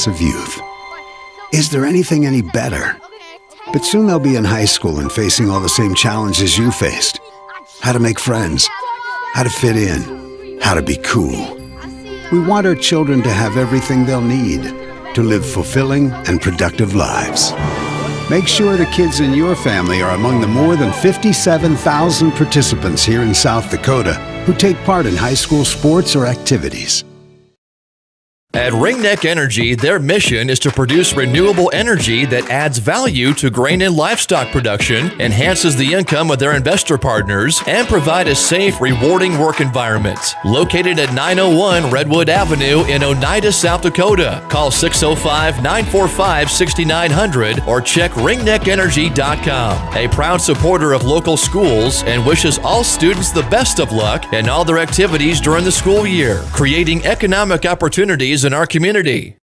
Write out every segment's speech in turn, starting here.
innocence of youth. Is there anything any better? But soon they'll be in high school and facing all the same challenges you faced. How to make friends, how to fit in, how to be cool. We want our children to have everything they'll need to live fulfilling and productive lives. Make sure the kids in your family are among the more than 57,000 participants here in South Dakota who take part in high school sports or activities. At Ringneck Energy, their mission is to produce renewable energy that adds value to grain and livestock production, enhances the income of their investor partners, and provide a safe, rewarding work environment. Located at 901 Redwood Avenue in Oneida, South Dakota. Call 605-945-6900 or check ringneckenergy.com. A proud supporter of local schools and wishes all students the best of luck in all their activities during the school year, creating economic opportunities in our community.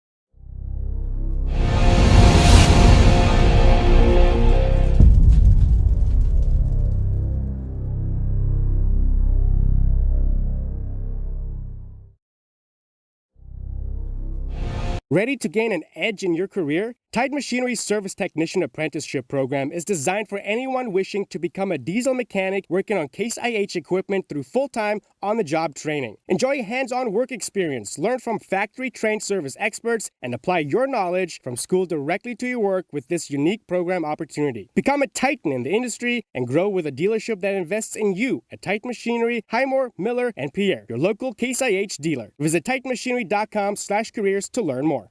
Ready to gain an edge in your career? Tide Machinery's Service Technician Apprenticeship Program is designed for anyone wishing to become a diesel mechanic working on Case IH equipment through full-time, on-the-job training. Enjoy hands-on work experience, learn from factory-trained service experts, and apply your knowledge from school directly to your work with this unique program opportunity. Become a titan in the industry and grow with a dealership that invests in you at Tide Machinery, Highmore, Miller, and Pierre, your local Case IH dealer. Visit TitanMachinery.com/careers to learn more.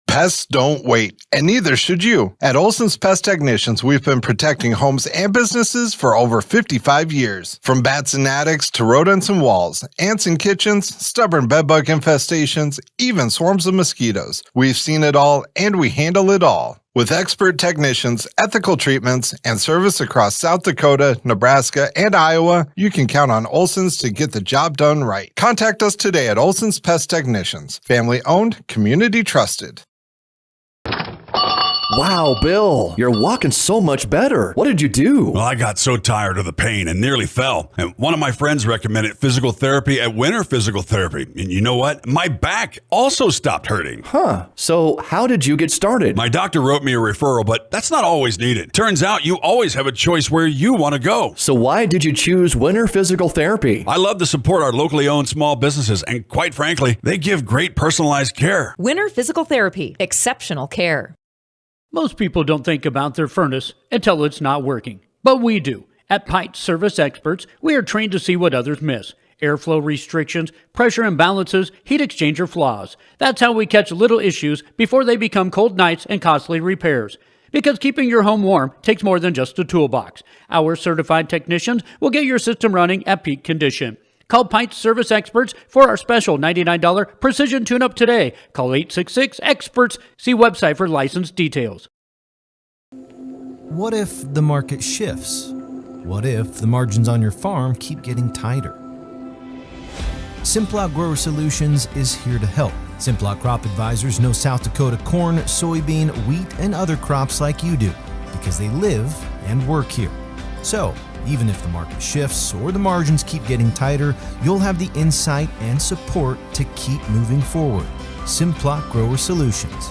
Pests don't wait, and neither should you. At Olson's Pest Technicians, we've been protecting homes and businesses for over 55 years. From bats and attics to rodents and walls, ants in kitchens, stubborn bedbug infestations, even swarms of mosquitoes. We've seen it all, and we handle it all. With expert technicians, ethical treatments, and service across South Dakota, Nebraska, and Iowa, you can count on Olson's to get the job done right. Contact us today at Olson's Pest Technicians. Family owned, community trusted. Wow, Bill, you're walking so much better. What did you do? Well, I got so tired of the pain and nearly fell. And one of my friends recommended physical therapy at Winter Physical Therapy. And you know what? My back also stopped hurting. Huh. So how did you get started? My doctor wrote me a referral, but that's not always needed. Turns out you always have a choice where you want to go. So why did you choose Winter Physical Therapy? I love to support our locally owned small businesses, and quite frankly, they give great personalized care. Winter Physical Therapy. Exceptional care. Most people don't think about their furnace until it's not working, but we do. At Pipe Service Experts, we are trained to see what others miss. Airflow restrictions, pressure imbalances, heat exchanger flaws. That's how we catch little issues before they become cold nights and costly repairs. Because keeping your home warm takes more than just a toolbox. Our certified technicians will get your system running at peak condition. Call Pint Service Experts for our special $99 precision tune-up today. Call 866-EXPERTS. See website for license details. What if the market shifts? What if the margins on your farm keep getting tighter? Simplot Grower Solutions is here to help. Simplot Crop Advisors know South Dakota corn, soybean, wheat, and other crops like you do because they live and work here. So, even if the market shifts or the margins keep getting tighter, you'll have the insight and support to keep moving forward. Simplot Grower Solutions.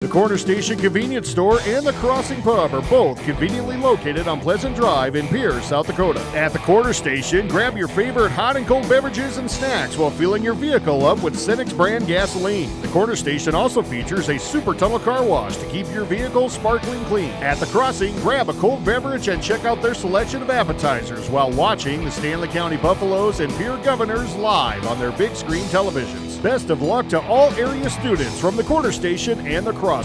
The Corner Station Convenience Store and the Crossing Pub are both conveniently located on Pleasant Drive in Pierre, South Dakota. At the Corner Station, grab your favorite hot and cold beverages and snacks while filling your vehicle up with Cenex brand gasoline. The Corner Station also features a super tunnel car wash to keep your vehicle sparkling clean. At the Crossing, grab a cold beverage and check out their selection of appetizers while watching the Stanley County Buffaloes and Pierre Governors live on their big screen televisions. Best of luck to all area students from the Corner Station and the Crossing.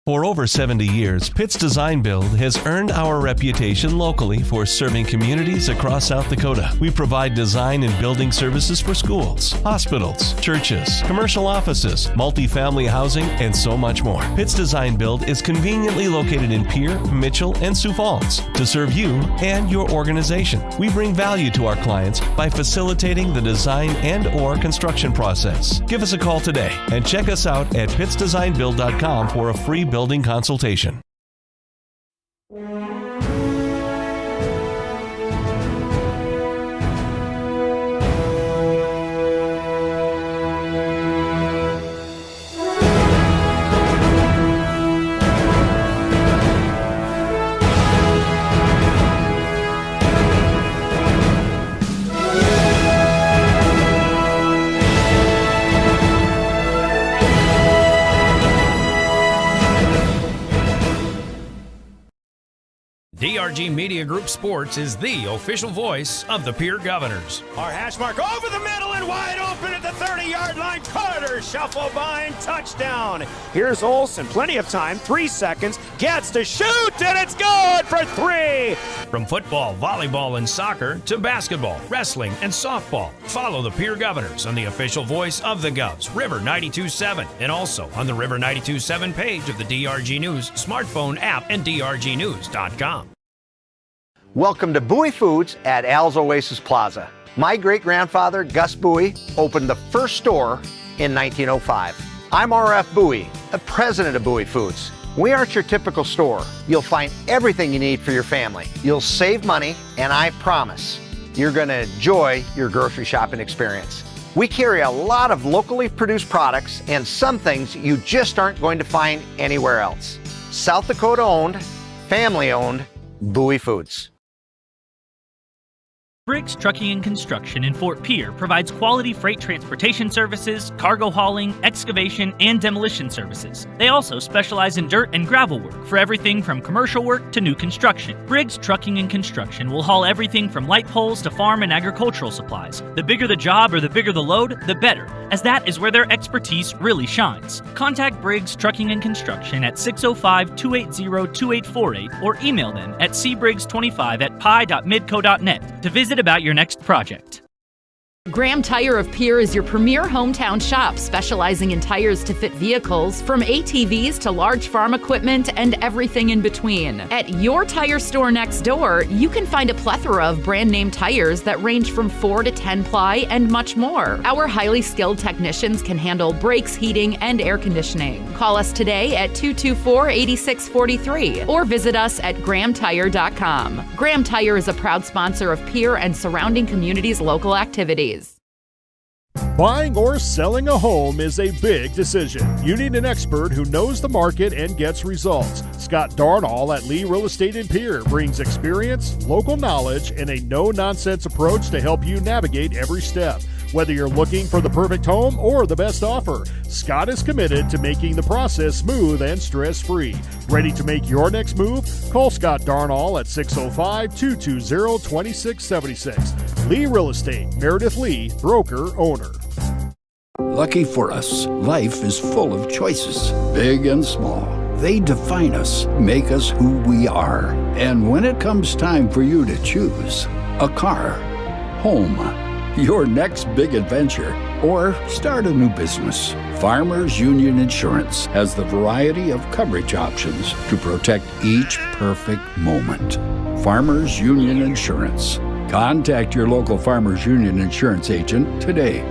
For over 70 years, Pitt's Design Build has earned our reputation locally for serving communities across South Dakota. We provide design and building services for schools, hospitals, churches, commercial offices, multifamily housing, and so much more. Pitt's Design Build is conveniently located in Pierre, Mitchell, and Sioux Falls to serve you and your organization. We bring value to our clients by facilitating the design and/or construction process. Give us a call today and check us out at pittsdesignbuild.com for a free building consultation. DRG Media Group Sports is the official voice of the Pierre Governors. Our hash mark over the middle and wide open at the 30-yard line. Carter shuffle by and touchdown. Here's Olsen, plenty of time, 3 seconds, gets to shoot, and it's good for 3. From football, volleyball, and soccer to basketball, wrestling, and softball, follow the Pierre Governors on the official voice of the Govs, River 92.7, and also on the River 92.7 page of the DRG News smartphone app and drgnews.com. Welcome to Bowie Foods at Al's Oasis Plaza. My great-grandfather, Gus Bowie, opened the first store in 1905. I'm R.F. Bowie, the president of Bowie Foods. We aren't your typical store. You'll find everything you need for your family. You'll save money, and I promise you're going to enjoy your grocery shopping experience. We carry a lot of locally produced products and some things you just aren't going to find anywhere else. South Dakota owned, family owned, Bowie Foods. Briggs Trucking and Construction in Fort Pierre provides quality freight transportation services, cargo hauling, excavation, and demolition services. They also specialize in dirt and gravel work for everything from commercial work to new construction. Briggs Trucking and Construction will haul everything from light poles to farm and agricultural supplies. The bigger the job or the bigger the load, the better, as that is where their expertise really shines. Contact Briggs Trucking and Construction at 605-280-2848 or email them at cbriggs25@pi.midco.net to visit about your next project. Graham Tire of Pierre is your premier hometown shop, specializing in tires to fit vehicles, from ATVs to large farm equipment and everything in between. At your tire store next door, you can find a plethora of brand name tires that range from 4 to 10 ply and much more. Our highly skilled technicians can handle brakes, heating, and air conditioning. Call us today at 224-8643 or visit us at grahamtire.com. Graham Tire is a proud sponsor of Pierre and surrounding communities' local activities. Buying or selling a home is a big decision. You need an expert who knows the market and gets results. Scott Darnall at Lee Real Estate in Pierre brings experience, local knowledge, and a no-nonsense approach to help you navigate every step. Whether you're looking for the perfect home or the best offer, Scott is committed to making the process smooth and stress-free. Ready to make your next move? Call Scott Darnall at 605-220-2676. Lee Real Estate, Meredith Lee, broker, owner. Lucky for us, life is full of choices, big and small. They define us, make us who we are. And when it comes time for you to choose, a car, home, your next big adventure, or start a new business, Farmers Union Insurance has the variety of coverage options to protect each perfect moment. Farmers Union Insurance. Contact your local Farmers Union Insurance agent today.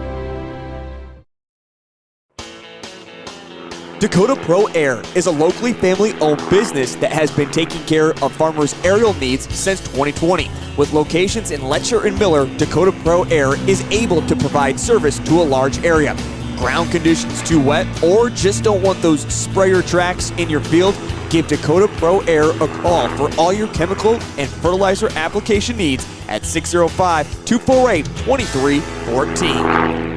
Dakota Pro Air is a locally family-owned business that has been taking care of farmers' aerial needs since 2020. With locations in Letcher and Miller, Dakota Pro Air is able to provide service to a large area. Ground conditions too wet, or just don't want those sprayer tracks in your field? Give Dakota Pro Air a call for all your chemical and fertilizer application needs at 605-248-2314.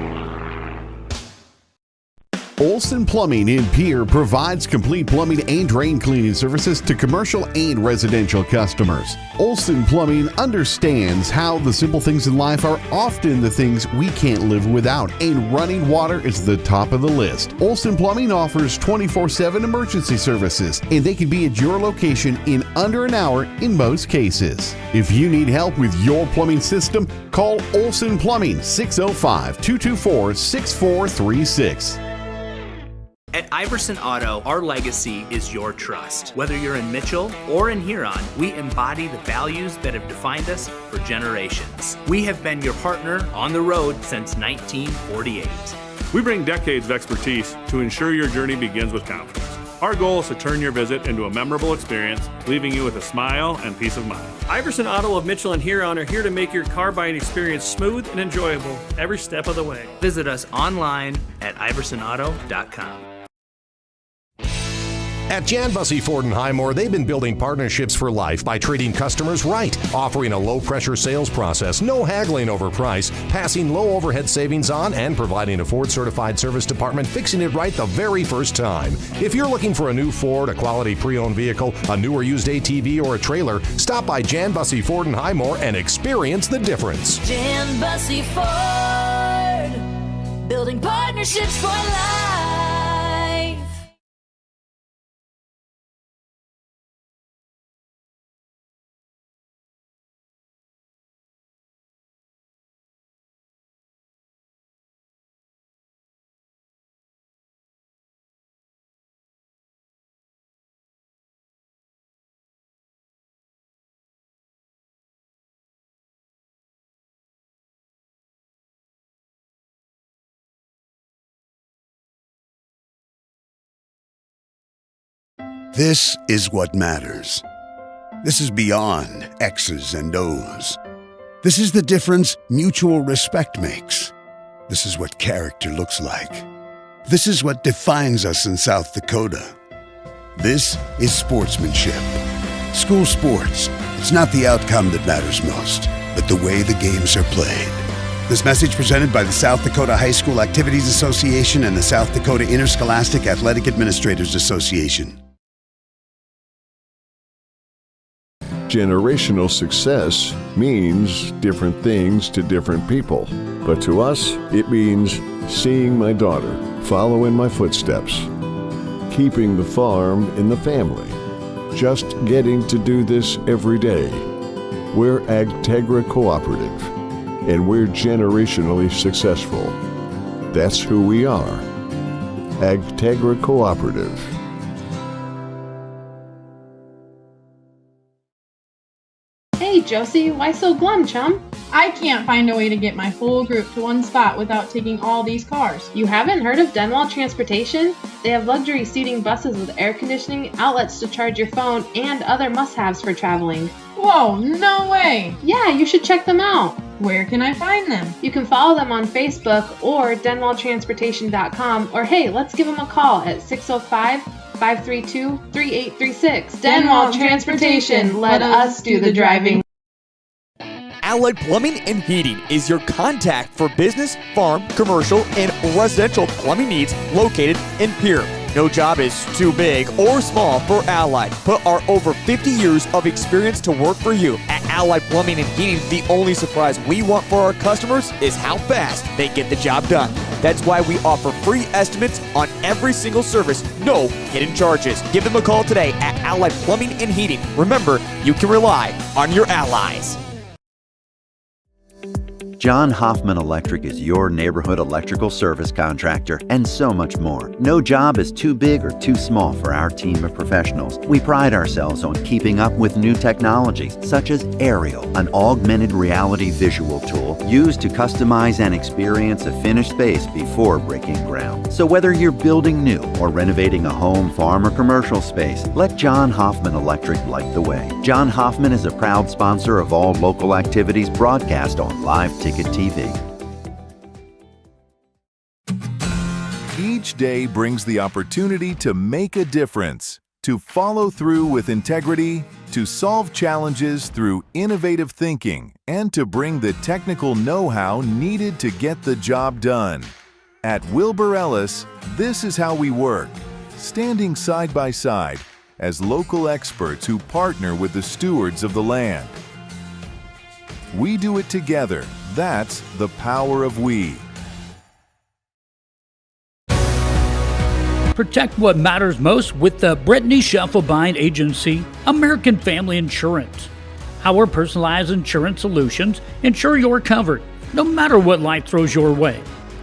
Olson Plumbing in Pierre provides complete plumbing and drain cleaning services to commercial and residential customers. Olson Plumbing understands how the simple things in life are often the things we can't live without, and running water is the top of the list. Olson Plumbing offers 24/7 emergency services, and they can be at your location in under an hour in most cases. If you need help with your plumbing system, call Olson Plumbing 605-224-6436. At Iverson Auto, our legacy is your trust. Whether you're in Mitchell or in Huron, we embody the values that have defined us for generations. We have been your partner on the road since 1948. We bring decades of expertise to ensure your journey begins with confidence. Our goal is to turn your visit into a memorable experience, leaving you with a smile and peace of mind. Iverson Auto of Mitchell and Huron are here to make your car buying experience smooth and enjoyable every step of the way. Visit us online at iversonauto.com. At Jan Bussey Ford & Highmore, they've been building partnerships for life by treating customers right, offering a low-pressure sales process, no haggling over price, passing low overhead savings on, and providing a Ford-certified service department fixing it right the very first time. If you're looking for a new Ford, a quality pre-owned vehicle, a new or used ATV, or a trailer, stop by Jan Bussey Ford & Highmore and experience the difference. Jan Bussey Ford, building partnerships for life. This is what matters. This is beyond X's and O's. This is the difference mutual respect makes. This is what character looks like. This is what defines us in South Dakota. This is sportsmanship. School sports, it's not the outcome that matters most, but the way the games are played. This message presented by the South Dakota High School Activities Association and the South Dakota Interscholastic Athletic Administrators Association. Generational success means different things to different people. But to us, it means seeing my daughter follow in my footsteps, keeping the farm in the family, just getting to do this every day. We're Agtegra Cooperative, and we're generationally successful. That's who we are. Agtegra Cooperative. Hey Josie, why so glum, chum? I can't find a way to get my whole group to one spot without taking all these cars. You haven't heard of Denwall Transportation? They have luxury seating buses with air conditioning, outlets to charge your phone, and other must-haves for traveling. Whoa, no way! Yeah, you should check them out. Where can I find them? You can follow them on Facebook or denwalltransportation.com, or hey, let's give them a call at 605-532-3836. Denwall Transportation, let us do the driving. Allied Plumbing and Heating is your contact for business, farm, commercial, and residential plumbing needs located in Pierre. No job is too big or small for Allied. Put our over 50 years of experience to work for you. At Allied Plumbing and Heating, the only surprise we want for our customers is how fast they get the job done. That's why we offer free estimates on every single service, no hidden charges. Give them a call today at Allied Plumbing and Heating. Remember, you can rely on your allies. John Hoffman Electric is your neighborhood electrical service contractor and so much more. No job is too big or too small for our team of professionals. We pride ourselves on keeping up with new technologies such as Aerial, an augmented reality visual tool used to customize and experience a finished space before breaking ground. So whether you're building new or renovating a home, farm, or commercial space, let John Hoffman Electric light the way. John Hoffman is a proud sponsor of all local activities broadcast on Live Ticket TV. Each day brings the opportunity to make a difference, to follow through with integrity, to solve challenges through innovative thinking, and to bring the technical know-how needed to get the job done. At Wilbur Ellis, this is how we work, standing side by side as local experts who partner with the stewards of the land. We do it together. That's the power of we. Protect what matters most with the Brittany Scheffelbein Agency, American Family Insurance. Our personalized insurance solutions ensure you're covered, no matter what life throws your way.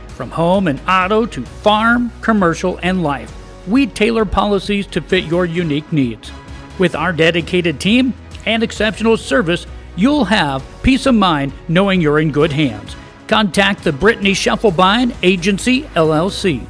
From home and auto to farm, commercial, and life, we tailor policies to fit your unique needs. With our dedicated team and exceptional service, you'll have peace of mind knowing you're in good hands. Contact the Brittany Scheffelbein Agency, LLC.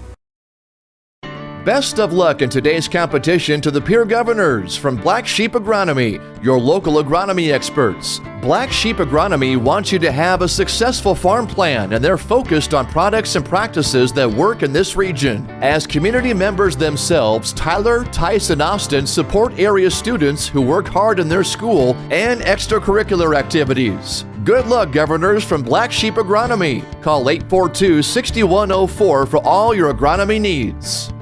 Best of luck in today's competition to the Pierre Governors from Black Sheep Agronomy, your local agronomy experts. Black Sheep Agronomy wants you to have a successful farm plan, and they're focused on products and practices that work in this region. As community members themselves, Tyler, Tice, and Austin support area students who work hard in their school and extracurricular activities. Good luck, Governors from Black Sheep Agronomy. Call 842-6104 for all your agronomy needs.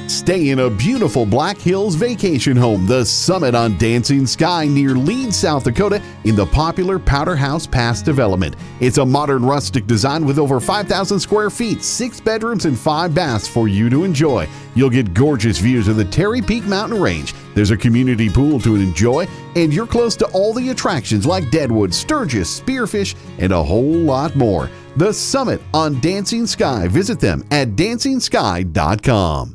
Stay in a beautiful Black Hills vacation home, the Summit on Dancing Sky near Leeds, South Dakota, in the popular Powder House Pass development. It's a modern rustic design with over 5,000 square feet, 6 bedrooms, and 5 baths for you to enjoy. You'll get gorgeous views of the Terry Peak Mountain Range. There's a community pool to enjoy, and you're close to all the attractions like Deadwood, Sturgis, Spearfish, and a whole lot more. The Summit on Dancing Sky. Visit them at DancingSky.com.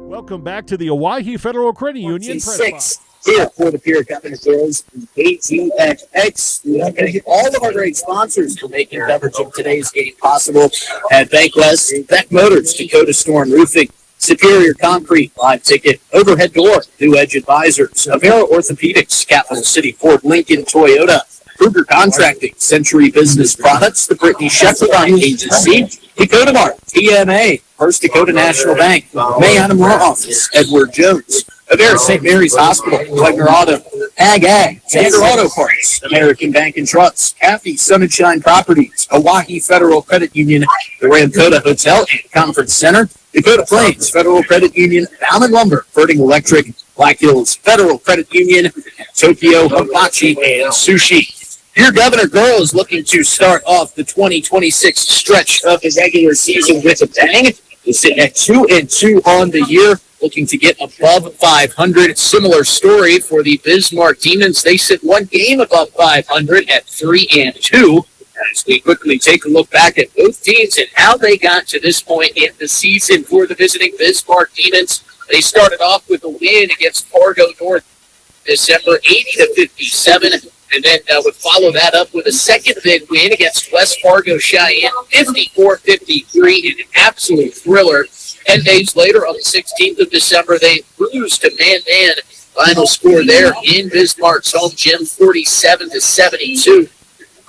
Welcome back to the Owyhee Federal Credit Union press box. Here for the Pierre Governors Girls, ATXX. We want to thank all of our great sponsors for making coverage of today's game possible at Bankwest, Beck Motors, Dakota Storm Roofing, Superior Concrete, Live Ticket, Overhead Door, New Edge Advisors, Avera Orthopedics, Capital City Ford, Lincoln, Toyota, Kruger Contracting, Century Business Products, the Brittany Shepard Agency, Dakota Mart, TMA, First Dakota National Bank, Mayanum Law Office, Edward Jones, Avera St. Mary's Hospital, Wagner Auto, Ag, Xander Auto Parts, American Bank and Trust, Kathy Sunshine Properties, Owyhee Federal Credit Union, the Ramkota Hotel and Conference Center, Dakota Plains Federal Credit Union, Bauman Lumber, Verding Electric, Black Hills Federal Credit Union, Tokyo Hibachi and Sushi. Your Governor Girls looking to start off the 2026 stretch of the regular season with a bang. They're sitting at 2-2 on the year, looking to get above 500. Similar story for the Bismarck Demons. They sit one game above 500 at 3-2. As we quickly take a look back at both teams and how they got to this point in the season for the visiting Bismarck Demons, they started off with a win against Fargo North December 80-57. And then would follow that up with a second big win against West Fargo Cheyenne, 54-53, in an absolute thriller. 10 days later, on the 16th of December, they lose to man-man. Final score there in Bismarck's home gym, 47-72.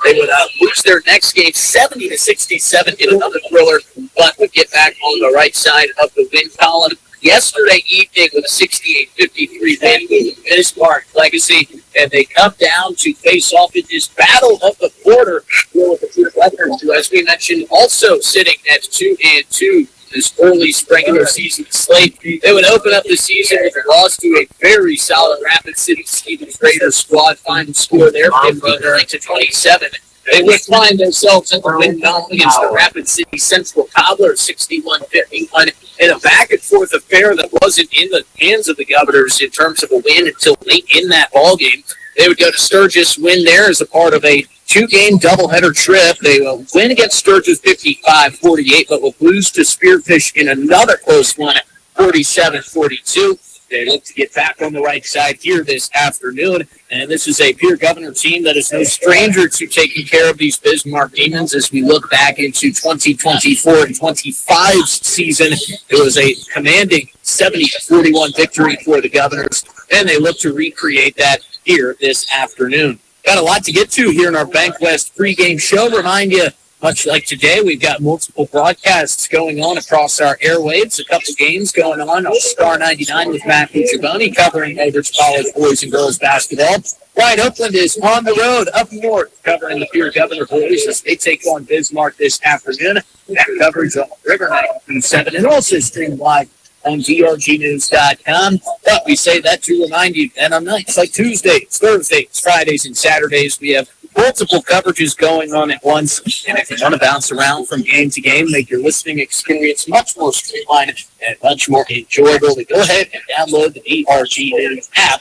They would lose their next game, 70-67, in another thriller, but would get back on the right side of the win column yesterday evening with a 68-53 win with Bismarck Legacy, and they come down to face off in this battle of the quarter with the Pierre Governors, who, as we mentioned, also sitting at 2-2 this early regular season slate. They would open up the season with a loss to a very solid Rapid City Stevens Raider squad. Final score there, 59-27. They would find themselves in the win column against the Rapid City Central Cobbler, 61-51, in a back-and-forth affair that wasn't in the hands of the Governors in terms of a win until late in that ballgame. They would go to Sturgis, win there as a part of a two-game doubleheader trip. They will win against Sturgis 55-48, but will lose to Spearfish in another close one, 47-42. They look to get back on the right side here this afternoon. And this is a Pierre Governor team that is no stranger to taking care of these Bismarck Demons as we look back into 2024-25 season. It was a commanding 70-41 victory for the Governors, and they look to recreate that here this afternoon. Got a lot to get to here in our Bankwest pregame show. Remind you, much like today, we've got multiple broadcasts going on across our airwaves. A couple games going on Star 99 with Matthew Giovanni covering Edwards College boys and girls basketball. Wyatt Oakland is on the road up north covering the Pierre Governor boys as they take on Bismarck this afternoon. That coverage on River 97 and also streamed live on drgnews.com. But we say that to remind you that on nights like Tuesdays, Thursdays, Fridays, and Saturdays, we have multiple coverages going on at once. And if you want to bounce around from game to game, make your listening experience much more streamlined and much more enjoyable, then go ahead and download the DRG News app.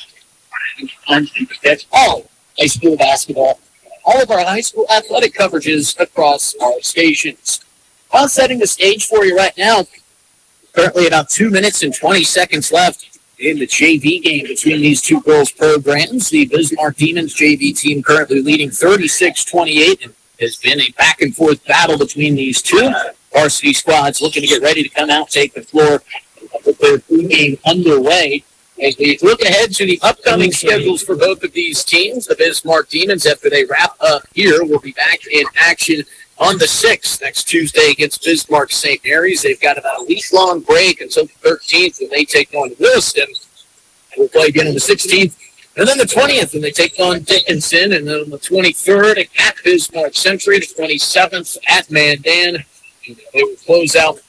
That's all high school basketball, all of our high school athletic coverages across our stations. While setting the stage for you right now, currently about 2 minutes and 20 seconds left in the JV game between these two girls' programs. The Bismarck Demons JV team currently leading 36-28, and has been a back-and-forth battle between these two. varsity squads looking to get ready to come out, take the floor with their game underway. As we look ahead to the upcoming schedules for both of these teams, the Bismarck Demons, after they wrap up here, will be back in action on the 6th, next Tuesday against Bismarck St. Mary's. They've got about a week-long break until the 13th when they take on Williston. We'll play again on the 16th. And then the 20th when they take on Dickinson. And then on the 23rd at Bismarck Century, the 27th at Mandan. They will close out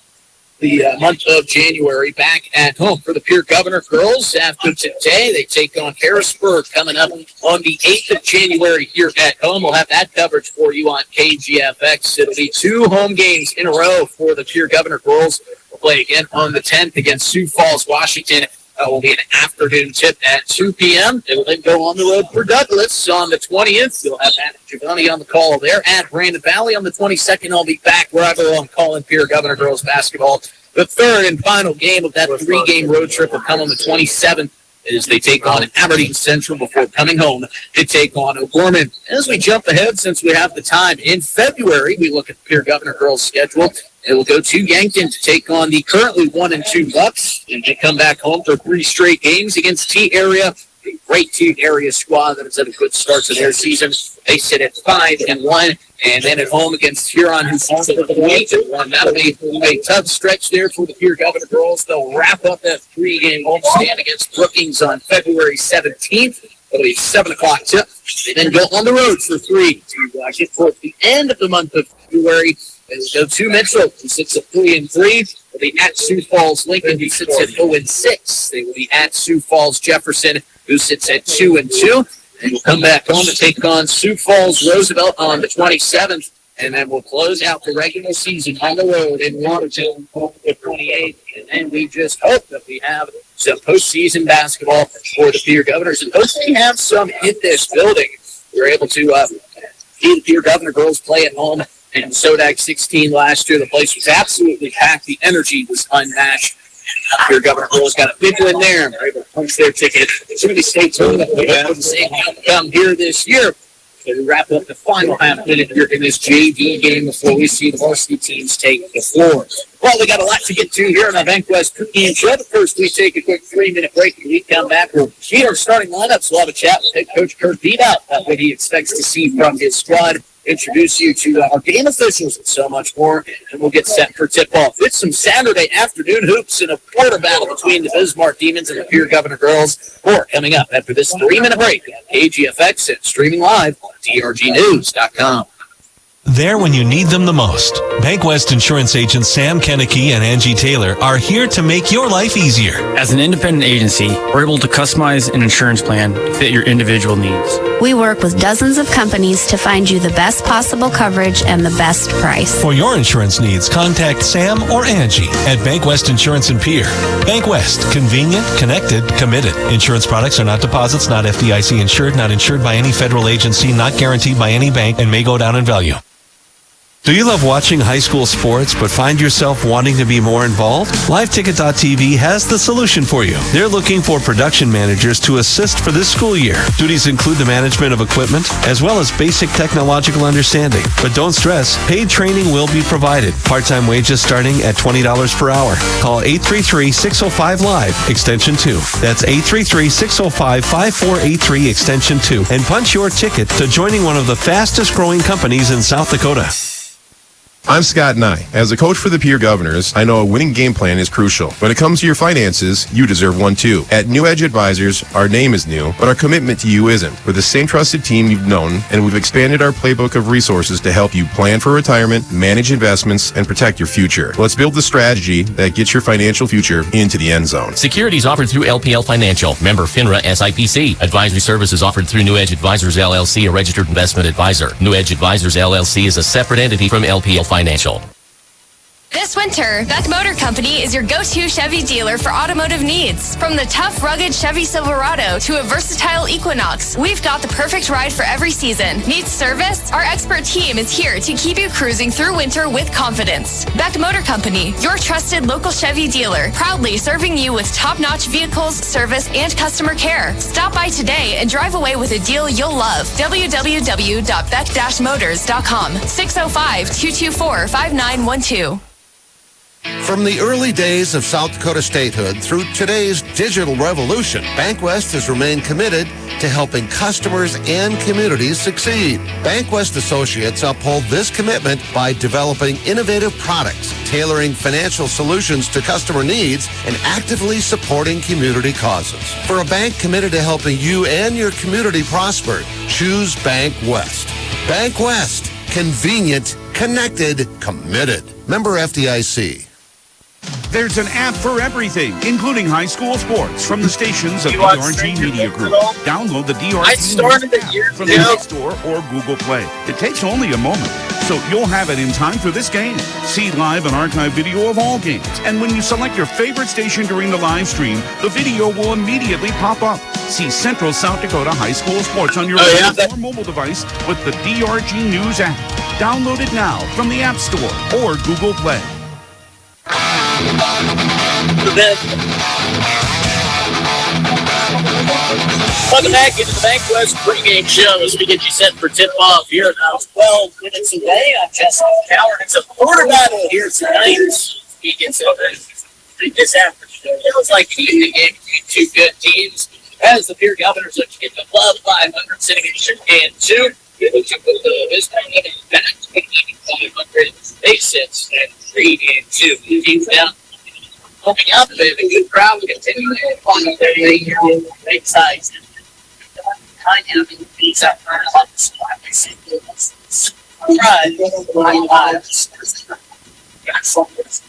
the month of January back at home for the Pierre Governor girls. After today, they take on Harrisburg coming up on the 8th of January here at home. We'll have that coverage for you on KGFX. It'll be 2 home games in a row for the Pierre Governor girls. We'll play again on the 10th against Sioux Falls, Washington. Will be an afternoon tip at 2 p.m. They will then go on the road for Douglas on the 20th. You'll have Matt Giovanni on the call there at Brandon Valley. On the 22nd, I'll be back wherever I'm calling Pierre Governor girls basketball. The third and final game of that 3-game road trip will come on the 27th as they take on Aberdeen Central before coming home to take on O'Gorman. As we jump ahead, since we have the time, in February, we look at the Pierre Governor girls' schedule. It will go to Yankton to take on the currently 1-2 Bucks, and they come back home for 3 straight games against T-Area, a great T-Area squad that has had a good start to their season. They sit at 5-1, and then at home against Huron, who's also 8-1. That'll be a tough stretch there for the Pierre Governor girls. They'll wrap up that 3-game homestand against Brookings on February 17th. It'll be 7 o'clock tip. They then go on the road for 3 to get towards the end of the month of February. They will go to Metro, who sits at 3-3. They'll be at Sioux Falls Lincoln, who sits at 0-6. They will be at Sioux Falls Jefferson, who sits at 2-2. They will come back home to take on Sioux Falls Roosevelt on the 27th. And then we'll close out the regular season on the road in Watertown on the 28th. And then we just hope that we have some postseason basketball for the Pierre Governors. And hopefully have some in this building. We're able to see the Pierre Governor girls play at home in Sodak 16 last year. The place was absolutely packed. The energy was unmatched. Pierre Governor girls got a big win there and were able to punch their ticket to the state tournament. We have the same outcome here this year. So we wrap up the final half minute here in this JV game before we see the varsity teams take the floor. Well, we got a lot to get to here on the Bank West Cookie Show. But first, we take a quick 3-minute break. When we come back, we'll meet our starting lineups. We'll have a chat with head coach Kurt Beat about what he expects to see from his squad. Introduce you to our game officials and so much more, and we'll get set for tip-off. It's some Saturday afternoon hoops and a quarter battle between the Bismarck Demons and the Pierre Governor girls. More coming up after this 3-minute break at KGFX and streaming live on trgnews.com. There when you need them the most. Bank West Insurance agents Sam Kennecke and Angie Taylor are here to make your life easier. As an independent agency, we're able to customize an insurance plan to fit your individual needs. We work with dozens of companies to find you the best possible coverage and the best price. For your insurance needs, contact Sam or Angie at Bank West Insurance in Pierre. Bank West, convenient, connected, committed. Insurance products are not deposits, not FDIC insured, not insured by any federal agency, not guaranteed by any bank, and may go down in value. Do you love watching high school sports but find yourself wanting to be more involved? LiveTicket.tv has the solution for you. They're looking for production managers to assist for this school year. Duties include the management of equipment as well as basic technological understanding. But don't stress, paid training will be provided. Part-time wages starting at $20 per hour. Call 833-605-LIVE, extension 2. That's 833-605-5483, extension 2. And punch your ticket to joining one of the fastest growing companies in South Dakota. I'm Scott Nye. As a coach for the Pierre Governors, I know a winning game plan is crucial. When it comes to your finances, you deserve one too. At New Edge Advisors, our name is new, but our commitment to you isn't. We're the same trusted team you've known, and we've expanded our playbook of resources to help you plan for retirement, manage investments, and protect your future. Let's build the strategy that gets your financial future into the end zone. Securities offered through LPL Financial, member FINRA SIPC. Advisory services offered through New Edge Advisors LLC, a registered investment advisor. New Edge Advisors LLC is a separate entity from LPL Financial. This winter, Beck Motor Company is your go-to Chevy dealer for automotive needs. From the tough, rugged Chevy Silverado to a versatile Equinox, we've got the perfect ride for every season. Need service? Our expert team is here to keep you cruising through winter with confidence. Beck Motor Company, your trusted local Chevy dealer, proudly serving you with top-notch vehicles, service, and customer care. Stop by today and drive away with a deal you'll love. www.beck-motors.com, 605-224-5912. From the early days of South Dakota statehood through today's digital revolution, BankWest has remained committed to helping customers and communities succeed. BankWest Associates uphold this commitment by developing innovative products, tailoring financial solutions to customer needs, and actively supporting community causes. For a bank committed to helping you and your community prosper, choose BankWest. BankWest. Convenient, connected, committed. Member FDIC. There's an app for everything, including high school sports from the stations of DRG Media Group. Download the DRG app from the App Store or Google Play. It takes only a moment, so you'll have it in time for this game. See live and archive video of all games. And when you select your favorite station during the live stream, the video will immediately pop up. See Central South Dakota High School Sports on your or mobile device with the DRG News app. Download it now from the App Store or Google Play. Welcome back into the BankWest pregame show as we get you set for tip-off here at 12 minutes away. I'm Justin Coward. It's a quarter battle here tonight. He gets it this afternoon. It was like an evening game between two good teams. As the Pierre Governors look to get the club 500 sitting at 2. They look to put the Bismarck back to 500. They sit at 3-2. The team's down. Coming up, they have a good crowd. We continue to fun their big size. Kind of these up for us. Right. Someplace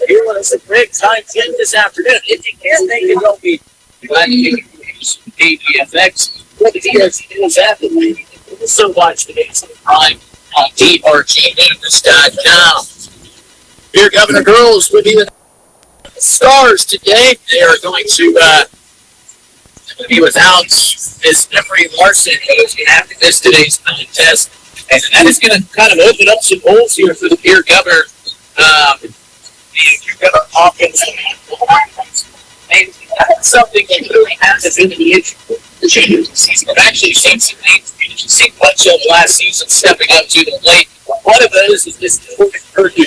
here when it's a great time in this afternoon. If you can't make it, don't be glad you can use DBFX. What the DRG News app and also watch the games of the prime on DRGnews.com. Here, Governor Girls will be the stars today. They are going to be without Miss Emery Larson, who is going to have to miss today's contest. And that is going to kind of open up some holes here for the Pierre Governor. The Pierre Governor offense. Something that really hasn't been the issue this season. I've actually seen some things you've seen much of last season stepping up to the plate. One of those is this Turkey.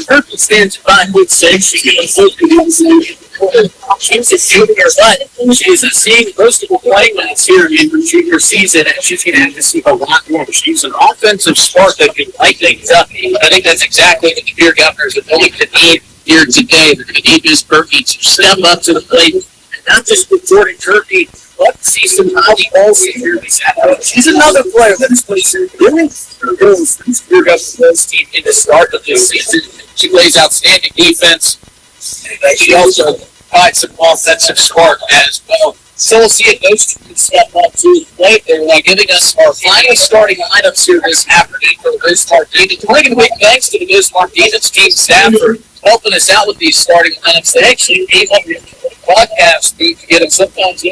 Turkey stands at 5'6". She's a junior, but she's seeing most of the playing minutes here in her junior season, and she's going to have to see a lot more. She's an offensive spark that can light things up. I think that's exactly what the Pierre Governors are going to need here today. They're going to need Miss Berkey to step up to the plate, and not just with Jordan Turkey. Let's see some Holly Olsen here this afternoon. She's another player that's really goes Pierre Governors team in the start of this season. She plays outstanding defense, and she also provides some offensive spark as well. So we'll see if those two can step up to the plate. They're giving us our final starting lineups here this afternoon for the Bismarck Demons. We're going to make thanks to the Bismarck Demons team staff for helping us out with these starting lineups. They actually came up with the podcast to get them sometimes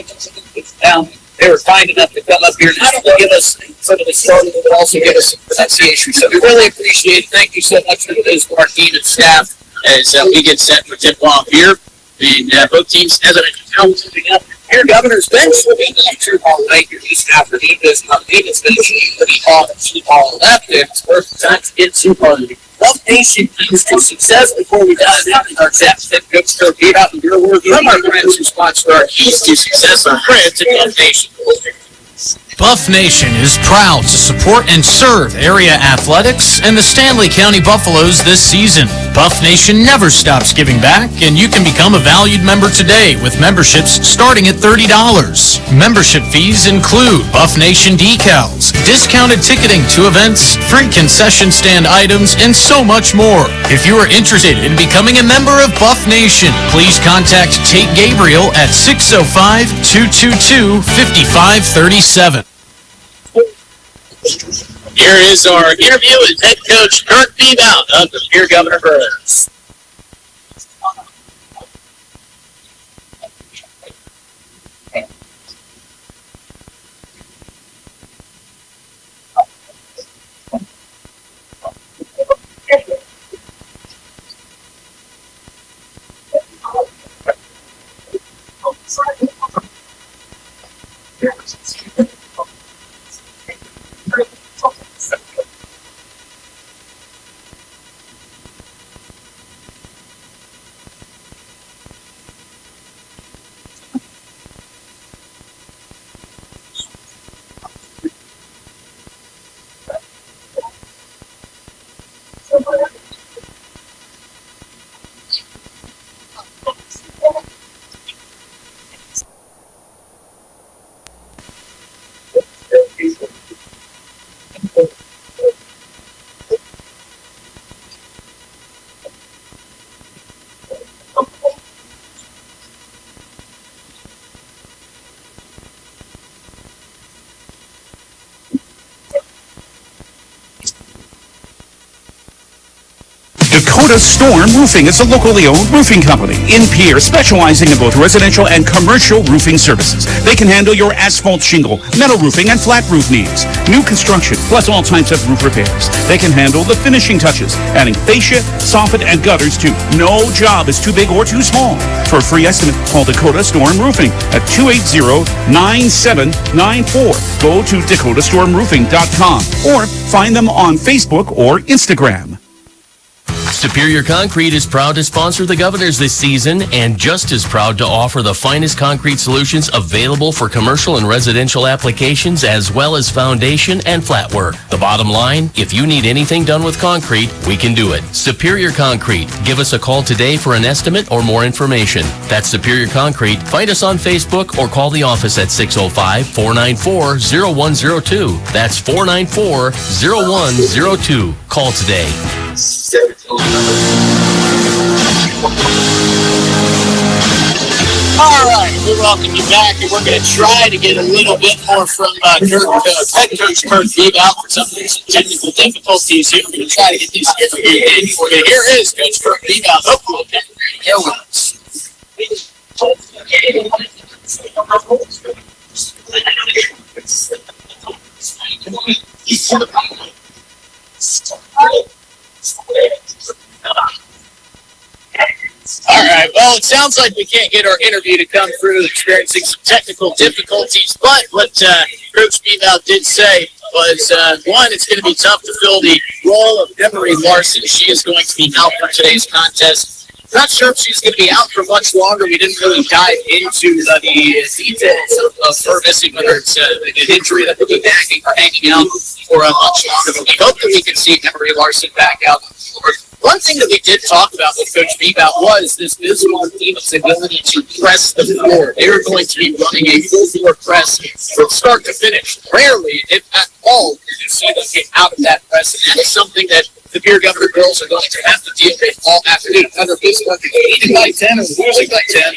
down. They were kind enough to come up here and not only give us some of the starting, but also give us some pronunciation. So we really appreciate it. Thank you so much to the Bismarck Demons staff as we get set for tip-off here. And both teams, as I mentioned, up. Here, Governor's bench will be the future ball right here this afternoon. Bismarck Demons bench will be all left. It's first time to get to Love Nation used to success before we dive into our chat. Good stuff. Get out your word from our friends who sponsor our keys to success. Our friends at Love Nation. Buff Nation is proud to support and serve area athletics and the Stanley County Buffaloes this season. Buff Nation never stops giving back, and you can become a valued member today with memberships starting at $30. Membership fees include Buff Nation decals, discounted ticketing to events, free concession stand items, and so much more. If you are interested in becoming a member of Buff Nation, please contact Tate Gabriel at 605-222-5537. Here is our interview with head coach Kurt Beebout of the Pierre Governor Birds. Dakota Storm Roofing is a locally owned roofing company in Pierre, specializing in both residential and commercial roofing services. They can handle your asphalt shingle, metal roofing, and flat roof needs. New construction, plus all types of roof repairs. They can handle the finishing touches, adding fascia, soffit, and gutters too. No job is too big or too small. For a free estimate, call Dakota Storm Roofing at 280-9794. Go to dakotastormroofing.com or find them on Facebook or Instagram. Superior Concrete is proud to sponsor the Governors this season and just as proud to offer the finest concrete solutions available for commercial and residential applications as well as foundation and flat work. The bottom line, if you need anything done with concrete, we can do it. Superior Concrete. Give us a call today for an estimate or more information. That's Superior Concrete. Find us on Facebook or call the office at 605-494-0102. That's 494-0102. Call today. All right, we welcome you back, and we're going to try to get a little bit more from head coach Kurt Bebout for some technical difficulties here. We're going to try to get these interviews in. We're going to hear is Coach Kurt Bebout. Hopefully, we'll get here with us. All right, well, it sounds like we can't get our interview to come through, experiencing some technical difficulties, but what Coach Bebout did say was, one, it's going to be tough to fill the role of Emery Larson. She is going to be out for today's contest. Not sure if she's going to be out for much longer. We didn't really dive into the details of her missing, whether it's an injury that will be nagging or hanging out for much longer. But we hope that we can see Emery Larson back out on the floor. One thing that we did talk about with Coach Bebout was this Bismarck team's ability to press the floor. They are going to be running a full floor press from start to finish. Rarely, if at all, you see them get out of that press, and that is something that the Pierre Governor girls are going to have to deal with all afternoon. Under Bismarck, leading by 10 or losing by 10,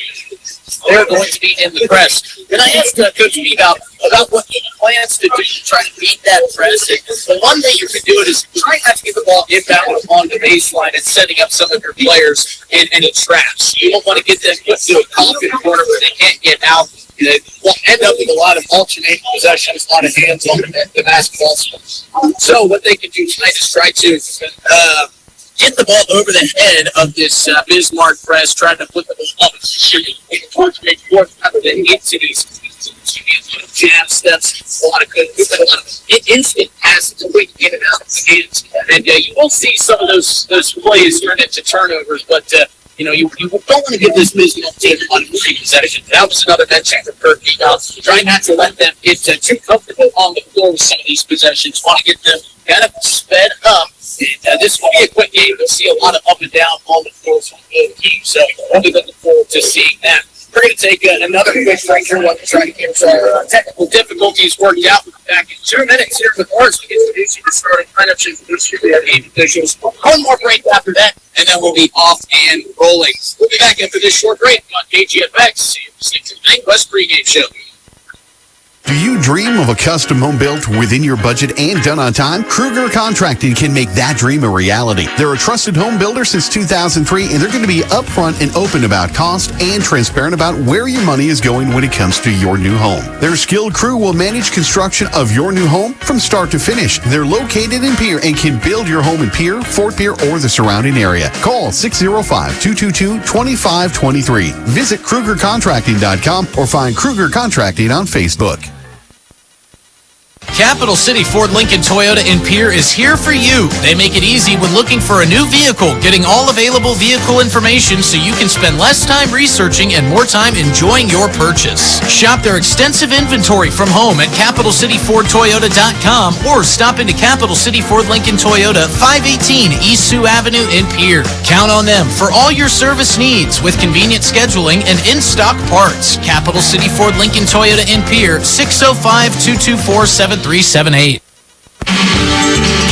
they're going to be in the press. And I asked Coach Bebout about what he plans to do to try to beat that press. And the one way you can do it is try not to get the ball inbound on the baseline and setting up some of your players in any traps. You don't want to get them into a coffin corner where they can't get out. They will end up with a lot of alternating possessions, a lot of hands on the basketball. So what they can do tonight is try to get the ball over the head of this Bismarck press, trying to put the ball up towards midcourt, then into these jab steps, a lot of good movement, a lot of instant passes to quick in and out of the hands. And you will see some of those plays turn into turnovers, but you don't want to give this Bismarck team a lot of free possessions. That was another mention for Kurt Bebout. Try not to let them get too comfortable on the floor with some of these possessions. Want to get them kind of sped up. And this will be a quick game. We'll see a lot of up and down on the floor from both teams. So we'll be looking forward to seeing that. We're going to take another quick break here while we try to get our technical difficulties worked out. We'll be back in 2 minutes here with ours. We introduce you to starting lineups, introduce you to the game officials. One more break after that, and then we'll be off and rolling. We'll be back after this short break on KGFX. Bank West pregame show. Do you dream of a custom home built within your budget and done on time? Kruger Contracting can make that dream a reality. They're a trusted home builder since 2003, and they're going to be upfront and open about cost and transparent about where your money is going when it comes to your new home. Their skilled crew will manage construction of your new home from start to finish. They're located in Pierre and can build your home in Pierre, Fort Pierre, or the surrounding area. Call 605-222-2523. Visit KrugerContracting.com or find Kruger Contracting on Facebook. Capital City Ford Lincoln Toyota in Pierre is here for you. They make it easy when looking for a new vehicle, getting all available vehicle information so you can spend less time researching and more time enjoying your purchase. Shop their extensive inventory from home at CapitalCityFordToyota.com or stop into Capital City Ford Lincoln Toyota, 518 East Sioux Avenue in Pierre. Count on them for all your service needs with convenient scheduling and in-stock parts. Capital City Ford Lincoln Toyota in Pierre, 605-224-7378.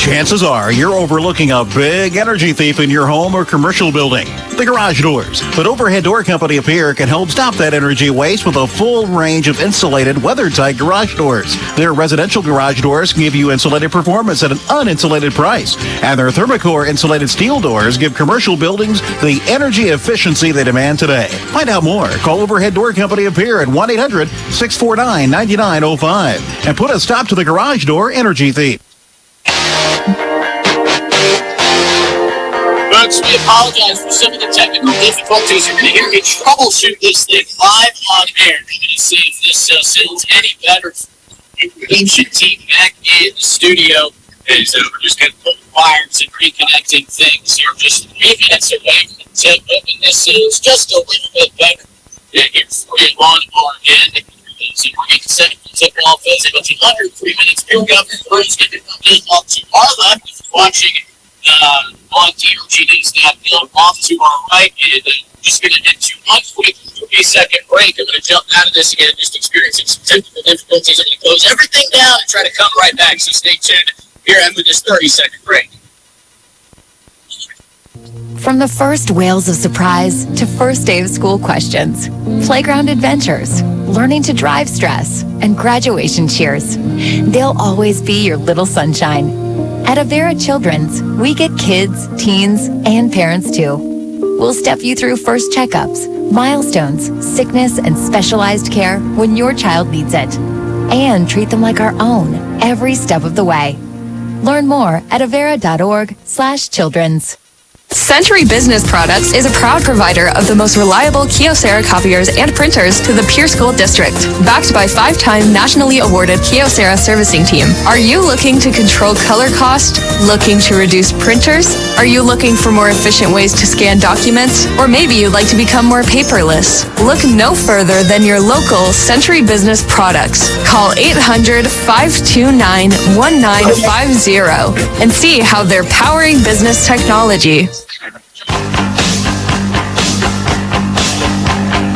Chances are you're overlooking a big energy thief in your home or commercial building. The Garage Doors. But Overhead Door Company of Pierre can help stop that energy waste with a full range of insulated, weather-tight garage doors. Their residential garage doors give you insulated performance at an uninsulated price. And their Thermocore insulated steel doors give commercial buildings the energy efficiency they demand today. Find out more. Call Overhead Door Company of Pierre at 1-800-649-9905 and put a stop to the garage door energy thief. Folks, we apologize for some of the technical difficulties. You're going to hear me troubleshoot this thing live on air. I'm going to see if this sounds any better. The ancient team back in the studio. And so we're just going to put wires and reconnecting things. You're just 3 minutes away from the tip, hoping this sounds just a little bit better. Here for you on our end. So we're getting set for tip off as about 103 minutes. Pierre Governor Cruz going to come in off to our left. If you're watching on DRG.com, off to our right, and just going to head to 1 quick 3-second break. I'm going to jump out of this again, just experiencing some technical difficulties. I'm going to close everything down and try to come right back, so stay tuned here after this 30-second break. From the first wails of surprise to first day of school questions, playground adventures, learning to drive stress, and graduation cheers, they'll always be your little sunshine. At Avera Children's, we get kids, teens, and parents too. We'll step you through first checkups, milestones, sickness, and specialized care when your child needs it, and treat them like our own every step of the way. Learn more at avera.org/children's. Century Business Products is a proud provider of the most reliable Kyocera copiers and printers to the Pierre School District. Backed by 5-time nationally awarded Kyocera servicing team. Are you looking to control color cost? Looking to reduce printers? Are you looking for more efficient ways to scan documents? Or maybe you'd like to become more paperless? Look no further than your local Century Business Products. Call 800-529-1950 and see how they're powering business technology.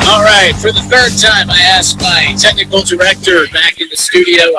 All right, for the third time, I asked my technical director back in the studio,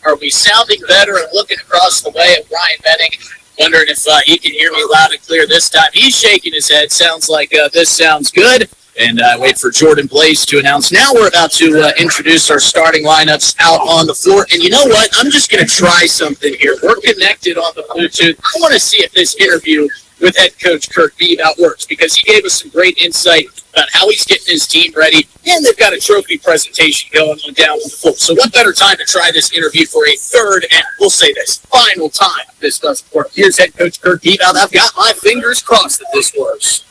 are we sounding better? I'm looking across the way at Ryan Benning, wondering if he can hear me loud and clear this time. He's shaking his head. Sounds like this sounds good. And I wait for Jordan Blaze to announce. Now we're about to introduce our starting lineups out on the floor. And you know what? I'm just going to try something here. We're connected on the Bluetooth. I want to see if this interview with head coach Kirk Beebe works, because he gave us some great insight about how he's getting his team ready, and they've got a trophy presentation going on down on the floor. So what better time to try this interview for a third and, we'll say this, final time if this doesn't work. Here's head coach Kirk Beebe. I've got my fingers crossed that this works.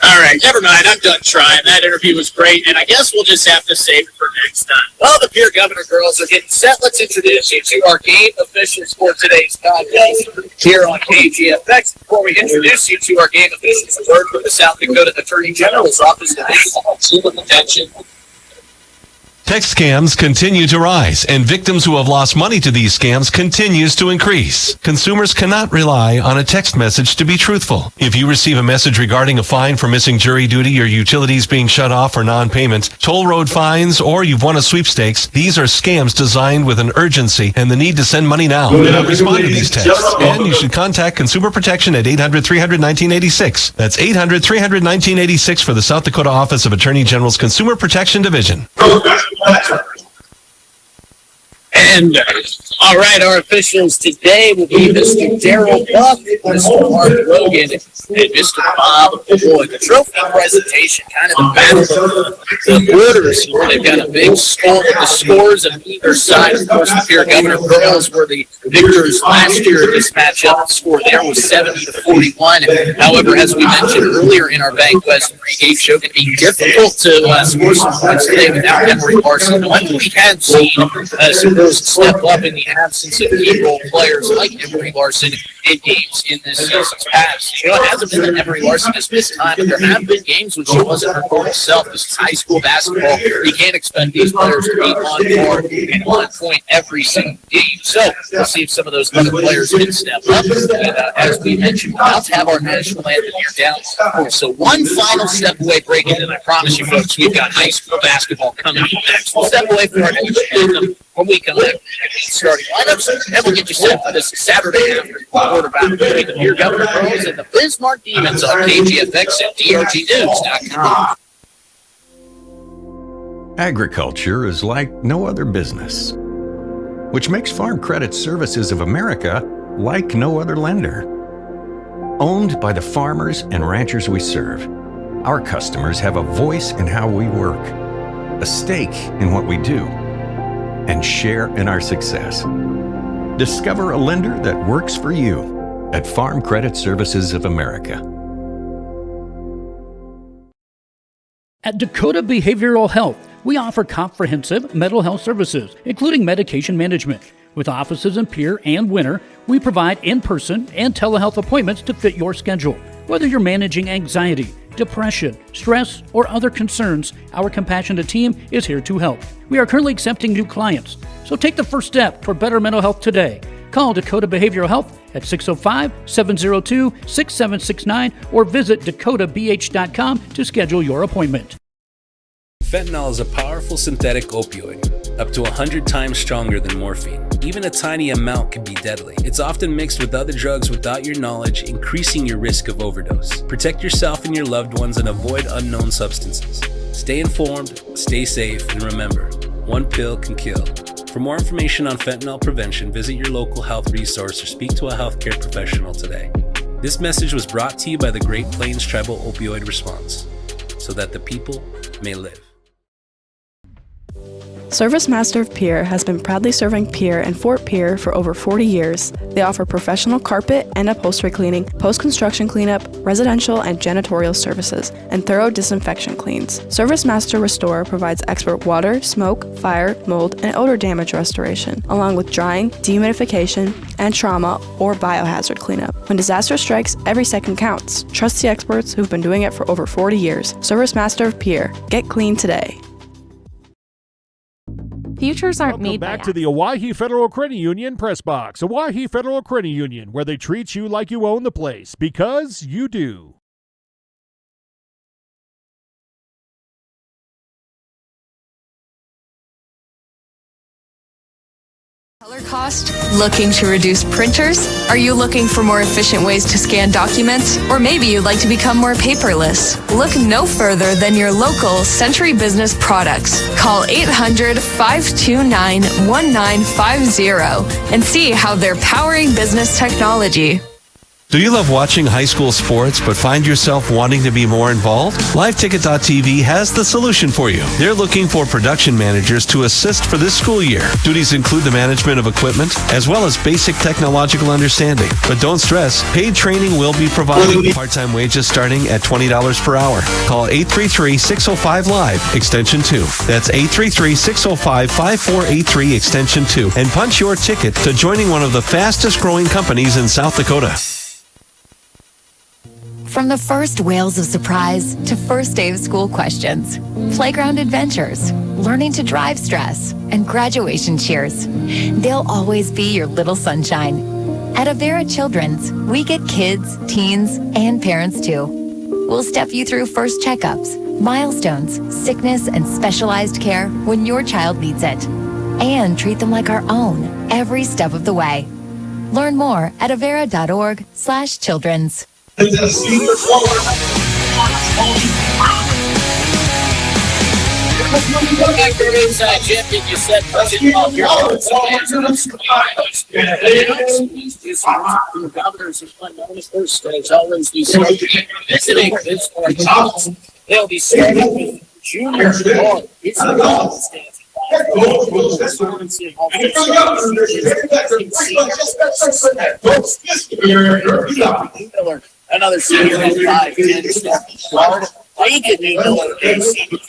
All right, never mind. I'm done trying. That interview was great, and I guess we'll just have to save it for next time. Well, the Pierre Governor girls are getting set. Let's introduce you to our game officials for today's podcast here on KGFX. Before we introduce you to our game officials, a word from the South Dakota Attorney General's Office of Attention. Text scams continue to rise, and victims who have lost money to these scams continues to increase. Consumers cannot rely on a text message to be truthful. If you receive a message regarding a fine for missing jury duty, your utilities being shut off for non-payment, toll road fines, or you've won a sweepstakes, these are scams designed with an urgency and the need to send money now. Do not respond to these texts, and you should contact Consumer Protection at 800-300-1986. That's 800-300-1986 for the South Dakota Office of Attorney General's Consumer Protection Division. And, all right, our officials today will be Mr. Darrell Buck, Mr. Mark Logan, and Mr. Bob Boyd. The trophy presentation, kind of the battle of the borders here. They've got a big score with the scores on either side. Of course, the Pierre Governor girls were the victors last year in this matchup. The score there was 70-41. However, as we mentioned earlier in our Bank West pregame show, it can be difficult to score some points today without Emery Larson. However, we have seen some girls step up in the absence of key role players like Emery Larson in games in this season's past. You know, it hasn't been that Emory Larson has missed time, but there have been games when she wasn't her normal self. This is high school basketball. You can't expect these players to be on board and on point every single game. So we'll see if some of those other players can step up. And as we mentioned, we're about to have our national anthem here down. So one final step away break, and I promise you folks, we've got high school basketball coming up next. We'll step away from our national anthem when we come back. Starting lineups, and we'll get you set for this Saturday afternoon quarterback between the Pierre Governor Pros and the Bismarck Demons on KGFX and DRGnews.com. Agriculture is like no other business, which makes Farm Credit Services of America like no other lender. Owned by the farmers and ranchers we serve, our customers have a voice in how we work, a stake in what we do, and share in our success. Discover a lender that works for you at Farm Credit Services of America. At Dakota Behavioral Health, we offer comprehensive mental health services, including medication management. With offices in Pierre and Winter, we provide in-person and telehealth appointments to fit your schedule. Whether you're managing anxiety, depression, stress, or other concerns, our compassionate team is here to help. We are currently accepting new clients, so take the first step toward better mental health today. Call Dakota Behavioral Health at 605-702-6769 or visit dakotabh.com to schedule your appointment. Fentanyl is a powerful synthetic opioid, up to 100 times stronger than morphine. Even a tiny amount can be deadly. It's often mixed with other drugs without your knowledge, increasing your risk of overdose. Protect yourself and your loved ones and avoid unknown substances. Stay informed, stay safe, and remember, one pill can kill. For more information on fentanyl prevention, visit your local health resource or speak to a healthcare professional today. This message was brought to you by the Great Plains Tribal Opioid Response, so that the people may live. Service Master of Pierre has been proudly serving Pierre and Fort Pierre for over 40 years. They offer professional carpet and upholstery cleaning, post-construction cleanup, residential and janitorial services, and thorough disinfection cleans. Service Master Restore provides expert water, smoke, fire, mold, and odor damage restoration, along with drying, dehumidification, and trauma or biohazard cleanup. When disaster strikes, every second counts. Trust the experts who've been doing it for over 40 years. Service Master of Pierre. Get clean today. Futures aren't made back to the Owyhee Federal Credit Union Press Box. Owyhee Federal Credit Union, where they treat you like you own the place, because you do. Color cost? Looking to reduce printers? Are you looking for more efficient ways to scan documents? Or maybe you'd like to become more paperless? Look no further than your local Century Business Products. Call 800-529-1950 and see how they're powering business technology. Do you love watching high school sports but find yourself wanting to be more involved? LiveTicket.tv has the solution for you. They're looking for production managers to assist for this school year. Duties include the management of equipment as well as basic technological understanding. But don't stress, paid training will be provided. Part-time wages starting at $20 per hour. Call 833-605-LIVE, extension 2. That's 833-605-5483, extension 2. And punch your ticket to joining one of the fastest growing companies in South Dakota. From the first wails of surprise to first day of school questions, playground adventures, learning to drive stress, and graduation cheers, they'll always be your little sunshine. At Avera Children's, we get kids, teens, and parents too. We'll step you through first checkups, milestones, sickness, and specialized care when your child needs it, and treat them like our own every step of the way. Learn more at avera.org/children's. Welcome back to Inside Jim. Did you set governors of Fundamentals First Stage always be visiting this point. They'll be starting with junior ball. It's a ball stand. Another senior at 5'10" guard. Reagan Miller, senior 5'9".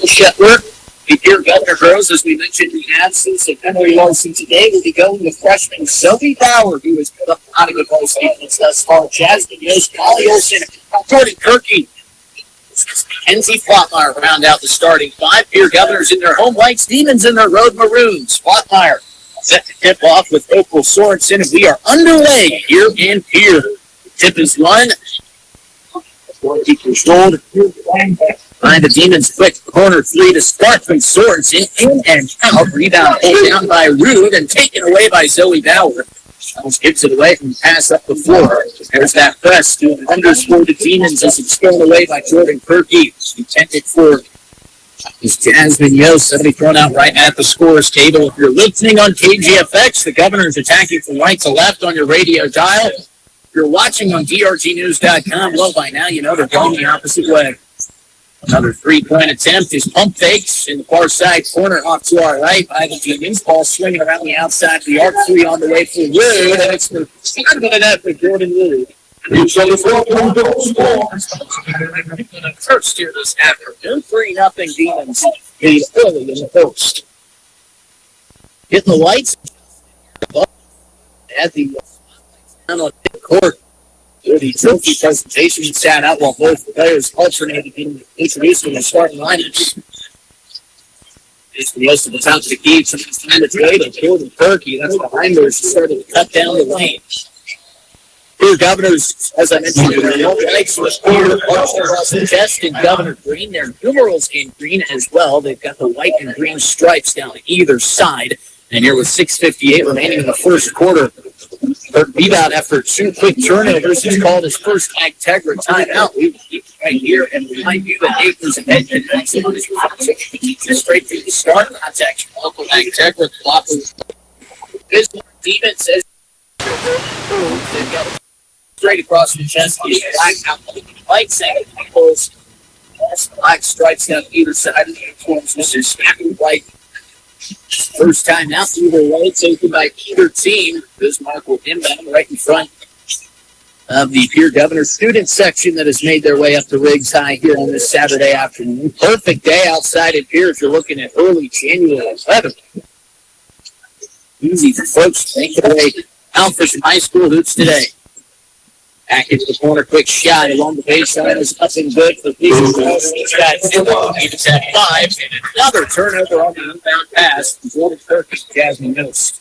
Shetler The Pierre Governor girls, as we mentioned, the absence of Emily Larson today will be going with freshman Zoe Bauer, who has put up a lot of good ball statements thus far. Jasmine Yost, Molly Olsen, Jordan Kirky, Kenzie Flotmeyer round out the starting five. Pierre Governors in their home whites, Demons in their road maroons. Flotmeyer set to tip off with Opal Sorensen, and we are underway here in Pierre. The tip is run. Keep controlled. Find the Demons quick corner three to start from Sorensen. In and out. Rebound pulled down by Rude and taken away by Zoe Bauer. Almost gives it away from pass up the floor. There's that press doing wonders for the Demons as it's thrown away by Jordan Kirky. Intended for is Jasmine Yost. Somebody thrown out right at the scorer's table. If you're listening on KGFX, the Governors attacking from right to left on your radio dial. If you're watching on drgnews.com, well, by now you know they're going the opposite way. Another three-point attempt is pump fakes in the far side corner off to our right by the Demons. Ball swinging around the outside of the arc, three on the way for Wood, and it's the start of that for Jordan Wood. First here this afternoon, 3-0 Demons lead early in the first. Hitting the lights at the court. The trophy presentation sat out while both players alternated in introducing the starting lineups. It's the most of the top of the key. Sometimes time to trade and Jordan Kirky. That's behind her. She started to cut down the lane. Here, Governors, as I mentioned, lights with Pierre across the chest and Governor Green. Their numerals in green as well. They've got the white and green stripes down either side. And here with 6:58 remaining in the first quarter, her rebound after two quick turnovers. He's called his first Ag-Tegra timeout. We will keep right here and remind you that Nathan's attention just straight through the start contact. Local Ag-Tegra blockers. Bismarck Demons says they've got straight across the chest. He's black out the light second pulls. Black stripes down either side of the uniforms. Mr. Smacking White. First time out either way, taken by either team. Bismarck will inbound right in front of the Pierre Governor student section that has made their way up to Riggs High here on this Saturday afternoon. Perfect day outside in Pierre if you're looking at early January 11th. Easy for folks to make their way out for some high school hoops today. Back into the corner, quick shot along the baseline is up and good for Peter's. He's got 5, and another turnover on the inbound pass. Jordan Kirky, Jasmine Yost.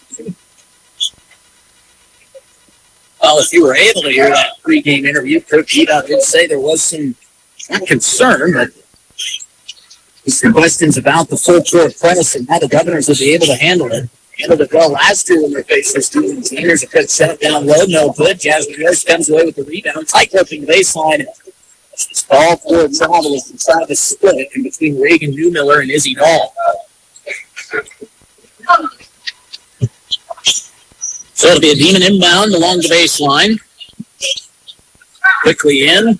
Well, if you were able to hear that pregame interview, Kirky did say there was some concern, but some questions about the full court press and how the Governors will be able to handle it. Handled it well last year when they faced the students. Here's a good set down low, no good. Jasmine Yost comes away with the rebound, tight gripping the baseline. It's all four travel as they try to split in between Reagan Newmiller and Izzy Dahl. So it'll be a Demon inbound along the baseline. Quickly in.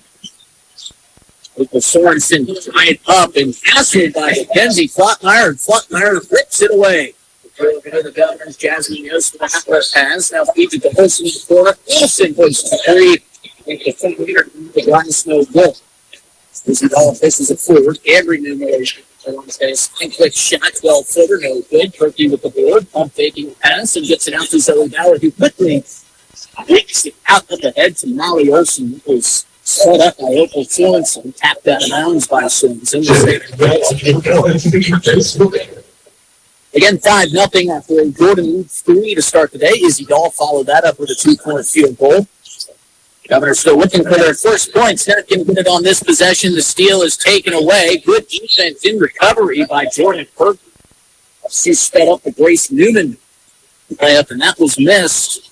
With the Sorensen tied up and passed by Kenzie Flotmeyer, and Flotmeyer rips it away. The Governors, Jasmine Yost with a half pass. Now feeds it to Olsen in the corner. Olsen puts the three. The front leader, the glass no good. This is a forward. Every numeration on his face. Quick shot, 12-footer, no good. Kirky with the board. Pump faking pass and gets it out to Zoe Bauer, who quickly takes it out of the head to Molly Olsen, who was set up by Opal Sorensen, tapped out of bounds by Sorensen. Again, 5-0 after a Jordan leads 3 to start the day. Izzy Dahl followed that up with a 2-point field goal. Governors still looking for their first points. They're going to get it on this possession. The steal is taken away. Good defense in recovery by Jordan Kirky. She sped up the Grace Newman layup, and that was missed.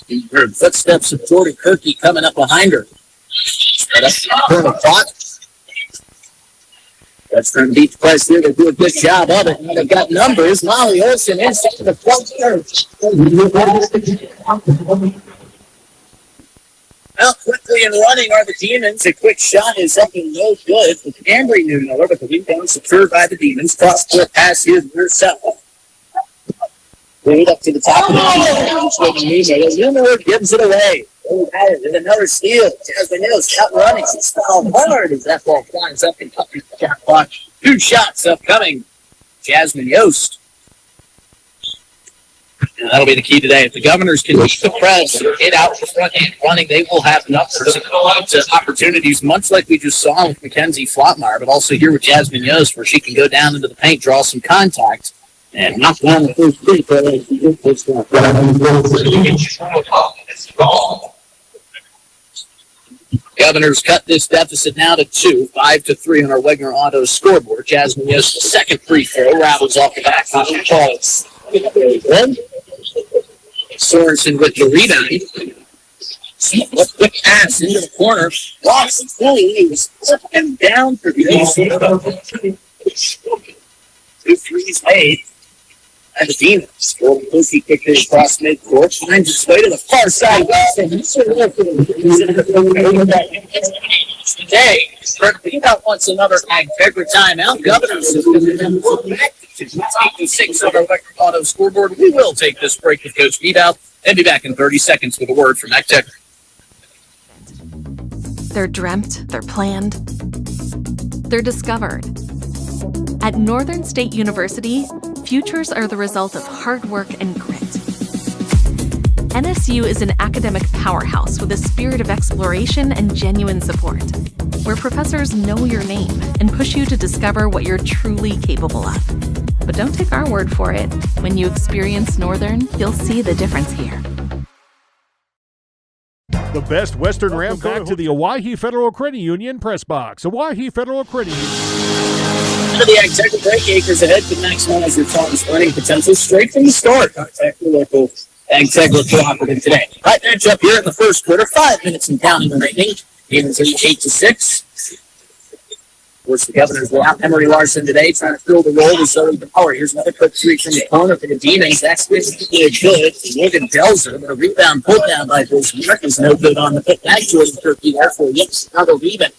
You heard footsteps of Jordan Kirky coming up behind her. Sped up the corner clock. That's going to beat the press here. They do a good job of it. They've got numbers. Molly Olsen inside the front third. Well, quickly and running are the Demons. A quick shot is up and no good for Ambry Newmiller, but the rebound secured by the Demons. Cross-court pass here to herself. Lead up to the top of the Demons. Newmiller gives it away. And another steal. Jasmine Yost out running. She's fouled hard as that ball flies up and up the shot clock. 2 shots upcoming Jasmine Yost. And that'll be the key today. If the Governors can keep the press, get out the front end running, they will have numbers to opportunities, much like we just saw with Mackenzie Flotmeyer, but also here with Jasmine Yost, where she can go down into the paint, draw some contact, and knock down the first free throw. Governors cut this deficit now to 2, 5-3 on our Wegner Auto scoreboard. Jasmine Yost's second free throw rattles off the back of the balls. Sorensen with the rebound. Quick pass into the corner. Lost Phillies and down for the two threes made. And the Demons. Pussy kicked it across midcourt. Finds its way to the far side. Today, Beat-Out wants another Agtegra timeout. Governors has been back to 86 on our Wegner Auto scoreboard. We will take this break with Coach Beat-Out and be back in 30 seconds with a word from Agtegra. They're dreamt, they're planned, they're discovered. At Northern State University, futures are the result of hard work and grit. NSU is an academic powerhouse with a spirit of exploration and genuine support, where professors know your name and push you to discover what you're truly capable of. But don't take our word for it. When you experience Northern, you'll see the difference here. The best Western Ram back to the Owyhee Federal Credit Union press box. Owyhee Federal Credit Union. Into the Agtegra break, acres ahead to maximize your farm's earning potential straight from the start. Contact your local Agtegra cooperative today. Right matchup here in the first quarter. 5 minutes and counting remaining. Demons are 8-6. Of course, the Governors without Emery Larson today, trying to fill the role with Zoe Bauer. Here's another quick three from the corner for the Demons. That's really good. Logan Delzer, but a rebound pulled down by Bismarck is no good on the put back to Turkey there for yet another rebound.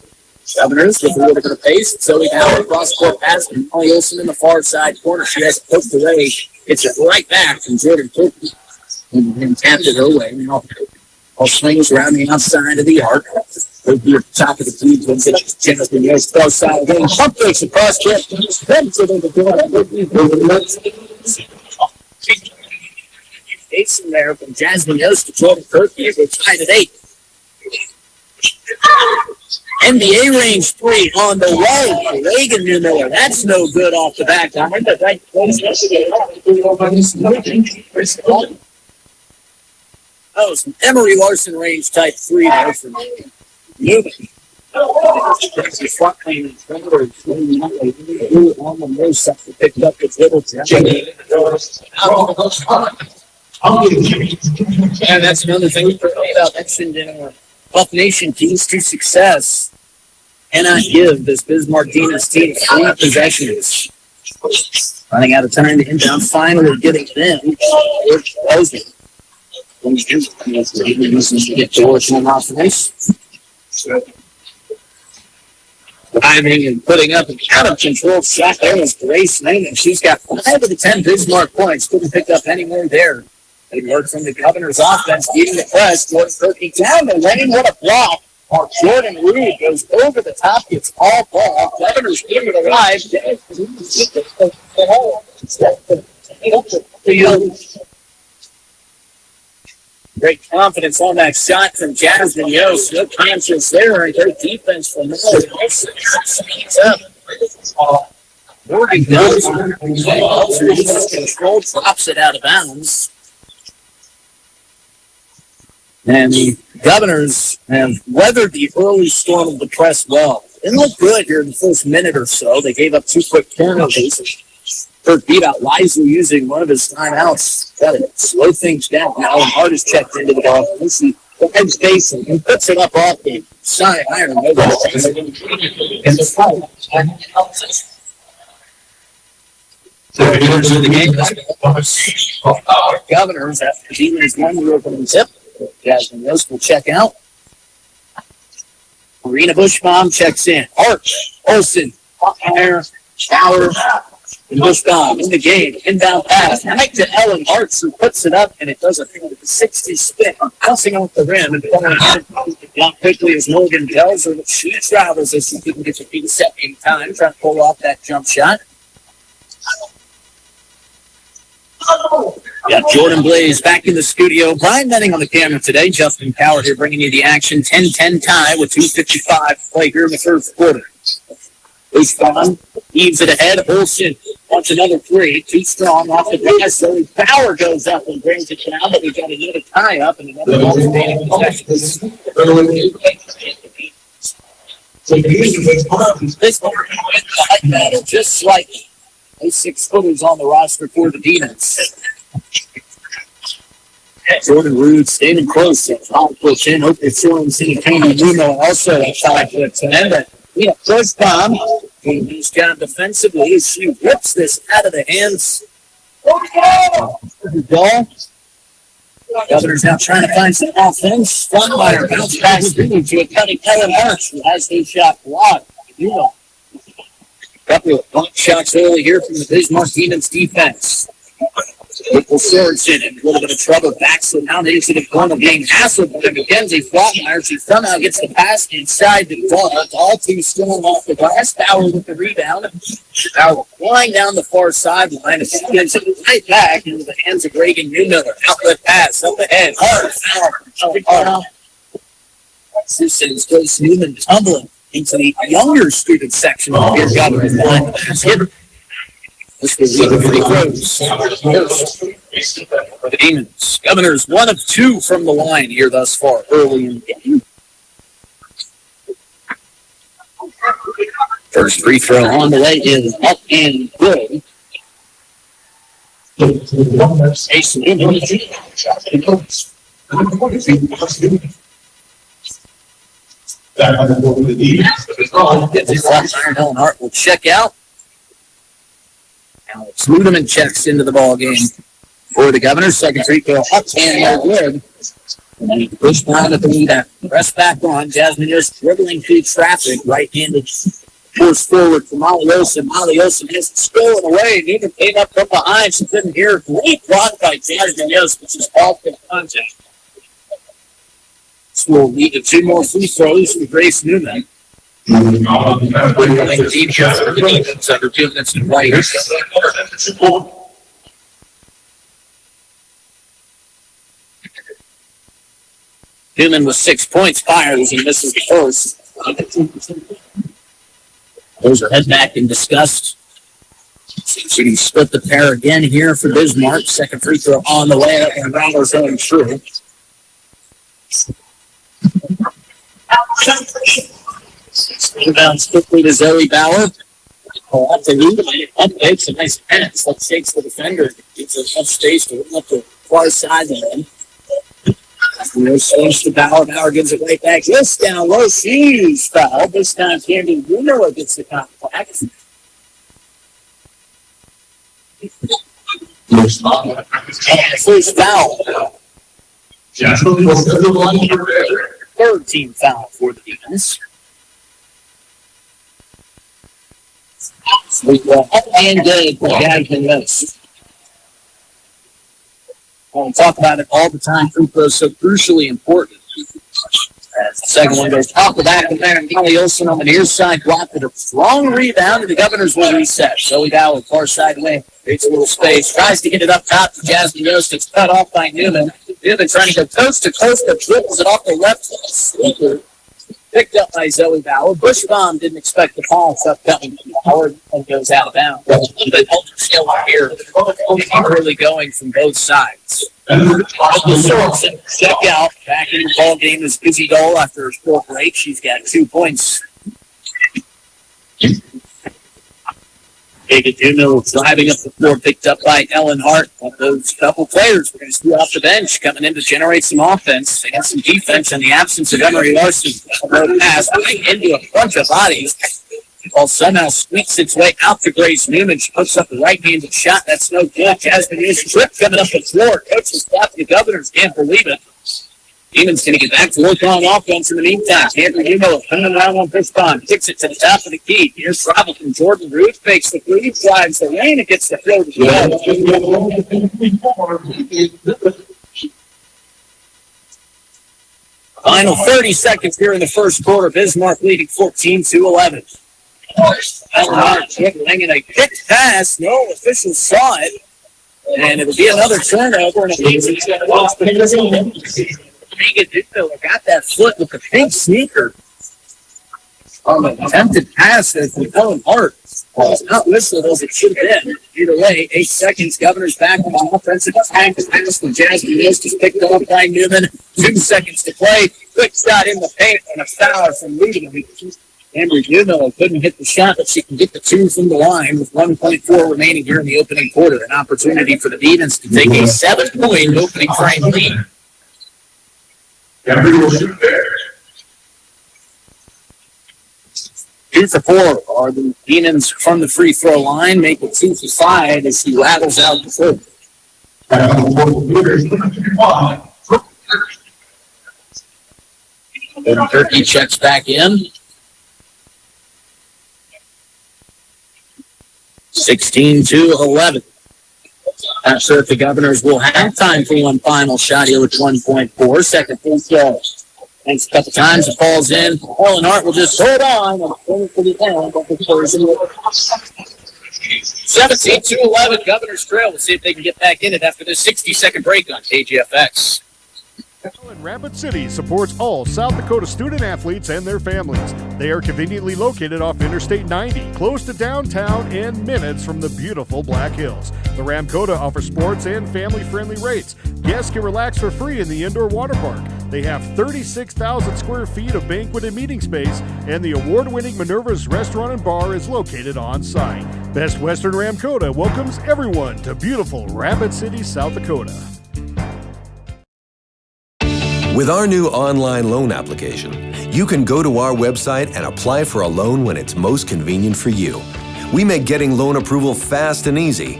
Governors with a little bit of pace. Zoe Bauer cross court pass from Molly Olsen in the far side corner. She has it poked away. It's it right back from Jordan Turkey and tapped it her way. All swings around the outside of the arc. Would be at the top of the key to get Jennifer Yost far side again. Pump fakes across there. Then to the Jason there from Jasmine Yost to Jordan Turkey. We're tied at 8. NBA range 3 on the way. Reagan Miller. That's no good off the back. I'm in the right place. Oh, some Emery Larson range type 3 there from Newman. Front lane on the low side picked up the little. And that's another thing we mentioned in our Buff Nation keys to success. And I give this Bismarck Demons team 3 possessions. Running out of time to inbound, finally getting them. We're closing. Get George on offense. Timing and putting up an out-of-control shot there is Grace Naaman. She's got 5 of the 10 Bismarck points. Couldn't pick up any more there. They work from the Governor's offense, beating the press. Jordan Turkey down the lane. What a block. Jordan Reed goes over the top, gets all ball. Governor's keep it alive. Great confidence on that shot from Jasmine Yost. No conscience there. And great defense from Miller. Speeds up. Morgan does. Control drops it out of bounds. And the Governors have weathered the early storm of the press well. It looked good here in the first minute or so. They gave up 2 quick turnovers. Third Beat-Out wisely using one of his timeouts. Got to slow things down. Alan Hart is checked into the ball. Lucy heads facing and puts it up off the side iron. And the foul. So here's the game. Governors after the Demons 1-0 opening tip. Jasmine Yost will check out. Marina Bushbaum checks in. Hart, Olsen, Buckmeyer, Schauer, and Bushbaum in the game. Inbound pass. Back to Ellen Hart, who puts it up, and it does a 60 spin, bouncing off the rim and falling down quickly as Morgan tells her that she travels as she couldn't get to feet set in time, trying to pull off that jump shot. Got Jordan Blaze back in the studio. Brian Menning on the camera today. Justin Coward here bringing you the action. 10-10 tie with 2:55 to play here in the first quarter. Bismarck eaves it ahead. Olsen wants another three. Too strong off the pass. So Power goes up and brings it down, but we got another tie up and another alternating possession. Bismarck battle just slightly. Those 6-footers on the roster for the Demons. Jordan Rude standing close. I'll push in. Hope it's showing Sinatini Nuno also at 5'10". But first bomb. He's got defensively as she rips this out of the hands. Ball. Governor's now trying to find some offense. Frontmeyer bounce back through to a cutting Ellen Arch, who has his shot blocked. Couple of block shots early here from the Bismarck Demons defense. Nickel Sorensen in a little bit of trouble. Backs it down into the corner, being hassled by Mackenzie Frontmeyer. She somehow gets the pass inside the ball. All too strong off the glass. Bauer with the rebound. Bauer flying down the far sideline. And she gets it right back into the hands of Reagan Newmiller. Outlet pass up ahead. Hard. Citizens goes Newman tumbling into the younger student section of the Governor's line. This will lead to free throws. For the Demons. Governors 1 of 2 from the line here thus far early in the game. First free throw on the way is up and good. Ace Newman. Ellen Hart will check out. Alex Ludeman checks into the ball game for the Governors. Second free throw up and good. Push down at the lead. Press back on. Jasmine Yost dribbling through traffic. Right-handed force forward for Molly Olsen. Molly Olsen has it stolen away. Newman came up from behind. She couldn't hear. Great block by Jasmine Yost, which is off the contact. This will lead to 2 more free throws for Grace Newman. Under 2 minutes to play. Newman with 6 points fires. He misses the first. Those are head back and discussed. She can split the pair again here for Bismarck. Second free throw on the way up, and Randall's going through. Inbounds quickly to Zoe Bauer. Off the lead, up makes a nice pass. That shakes the defender. Gives her enough space to run up the far sideline. Swings to Bauer. Bauer gives it right back. This down low. She's fouled. This time Candy Wunderler gets the contact. First foul. Third team foul for the defense. Up and good for Jasmine Yost. We'll talk about it all the time. Free throws so crucially important. As the second one goes off the back of there, Molly Olsen on the near side blocked it. A strong rebound, and the Governors will reset. Zoe Bauer, far side away, creates a little space, tries to get it up top to Jasmine Yost. It's cut off by Newman. Newman trying to go coast to coast, but dribbles it off the left sleeper. Picked up by Zoe Bauer. Bushbaum didn't expect the ball coming forward and goes out of bounds. The ultra skill here really going from both sides. Check out. Back in the ball game is Izzy Dole after her short break. She's got 2 points. David Duno driving up the floor, picked up by Ellen Hart. One of those couple players we're going to see off the bench coming in to generate some offense and some defense in the absence of Emery Larson. Pass right into a bunch of bodies. The ball somehow squeaks its way out to Grace Newman. She puts up a right-handed shot. That's no good. Jasmine Yost trip coming up the floor. Coach is stopping the Governors. Can't believe it. Demons going to get back to work on offense in the meantime. Andrew Newmiller coming around on Bismarck. Kicks it to the top of the key. Here's trouble from Jordan Root. Fakes the three. Drives the lane. It gets the throw to the final 30 seconds here in the first quarter. Bismarck leading 14-11. Hanging a kick pass. No officials saw it. And it'll be another turnover. And Megan Dudmiller got that foot with the pink sneaker on the attempted pass as the Ellen Hart. It's not listed as it should have been. Either way, 8 seconds. Governor's back on the offensive attack. The pass from Jasmine List is picked up by Newman. 2 seconds to play. Quick shot in the paint and a foul from Ludeman. Amber Dudmiller couldn't hit the shot, but she can get the 2 from the line with 1.4 remaining here in the opening quarter. An opportunity for the Demons to take a 7-point opening frame lead. Amber will shoot there. 2 for 4 are the Demons from the free throw line. Make it 2 for 5 as he rattles out the foot. Turkey checks back in. 16-11. Not sure if the Governors will have time for one final shot here with 1.4. Second free throw. Thanks a couple times. It falls in. Ellen Hart will just hold on and finish for the end. 17-11. Governors trail. We'll see if they can get back in it after this 60-second break on KGFX. Rapid City supports all South Dakota student athletes and their families. They are conveniently located off Interstate 90, close to downtown and minutes from the beautiful Black Hills. The Ramkota offers sports and family-friendly rates. Guests can relax for free in the indoor water park. They have 36,000 square feet of banquet and meeting space, and the award-winning Minerva's Restaurant and Bar is located on site. Best Western Ramkota welcomes everyone to beautiful Rapid City, South Dakota. With our new online loan application, you can go to our website and apply for a loan when it's most convenient for you. We make getting loan approval fast and easy.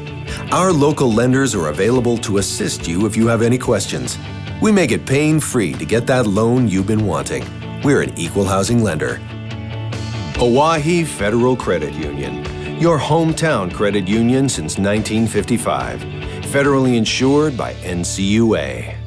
Our local lenders are available to assist you if you have any questions. We make it pain-free to get that loan you've been wanting. We're an equal housing lender. Oahe Federal Credit Union, your hometown credit union since 1955. Federally insured by NCUA.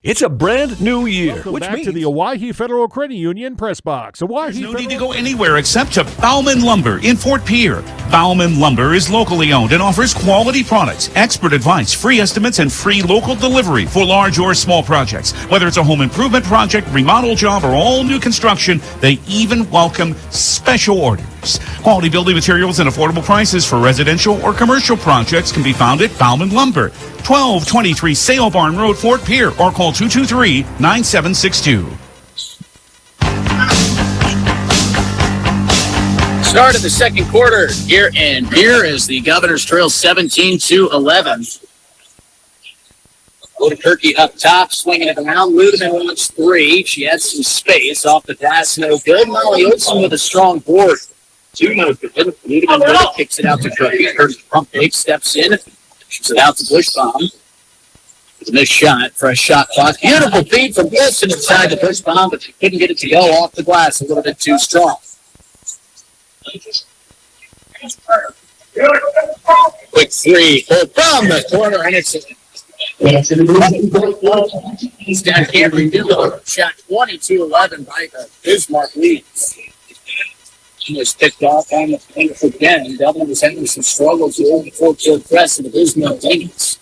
It's a brand new year, Welcome which back means to the Oahe Federal Credit Union press box. There's no need to go anywhere except to Bauman Lumber in Fort Pierre. Bauman Lumber is locally owned and offers quality products, expert advice, free estimates, and free local delivery for large or small projects. Whether it's a home improvement project, remodel job, or all new construction, they even welcome special orders. Quality building materials and affordable prices for residential or commercial projects can be found at Bauman Lumber, 1223 Sale Barn Road, Fort Pierre, or call 223-9762. Start of the second quarter here in Pierre as the Governors trail 17-11. Turkey up top, swinging it around. Ludeman wants 3. She has some space off the pass. No good. Molly Olsen with a strong board. 2 no good. Ludeman kicks it out to Turkey. Turkey pump fake, steps in. Shoots it out to Bushbaum. It's a missed shot. Fresh shot clock. Beautiful feed from Wilson inside the Bushbaum, but she couldn't get it to go off the glass. A little bit too strong. Quick 3. From the corner, and it's down Cameron Dillard. Shot 22-11 by the Bismarck leads. She was picked off on the finish again. Devlin was having some struggles to hold the full-court press of the Bismarck Demons.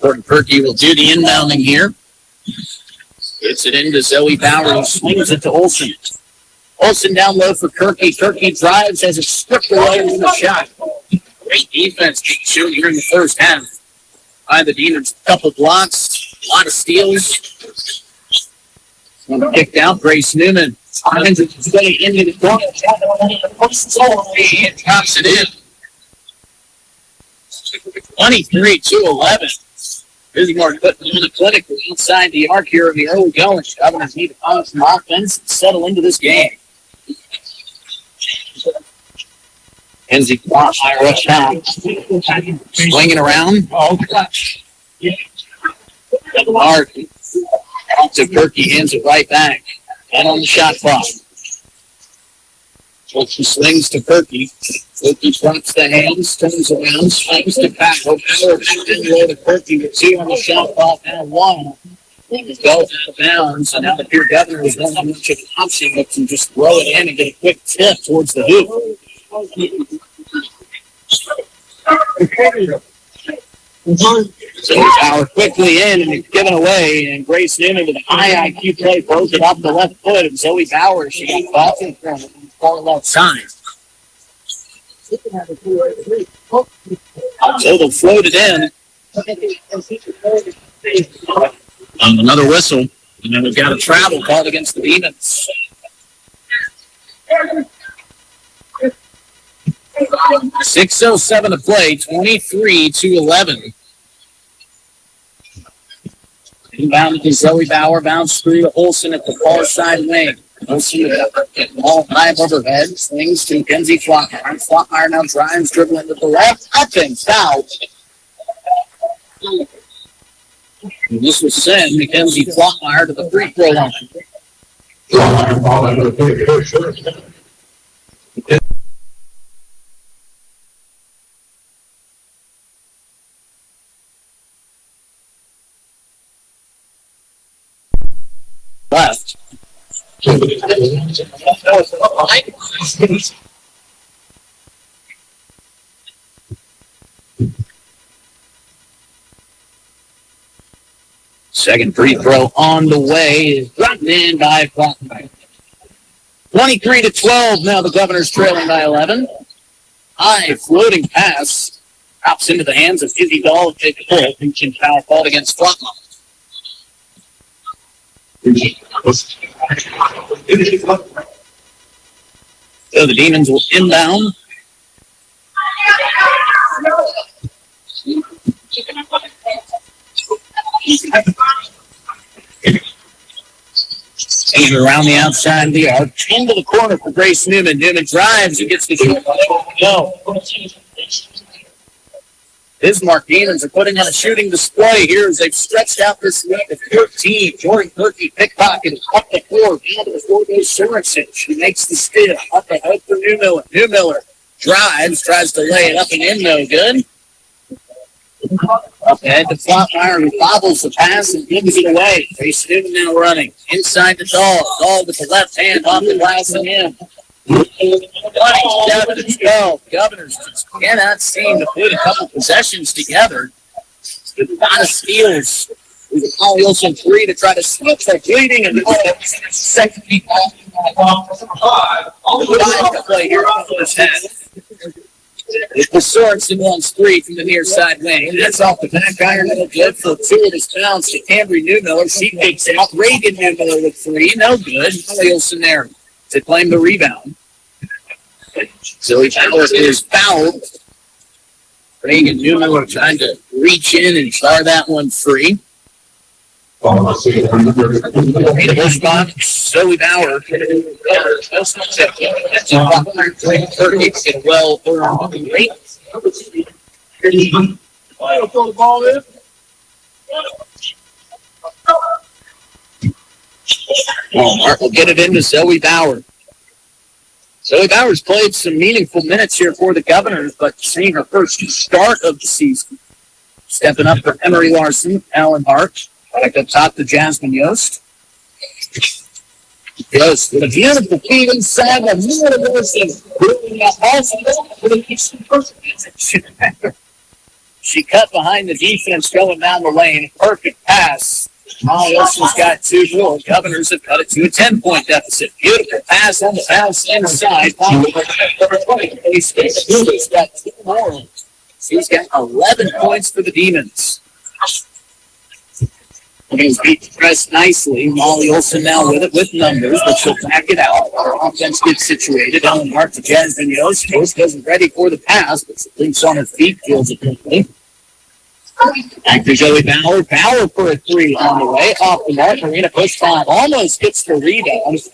Gordon Perky will do the inbounding here. Gets it into Zoe Bauer, who swings it to Olsen. Olsen down low for Kirky. Kirky drives, has it stripped away from the shot. Great defense being shown here in the first half by the Demons. A couple blocks, a lot of steals. One kicked out, Grace Newman. Finds it into the corner. And pops it in. 23-11. Bismarck putting in the clinic inside the arc here of the early going. Governors need to find some offense and settle into this game. Enzie Irish now. Swinging around. Mark to Kirky, hands it right back. And on the shot clock. She swings to Kirky. Kirky drops the hands, turns around, swings to Pat. O'Connor back in low to Kirky with 2 on the shot clock, now 1. It goes out of bounds, and now the Pierre Governors don't have much of an option but to just throw it in and get a quick tip towards the hoop. So Power quickly in and it's given away, and Grace Newman with a high IQ play throws it off the left foot, and Zoe Bauer, she got caught in front of the far left side. So they'll float it in. Another whistle, and then we've got a travel called against the Demons. 6:07 to play, 23-11. Inbound to Zoe Bauer, bounce through to Olsen at the far side wing. Olsen getting the ball high above her head, swings to Mackenzie Flockmeyer. Flockmeyer now drives, dribbling to the left, up and foul. And this will send Mackenzie Flockmeyer to the free throw line. Left. Second free throw on the way is dropped in by Flockmeyer. 23-12. Now the Governors trailing by 11. High floating pass drops into the hands of Izzy Dahl. Take a pull. Reaching foul called against Flockmeyer. So the Demons will inbound. Taking it around the outside of the arc. Into the corner for Grace Newman. Newman drives and gets the shoot. No. Bismarck Demons are putting on a shooting display here as they've stretched out this lead to 14. Jordan Turkey pickpocketed up the floor, down to the floor goes Sorensen. She makes the steal up ahead for New Miller. New Miller drives, tries to lay it up and in, no good. Up ahead to Flockmeyer, who bobbles the pass and gives it away. Grace Newman now running inside the Dahl. Dahl with the left hand off the glass and in. 27-12. Governors just cannot seem to put a couple possessions together. A lot of steals. With a Molly Olsen 3 to try to switch their bleeding and second play here on the first half. It's the Sorensen wants 3 from the near side wing. That's off the back iron. No good for 2 of his bounce to Cambry Newmiller. She takes it out. Reagan Newmiller with 3. No good. Molly Olsen there to claim the rebound. Zoe Bauer is fouled. Reagan Newmiller trying to reach in and bar that one free. The Bushbach, Zoe Bauer. That's a well earned rate. Throw the ball in. Walmart will get it into Zoe Bauer. Zoe Bauer's played some meaningful minutes here for the Governors, but seeing her first start of the season. Stepping up for Emery Larson, Alan Hart. Back up top to Jasmine Yost. Yost with a beautiful feed inside the middle of She cut behind the defense going down the lane. Perfect pass. Molly Olsen's got 2 more. Governors have cut it to a 10-point deficit. Beautiful pass on the bounce inside. He's got 2 more. He's got 11 points for the Demons. He's beat the press nicely. Molly Olsen now with it with numbers, but she'll back it out. Our offense gets situated. Ellen Hart to Jasmine Yost. Yost wasn't ready for the pass, but she thinks on her feet, feels it quickly. Back to Zoe Bauer. Bauer for a 3 on the way. Off the mark. Marina push 5. Almost gets the rebound.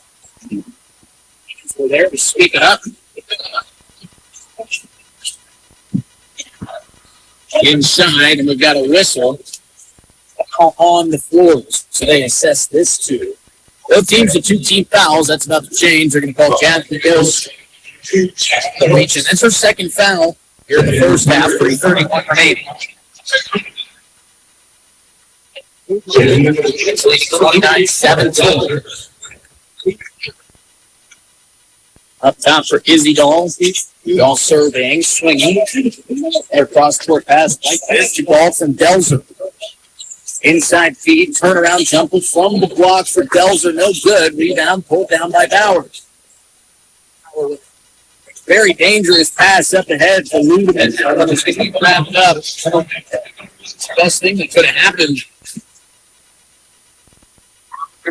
We're there to speak it up. Inside, and we've got a whistle on the floors. So they assess this too. Both teams with 2-team fouls. That's about to change. They're going to call Jasmine Yost the reach. And that's her second foul here in the first half. 3:31 remaining. It's leading 29-17. Up top for Izzy Dahl. Dahl surveying, swinging. And cross-court pass like this. Ball from Delzer. Inside feed, turnaround jumper from the block for Delzer. No good. Rebound pulled down by Bowers. Very dangerous pass up ahead for Ludeman. He wrapped up. Best thing that could have happened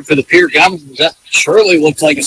for the Pierre government. That surely looked like a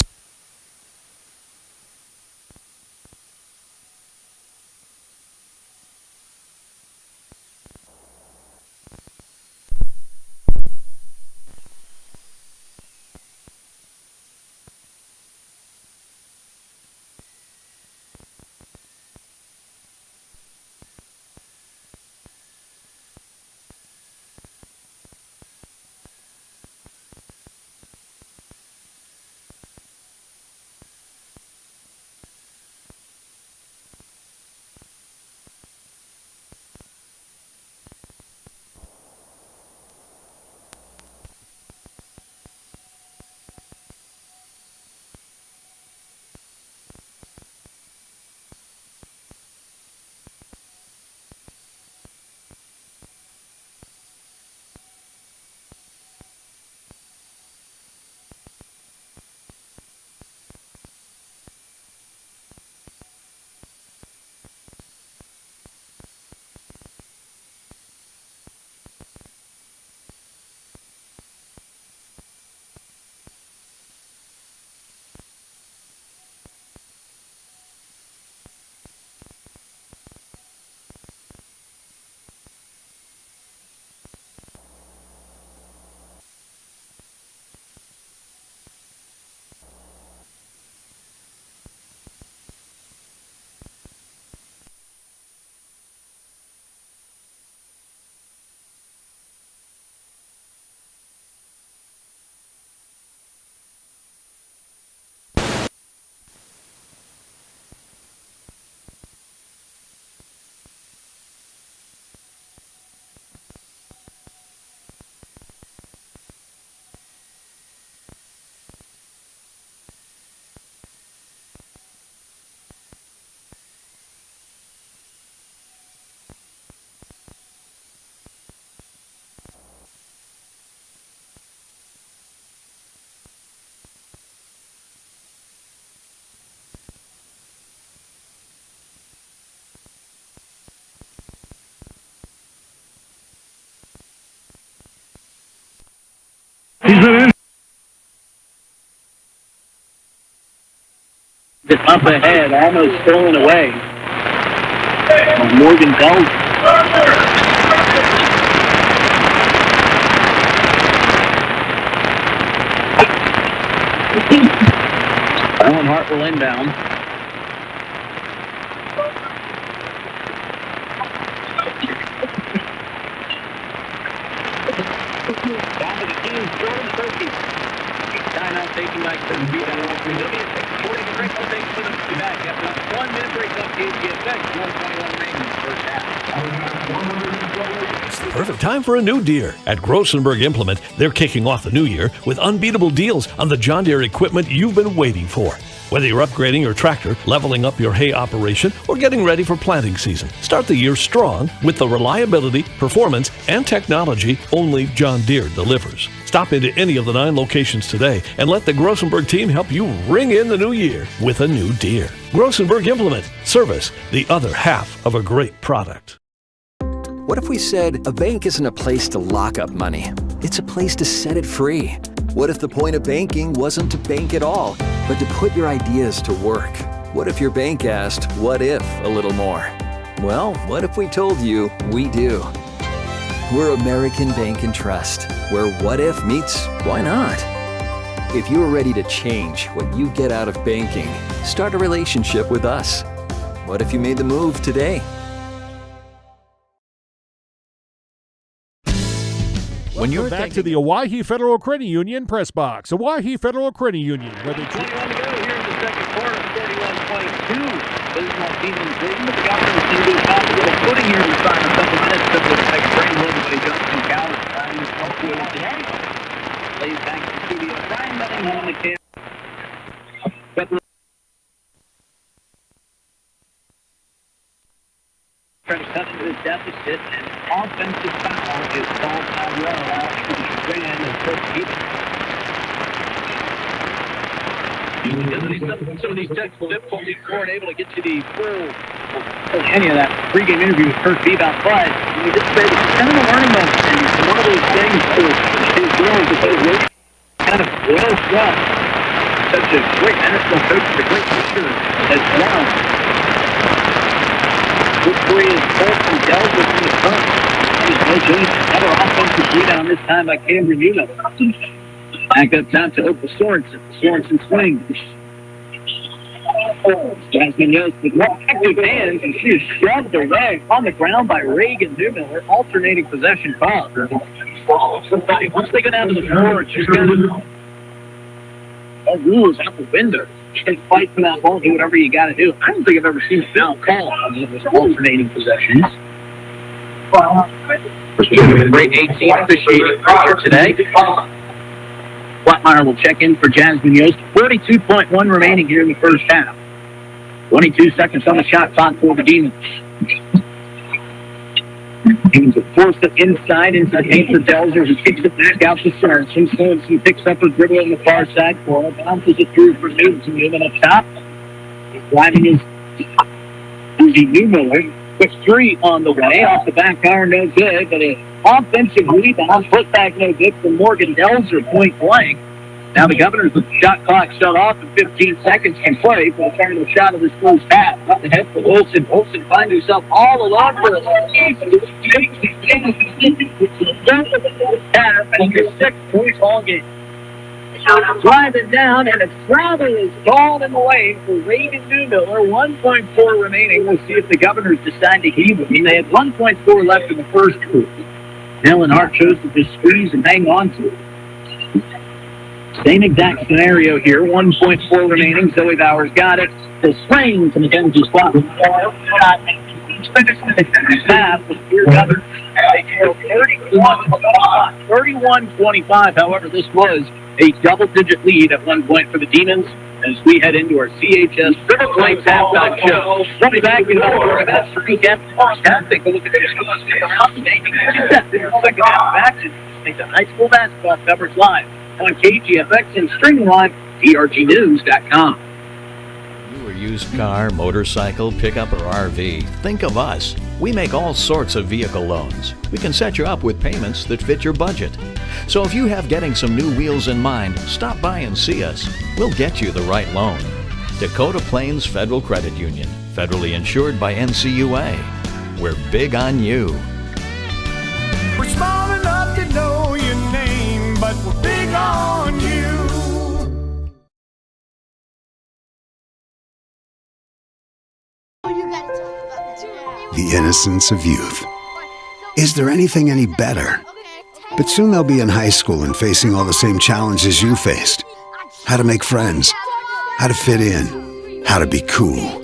It's up ahead, almost stolen away. Morgan Bell. Owen Hart will inbound. Down to the team, Jordan Turkey. Timeout taken by Curtin Beat. There'll be a 6:40 break. We'll take for them to be back after a 1-minute break up to GBB. 1:21 remaining in the first half. It's the perfect time for a new Deere. At Grossenberg Implement, they're kicking off the new year with unbeatable deals on the John Deere equipment you've been waiting for. Whether you're upgrading your tractor, leveling up your hay operation, or getting ready for planting season, start the year strong with the reliability, performance, and technology only John Deere delivers. Stop into any of the 9 locations today and let the Grossenberg team help you ring in the new year with a new Deere. Grossenberg Implement. Service, the other half of a great product. What if we said a bank isn't a place to lock up money? It's a place to set it free. What if the point of banking wasn't to bank at all, but to put your ideas to work? What if your bank asked, what if, a little more? Well, what if we told you we do? We're American Bank and Trust, where what if meets why not? If you're ready to change what you get out of banking, start a relationship with us. What if you made the move today? When you're back to the Owyhee Federal Credit Union press box. Owyhee Federal Credit Union, where they 21 to go here in the second quarter, 41-22. Bismarck Demons leading, but the Governors seem to have found a little footing here in the final couple minutes of this next break. Everybody Johnson Coward trying to help you today. Plays back to the studio. Brian Bettingham on the camera. Trying to cut into the deficit, and offensive foul is called by Rowe out to the Grand and first keeper. Some of these technical difficulties weren't able to get to the full any of that pregame interview with Kurt Beebe outside. We just say it's kind of a learning moment, and one of those things for his girls is really kind of well run. Such a great national coach and a great teacher as well. Good three is Colt from Delta from the front. Another offensive rebound, this time by Cameron Newman. Back up top to Opal Sorensen. Sorensen swings. Jasmine Yost with more active hands, and she is shoved away on the ground by Reagan Newman. Her alternating possession foul. Once they go down to the floor, she's got all rules out the window. You can fight for that ball, do whatever you got to do. I don't think I've ever seen a foul call on this alternating possessions. Great 18 officiating here today. Blattmeyer will check in for Jasmine Yost. 42.1 remaining here in the first half. 22 seconds on the shot clock for the Demons. Demons will force it inside paint for Delzer, who kicks it back out to Sorensen. Sorensen picks up her dribble on the far side corner, bounces it through for Newton. Newman up top. He's driving his Uzi Newmiller. Quick three on the way, off the back iron, no good, but an offensive rebound, put back no good for Morgan Delzer, point blank. Now the Governors with the shot clock shut off and 15 seconds can play for the final shot of this first half. Up the head for Olsen. Olsen finds himself all alone for a half, and he's 6 points all game. Driving down, and a travel is gone in the lane for Reagan Newmiller. 1.4 remaining. We'll see if the Governors decide to heave it. They had 1.4 left in the first quarter. Helen Hart chose to just squeeze and hang on to it. Same exact scenario here. 1.4 remaining. Zoe Bowers got it. The swing to Mackenzie's spot. Pass with Pierre Governors. 31-25. However, this was a double-digit lead at one point for the Demons as we head into our CHS River Plains halftime show. We'll be back in another minute to recap the first half. Take a look at the second half of action. Take the high school basketball coverage live on KGFX and streaming live at drgnews.com. New or used car, motorcycle, pickup, or RV, think of us. We make all sorts of vehicle loans. We can set you up with payments that fit your budget. So if you have getting some new wheels in mind, stop by and see us. We'll get you the right loan. Dakota Plains Federal Credit Union, federally insured by NCUA. We're big on you. We're small enough to know your name, but we're big on you. The innocence of youth. Is there anything any better? But soon they'll be in high school and facing all the same challenges you faced. How to make friends, how to fit in, how to be cool.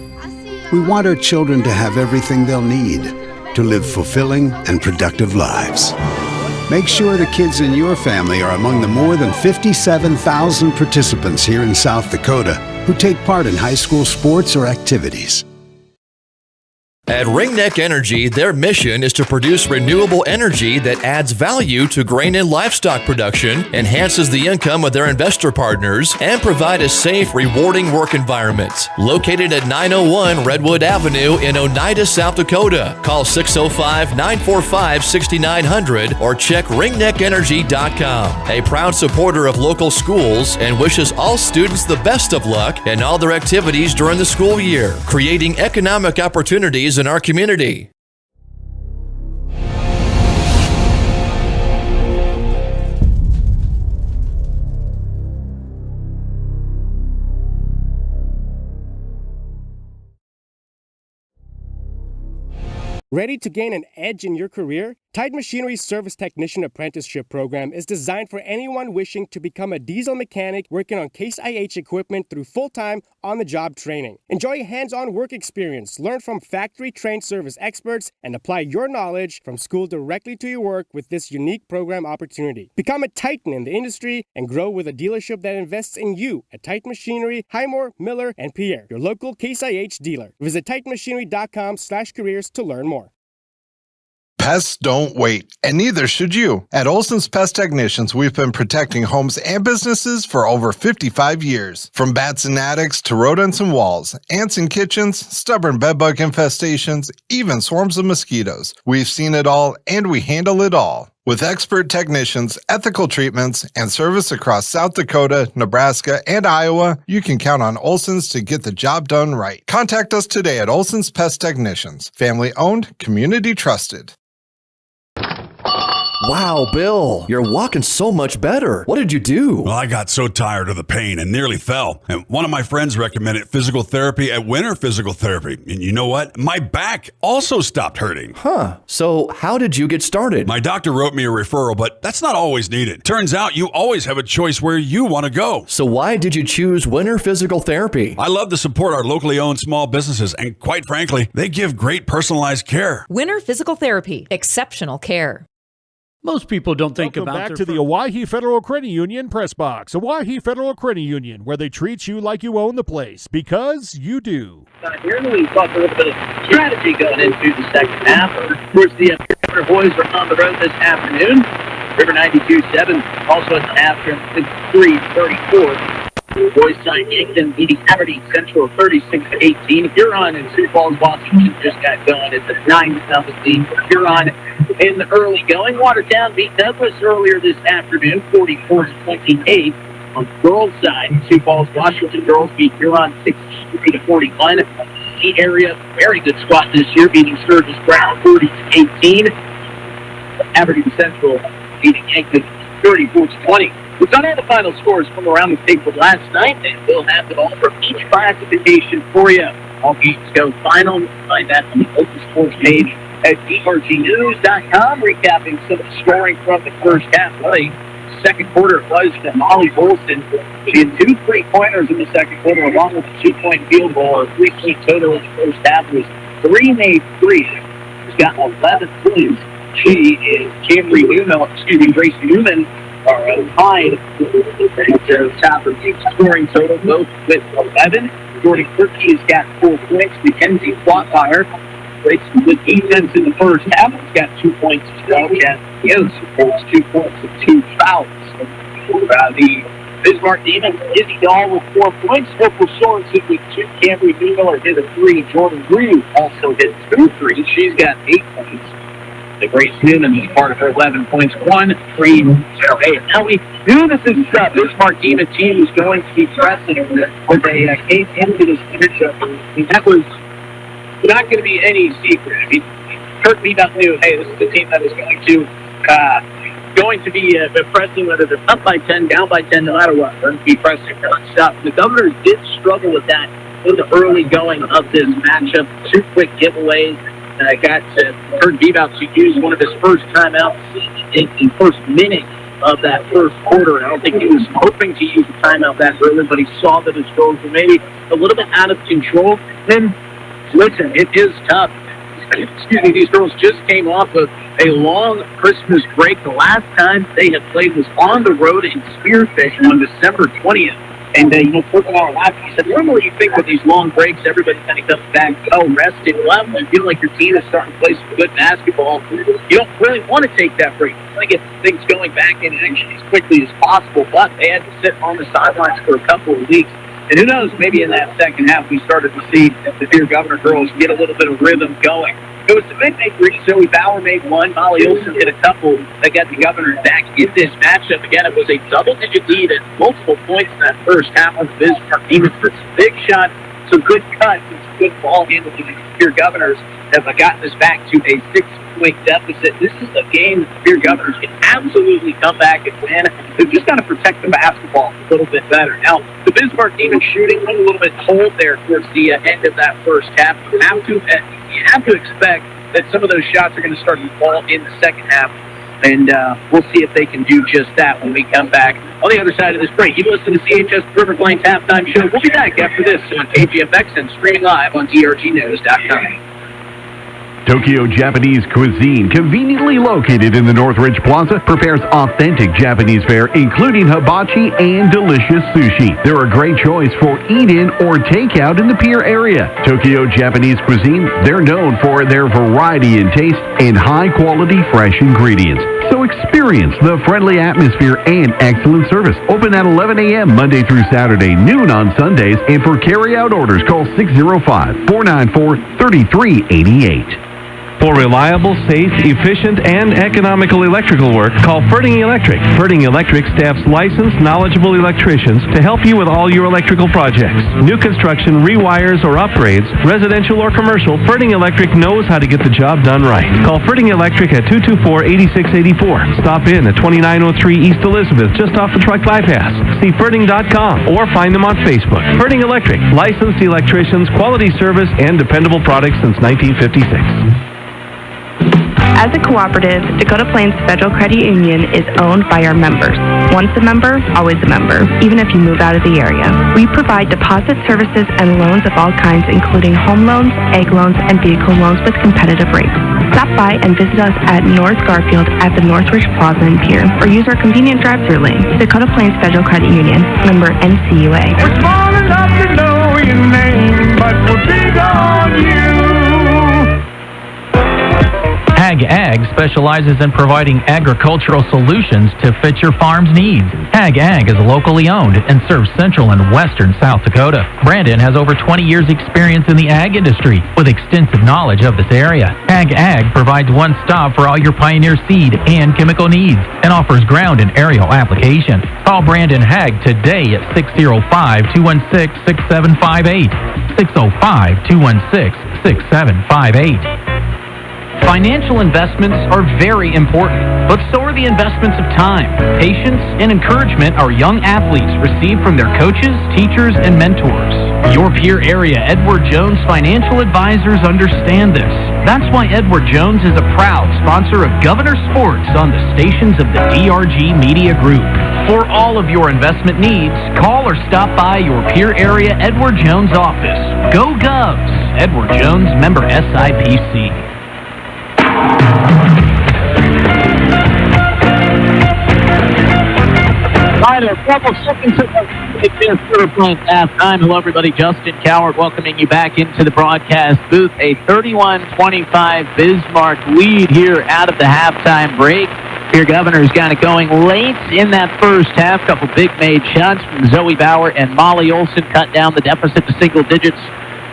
We want our children to have everything they'll need to live fulfilling and productive lives. Make sure the kids in your family are among the more than 57,000 participants here in South Dakota who take part in high school sports or activities. At Ringneck Energy, their mission is to produce renewable energy that adds value to grain and livestock production, enhances the income of their investor partners, and provide a safe, rewarding work environment. Located at 901 Redwood Avenue in Oneida, South Dakota. Call 605-945-6900 or check ringneckenergy.com. A proud supporter of local schools and wishes all students the best of luck in all their activities during the school year, creating economic opportunities in our community. Ready to gain an edge in your career? Tide Machinery's Service Technician Apprenticeship Program is designed for anyone wishing to become a diesel mechanic working on Case IH equipment through full-time, on-the-job training. Enjoy hands-on work experience, learn from factory-trained service experts, and apply your knowledge from school directly to your work with this unique program opportunity. Become a titan in the industry and grow with a dealership that invests in you at Tide Machinery, Highmore, Miller, and Pierre, your local Case IH dealer. Visit TitanMachinery.com/careers to learn more. Pests don't wait, and neither should you. At Olson's Pest Technicians, we've been protecting homes and businesses for over 55 years. From bats and attics to rodents and walls, ants in kitchens, stubborn bedbug infestations, even swarms of mosquitoes. We've seen it all, and we handle it all. With expert technicians, ethical treatments, and service across South Dakota, Nebraska, and Iowa, you can count on Olson's to get the job done right. Contact us today at Olson's Pest Technicians. Family owned, community trusted. Wow, Bill, you're walking so much better. What did you do? Well, I got so tired of the pain and nearly fell. And one of my friends recommended physical therapy at Winter Physical Therapy. And you know what? My back also stopped hurting. Huh. So how did you get started? My doctor wrote me a referral, but that's not always needed. Turns out you always have a choice where you want to go. So why did you choose Winter Physical Therapy? I love to support our locally owned small businesses. And quite frankly, they give great personalized care. Winter Physical Therapy. Exceptional care. Most people don't think Welcome about back to the Owyhee Federal Credit Union Press Box. Owyhee Federal Credit Union, where they treat you like you own the place, because you do. Here we talk a little bit of strategy going into the second half. Of course, the River boys are on the road this afternoon. River 92-7, also at the after 3:34. The boys side Yankton beating Aberdeen Central 36-18. Huron and Sioux Falls, Washington just got going at the 9-0 lead. Huron in the early going. Watertown beat Douglas earlier this afternoon, 44-28. On the girls' side, Sioux Falls, Washington girls beat Huron 63-41. The area, very good squad this year, beating Sturgis Brown 40-18. Aberdeen Central beating Yankton 34-20. We've done all the final scores from around the table last night, and we'll have them all from each classification for you. All games go final. You'll find that on the Open Sports page at drgnews.com, recapping some of the scoring from the first half. Well, the second quarter was to Molly Bolston. She had 2 3-pointers in the second quarter, along with a 2-point field goal. A 3-point total in the first half was 3 made threes. She's got 11 points. She is Grace Newman are tied at the top of the scoring total, both with 11. Jordan Kirkey's got 4 points. Mackenzie Flotfire played some good defense in the first half. He's got 2 points as well. Chad Yost holds 2 points and 2 fouls. The Bismarck Demons, Izzy Dahl with 4 points. Opal Sorensen with 2. Camry Newmiller hit a 3. Jordan Grew also hit 2 threes. She's got 8 points. The Grace Newman is part of her 11 points, 1 3 0 8. Now we knew this Bismarck Demon team was going to be pressing when they came into this matchup. That was not going to be any secret. I mean, Kirk Beanup knew, hey, this is the team that is going to be pressing, whether they're up by 10, down by 10, no matter what. They're going to be pressing nonstop. The Governors did struggle with that in the early going of this matchup. 2 quick giveaways. I got Kurt Bebout to use one of his first timeouts in the first minute of that first quarter. I don't think he was hoping to use the timeout that early, but he saw that his goals were maybe a little bit out of control. And listen, it is tough. These girls just came off of a long Christmas break. The last time they had played was on the road in Spearfish on December 20th. And, Kirk and I were laughing. He said, normally you think with these long breaks, everybody kind of comes back well-rested. Well, you feel like your team is starting to play some good basketball. You don't really want to take that break. You want to get things going back in action as quickly as possible. But they had to sit on the sidelines for a couple of weeks. And who knows, maybe in that second half we started to see the Dear Governor girls get a little bit of rhythm going. It was the mid-make three. Zoe Bauer made 1. Molly Olsen hit a couple that got the Governors back in this matchup. Again, it was a double-digit lead at multiple points in that first half of the Bismarck Demons for some big shots, some good cuts, and some good ball handling. The Dear Governors have gotten us back to a 6-point deficit. This is a game that the Dear Governors can absolutely come back and win. They've just got to protect the basketball a little bit better. Now, the Bismarck Demons shooting went a little bit cold there towards the end of that first half. You have to expect that some of those shots are going to start to fall in the second half. And we'll see if they can do just that when we come back on the other side of this break. You listen to CHS River Plains Halftime Show. We'll be back after this on KGFX and streaming live on DRGnews.com. Tokyo Japanese Cuisine, conveniently located in the Northridge Plaza, prepares authentic Japanese fare, including hibachi and delicious sushi. They're a great choice for eat-in or takeout in the Pierre area. Tokyo Japanese Cuisine, they're known for their variety in taste and high-quality fresh ingredients. So experience the friendly atmosphere and excellent service. Open at 11 a.m. Monday through Saturday, noon on Sundays, and for carry-out orders, call 605-494-3388. For reliable, safe, efficient, and economical electrical work, call Ferding Electric. Ferding Electric staffs licensed, knowledgeable electricians to help you with all your electrical projects. New construction, rewires, or upgrades, residential or commercial, Ferding Electric knows how to get the job done right. Call Ferding Electric at 224-8684. Stop in at 2903 East Elizabeth, just off the truck bypass. See Ferding.com or find them on Facebook. Ferding Electric, licensed electricians, quality service, and dependable products since 1956. As a cooperative, Dakota Plains Federal Credit Union is owned by our members. Once a member, always a member, even if you move out of the area. We provide deposit services and loans of all kinds, including home loans, egg loans, and vehicle loans with competitive rates. Stop by and visit us at North Garfield at the Northridge Plaza in Pierre, or use our convenient drive-thru lane. Dakota Plains Federal Credit Union, member NCUA. We're small enough to know your name, but we're big on you. Ag specializes in providing agricultural solutions to fit your farm's needs. Ag is locally owned and serves central and western South Dakota. Brandon has over 20 years experience in the ag industry with extensive knowledge of this area. Ag provides one stop for all your Pioneer seed and chemical needs and offers ground and aerial application. Call Brandon Hag today at 605-216-6758. 605-216-6758. Financial investments are very important, but so are the investments of time, patience, and encouragement our young athletes receive from their coaches, teachers, and mentors. Your Pierre area Edward Jones financial advisors understand this. That's why Edward Jones is a proud sponsor of Governor Sports on the stations of the DRG Media Group. For all of your investment needs, call or stop by your Pierre area Edward Jones office. Go Govs! Edward Jones, member SIPC. All right, a couple seconds of halftime. Hello, everybody. Justin Coward welcoming you back into the broadcast booth. A 31-25 Bismarck lead here out of the halftime break. Pierre Governor's got it going late in that first half. Couple big made shots from Zoe Bauer and Molly Olson cut down the deficit to single digits.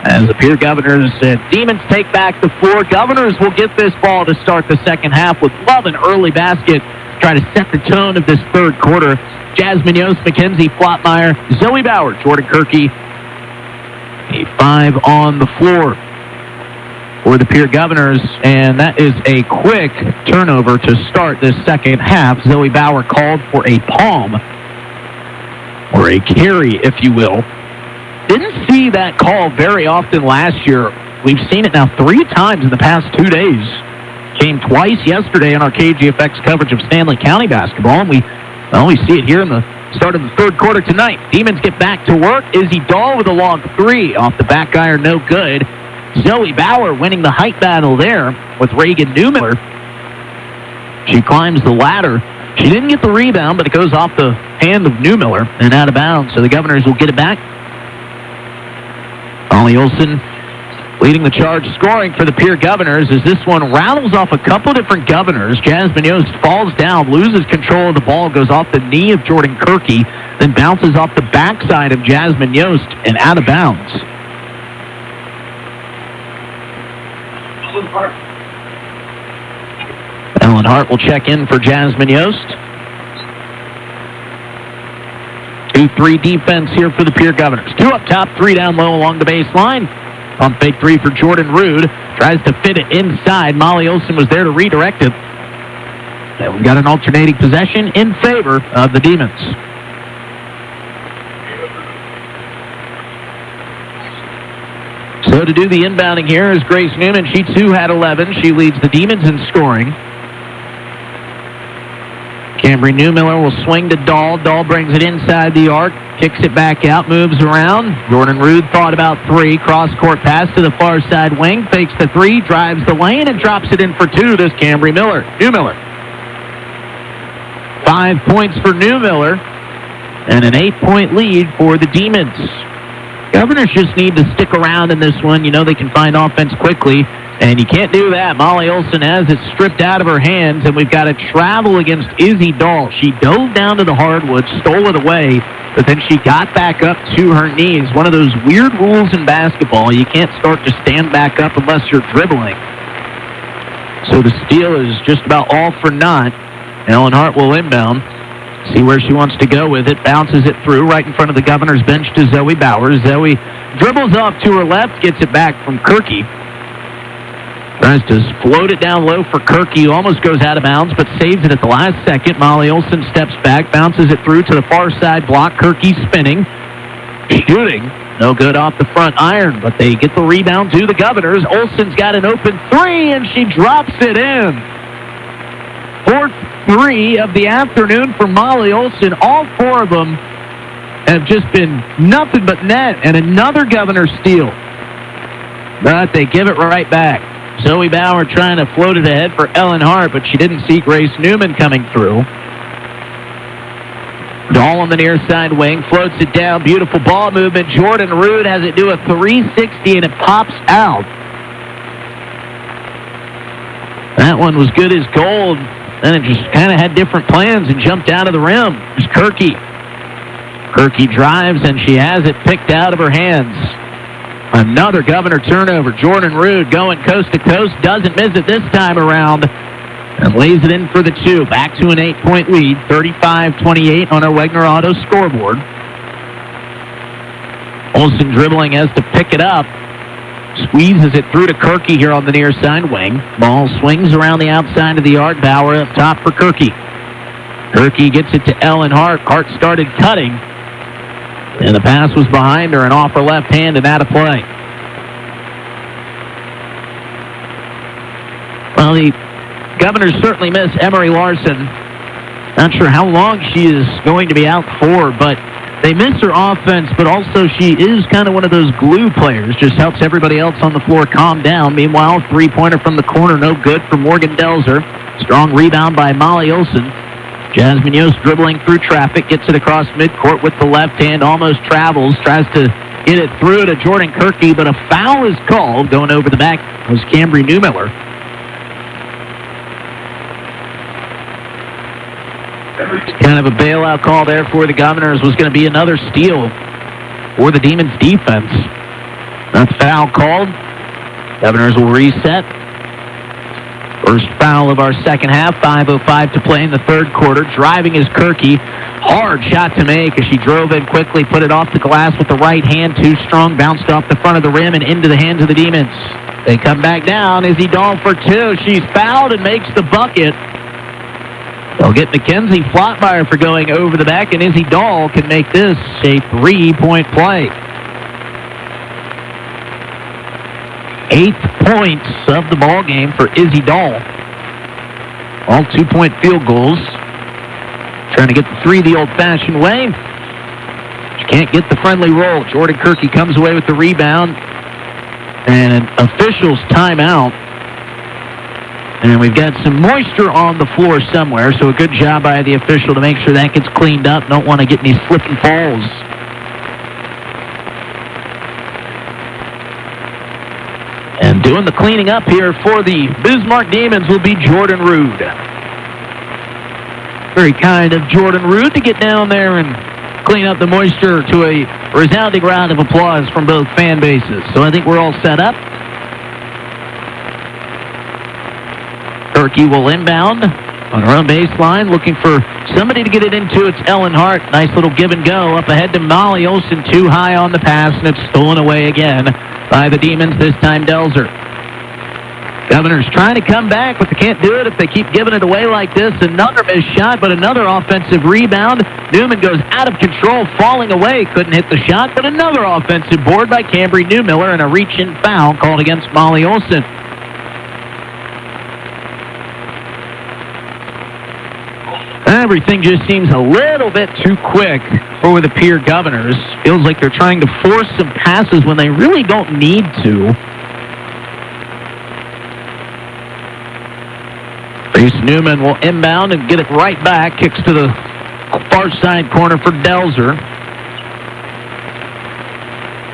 As the Pierre Governors Demons take back the floor. Governors will get this ball to start the second half with Love an early basket. Try to set the tone of this third quarter. Jasmine Yost, Mackenzie Flotmeyer, Zoe Bauer, Jordan Kirky. A 5 on the floor for the Pierre Governors, and that is a quick turnover to start this second half. Zoe Bauer called for a palm, or a carry, if you will. Didn't see that call very often last year. We've seen it now 3 times in the past 2 days. Came twice yesterday in our KGFX coverage of Stanley County basketball, and we see it here in the start of the third quarter tonight. Demons get back to work. Izzy Dahl with a long 3 off the back iron, no good. Zoe Bauer winning the height battle there with Reagan Newmiller. She climbs the ladder. She didn't get the rebound, but it goes off the hand of Newmiller and out of bounds, so the Governors will get it back. Molly Olson leading the charge scoring for the Pierre Governors as this one rattles off a couple different Governors. Jasmine Yost falls down, loses control of the ball, goes off the knee of Jordan Kirky, then bounces off the backside of Jasmine Yost and out of bounds. Ellen Hart will check in for Jasmine Yost. 2-3 defense here for the Pierre Governors. 2 up top, 3 down low along the baseline. Pump fake 3 for Jordan Rude. Tries to fit it inside. Molly Olson was there to redirect it. And we've got an alternating possession in favor of the Demons. So to do the inbounding here is Grace Newman. She too had 11. She leads the Demons in scoring. Cambry Newmiller will swing to Dahl. Dahl brings it inside the arc, kicks it back out, moves around. Jordan Rude thought about 3. Cross-court pass to the far side wing, fakes the 3, drives the lane, and drops it in for 2. This Cambry Newmiller. 5 points for Newmiller, and an 8-point lead for the Demons. Governors just need to stick around in this one. You know they can find offense quickly, and you can't do that. Molly Olson has it stripped out of her hands, and we've got a travel against Izzy Dahl. She dove down to the hardwood, stole it away, but then she got back up to her knees. One of those weird rules in basketball. You can't start to stand back up unless you're dribbling. So the steal is just about all for naught. Ellen Hart will inbound. See where she wants to go with it. Bounces it through right in front of the Governor's bench to Zoe Bowers. Zoe dribbles off to her left, gets it back from Kirky. Tries to float it down low for Kirky, who almost goes out of bounds, but saves it at the last second. Molly Olson steps back, bounces it through to the far side block. Kirky spinning, shooting. No good off the front iron, but they get the rebound to the Governors. Olson's got an open 3, and she drops it in. 4th 3 of the afternoon for Molly Olson. All 4 of them have just been nothing but net, and another Governor steal. But they give it right back. Zoe Bauer trying to float it ahead for Ellen Hart, but she didn't see Grace Newman coming through. Dahl on the near side wing, floats it down. Beautiful ball movement. Jordan Rude has it do a 360, and it pops out. That one was good as gold. Then it just kind of had different plans and jumped out of the rim. It's Kirky. Kirky drives, and she has it picked out of her hands. Another Governor turnover. Jordan Rude going coast to coast. Doesn't miss it this time around. And lays it in for the 2. Back to an 8-point lead. 35-28 on our Wegner Auto scoreboard. Olsen dribbling has to pick it up. Squeezes it through to Kirky here on the near side wing. Ball swings around the outside of the arc. Bauer up top for Kirky. Kirky gets it to Ellen Hart. Hart started cutting. And the pass was behind her and off her left hand and out of play. Well, the Governors certainly miss Emery Larson. Not sure how long she is going to be out for, but they miss her offense, but also she is kind of one of those glue players. Just helps everybody else on the floor calm down. Meanwhile, 3-pointer from the corner, no good for Morgan Delzer. Strong rebound by Molly Olson. Jasmine Yost dribbling through traffic, gets it across midcourt with the left hand, almost travels, tries to get it through to Jordan Kirky, but a foul is called. Going over the back was Cambry Newmiller. Kind of a bailout call there for the Governors. Was going to be another steal for the Demons defense. That's foul called. Governors will reset. First foul of our second half. 5:05 to play in the third quarter. Driving is Kirky. Hard shot to make as she drove in quickly, put it off the glass with the right hand. Too strong, bounced off the front of the rim and into the hands of the Demons. They come back down. Izzy Dahl for 2. She's fouled and makes the bucket. They'll get Mackenzie Flotmeyer for going over the back, and Izzy Dahl can make this a 3-point play. 8th points of the ball game for Izzy Dahl. All 2-point field goals. Trying to get the 3 the old-fashioned way. She can't get the friendly roll. Jordan Kirky comes away with the rebound. And an official's timeout. And we've got some moisture on the floor somewhere, so a good job by the official to make sure that gets cleaned up. Don't want to get any slip and falls. And doing the cleaning up here for the Bismarck Demons will be Jordan Rude. Very kind of Jordan Rude to get down there and clean up the moisture to a resounding round of applause from both fan bases. So I think we're all set up. Kirky will inbound on her own baseline, looking for somebody to get it into. It's Ellen Hart. Nice little give and go. Up ahead to Molly Olson, too high on the pass, and it's stolen away again by the Demons, this time Delzer. Governors trying to come back, but they can't do it if they keep giving it away like this. Another missed shot, but another offensive rebound. Newman goes out of control, falling away. Couldn't hit the shot, but another offensive board by Cambry Newmiller and a reach-in foul called against Molly Olson. Everything just seems a little bit too quick for the Pierre Governors. Feels like they're trying to force some passes when they really don't need to. Reese Newman will inbound and get it right back. Kicks to the far side corner for Delzer.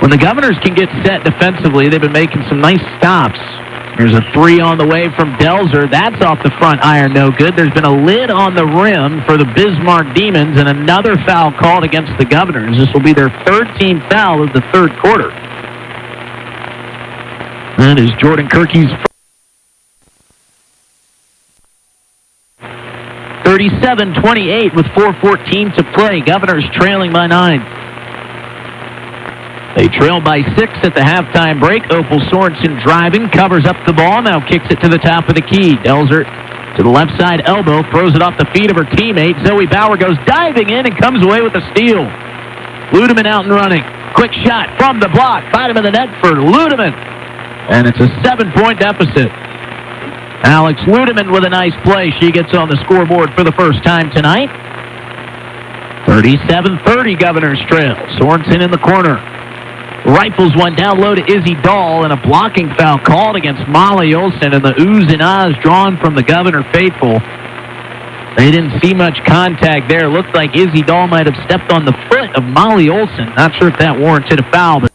When the Governors can get set defensively, they've been making some nice stops. There's a three on the way from Delzer. That's off the front iron, no good. There's been a lid on the rim for the Bismarck Demons, and another foul called against the Governors. This will be their third team foul of the third quarter. That is Jordan Kirky's 37-28 with 4:14 to play. Governors trailing by 9. They trail by 6 at the halftime break. Opal Sorensen driving, covers up the ball, now kicks it to the top of the key. Delzer to the left side elbow, throws it off the feet of her teammate. Zoe Bauer goes diving in and comes away with a steal. Ludeman out and running. Quick shot from the block. Bottom of the net for Ludeman. And it's a 7-point deficit. Alex Ludeman with a nice play. She gets on the scoreboard for the first time tonight. 37-30 Governors trail. Sorensen in the corner. Rifles one down low to Izzy Dahl, and a blocking foul called against Molly Olson, and the oohs and ahs drawn from the Governor faithful. They didn't see much contact there. Looked like Izzy Dahl might have stepped on the foot of Molly Olson. Not sure if that warranted a foul, but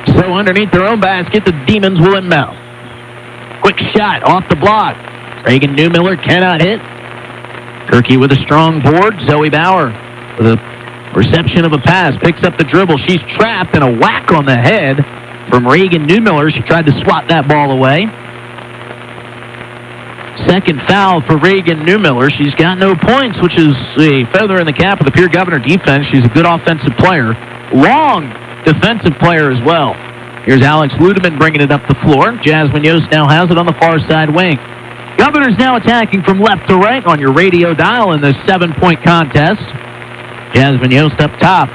so underneath their own basket, the Demons will inbound. Quick shot off the block. Reagan Newmiller cannot hit. Kirky with a strong board. Zoe Bauer with a reception of a pass. Picks up the dribble. She's trapped, and a whack on the head from Reagan Newmiller. She tried to swat that ball away. Second foul for Reagan Newmiller. She's got no points, which is a feather in the cap of the Pierre Governor defense. She's a good offensive player. Long defensive player as well. Here's Alex Ludeman bringing it up the floor. Jasmine Yost now has it on the far side wing. Governors now attacking from left to right on your radio dial in this 7-point contest. Jasmine Yost up top.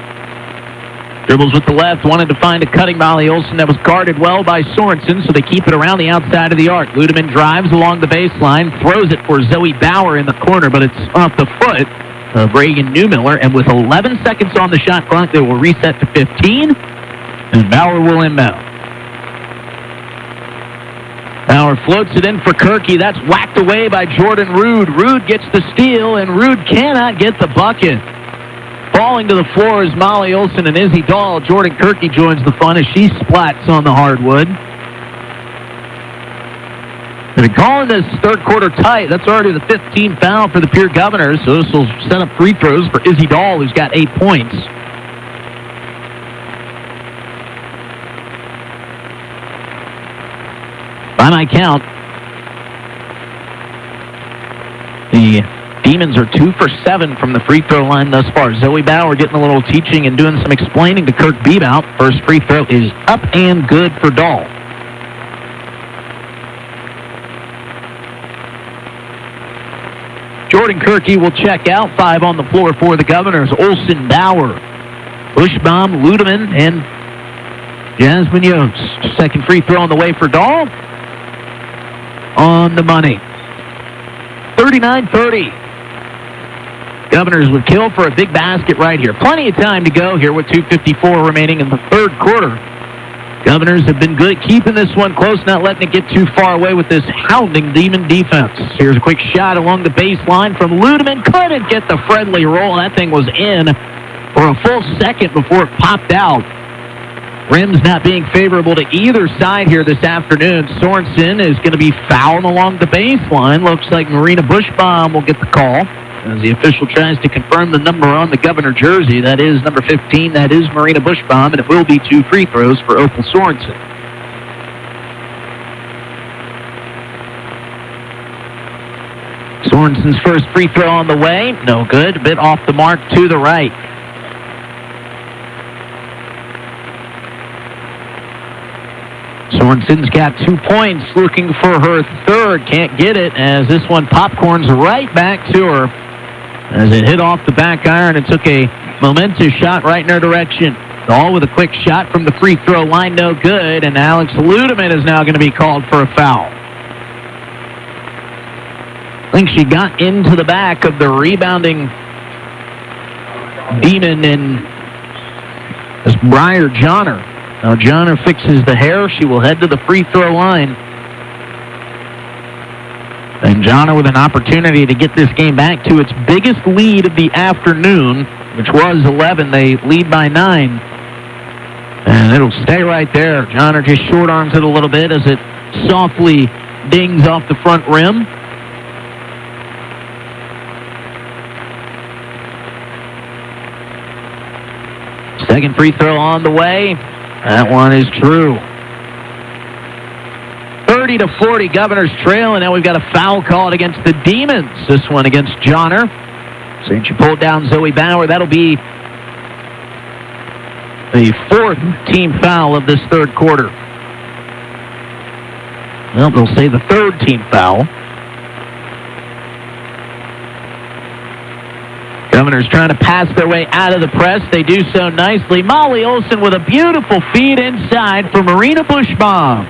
Dribbles with the left, wanted to find a cutting Molly Olson that was guarded well by Sorensen, so they keep it around the outside of the arc. Ludeman drives along the baseline, throws it for Zoe Bauer in the corner, but it's off the foot of Reagan Newmiller, and with 11 seconds on the shot clock, they will reset to 15, and Bauer will inbound. Bauer floats it in for Kirky. That's whacked away by Jordan Rude. Rude gets the steal, and Rude cannot get the bucket. Falling to the floor is Molly Olson and Izzy Dahl. Jordan Kirky joins the fun as she splats on the hardwood. They're calling this third quarter tight. That's already the 15th foul for the Pierre Governors, so this will set up free throws for Izzy Dahl, who's got 8 points. By my count, the Demons are 2 for 7 from the free throw line thus far. Zoe Bauer getting a little teaching and doing some explaining to Kirk Bebout. First free throw is up and good for Dahl. Jordan Kirky will check out. 5 on the floor for the Governors. Olson, Bauer, Bushbaum, Ludeman, and Jasmine Yost. Second free throw on the way for Dahl. On the money. 39-30. Governors would kill for a big basket right here. Plenty of time to go here with 2:54 remaining in the third quarter. Governors have been good at keeping this one close, not letting it get too far away with this hounding Demon defense. Here's a quick shot along the baseline from Ludeman. Couldn't get the friendly roll. That thing was in for a full second before it popped out. Rims not being favorable to either side here this afternoon. Sorensen is going to be fouling along the baseline. Looks like Marina Bushbaum will get the call as the official tries to confirm the number on the Governor jersey. That is number 15. That is Marina Bushbaum, and it will be 2 free throws for Opal Sorensen. Sorensen's first free throw on the way. No good. A bit off the mark to the right. Sorensen's got 2 points, looking for her third. Can't get it as this one popcorns right back to her. As it hit off the back iron, it took a momentous shot right in her direction. All with a quick shot from the free throw line, no good. And Alex Ludeman is now going to be called for a foul. I think she got into the back of the rebounding demon in this Briar Johnner. Now Johnner fixes the hair. She will head to the free throw line. And Johnner with an opportunity to get this game back to its biggest lead of the afternoon, which was 11. They lead by 9. And it'll stay right there. Johnner just short arms it a little bit as it softly dings off the front rim. Second free throw on the way. That one is true. 30-40, Governors trail, and now we've got a foul called against the Demons. This one against Johnner. St. She pulled down Zoe Bauer. That'll be the fourth team foul of this third quarter. Well, they'll say the third team foul. Governors trying to pass their way out of the press. They do so nicely. Molly Olson with a beautiful feed inside for Marina Bushbaum.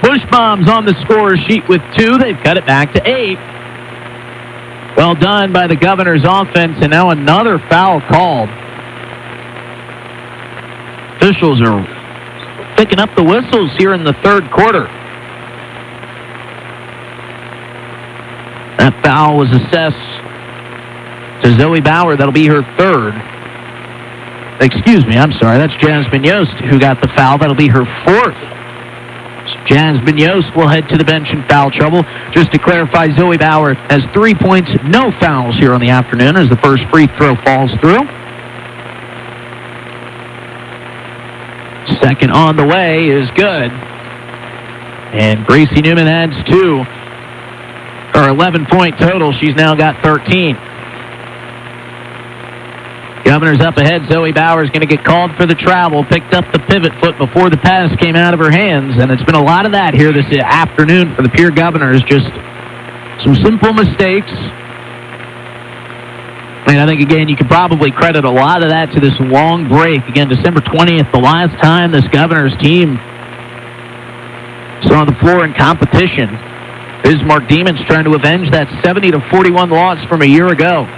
Bushbaum's on the scorer's sheet with 2. They've cut it back to 8. Well done by the Governors offense, and now another foul called. Officials are picking up the whistles here in the third quarter. That foul was assessed to Zoe Bauer. That'll be her third. Excuse me, I'm sorry. That's Jasmine Yost who got the foul. That'll be her fourth. So Jasmine Yost will head to the bench in foul trouble. Just to clarify, Zoe Bauer has 3 points, no fouls here on the afternoon as the first free throw falls through. Second on the way is good. And Gracie Newman adds 2. Her 11-point total. She's now got 13. Governors up ahead. Zoe Bauer is going to get called for the travel. Picked up the pivot foot before the pass came out of her hands. And it's been a lot of that here this afternoon for the Pierre Governors. Just some simple mistakes. And I think, again, you could probably credit a lot of that to this long break. Again, December 20th, the last time this Governors team saw the floor in competition. Bismarck Demons trying to avenge that 70-41 loss from a year ago.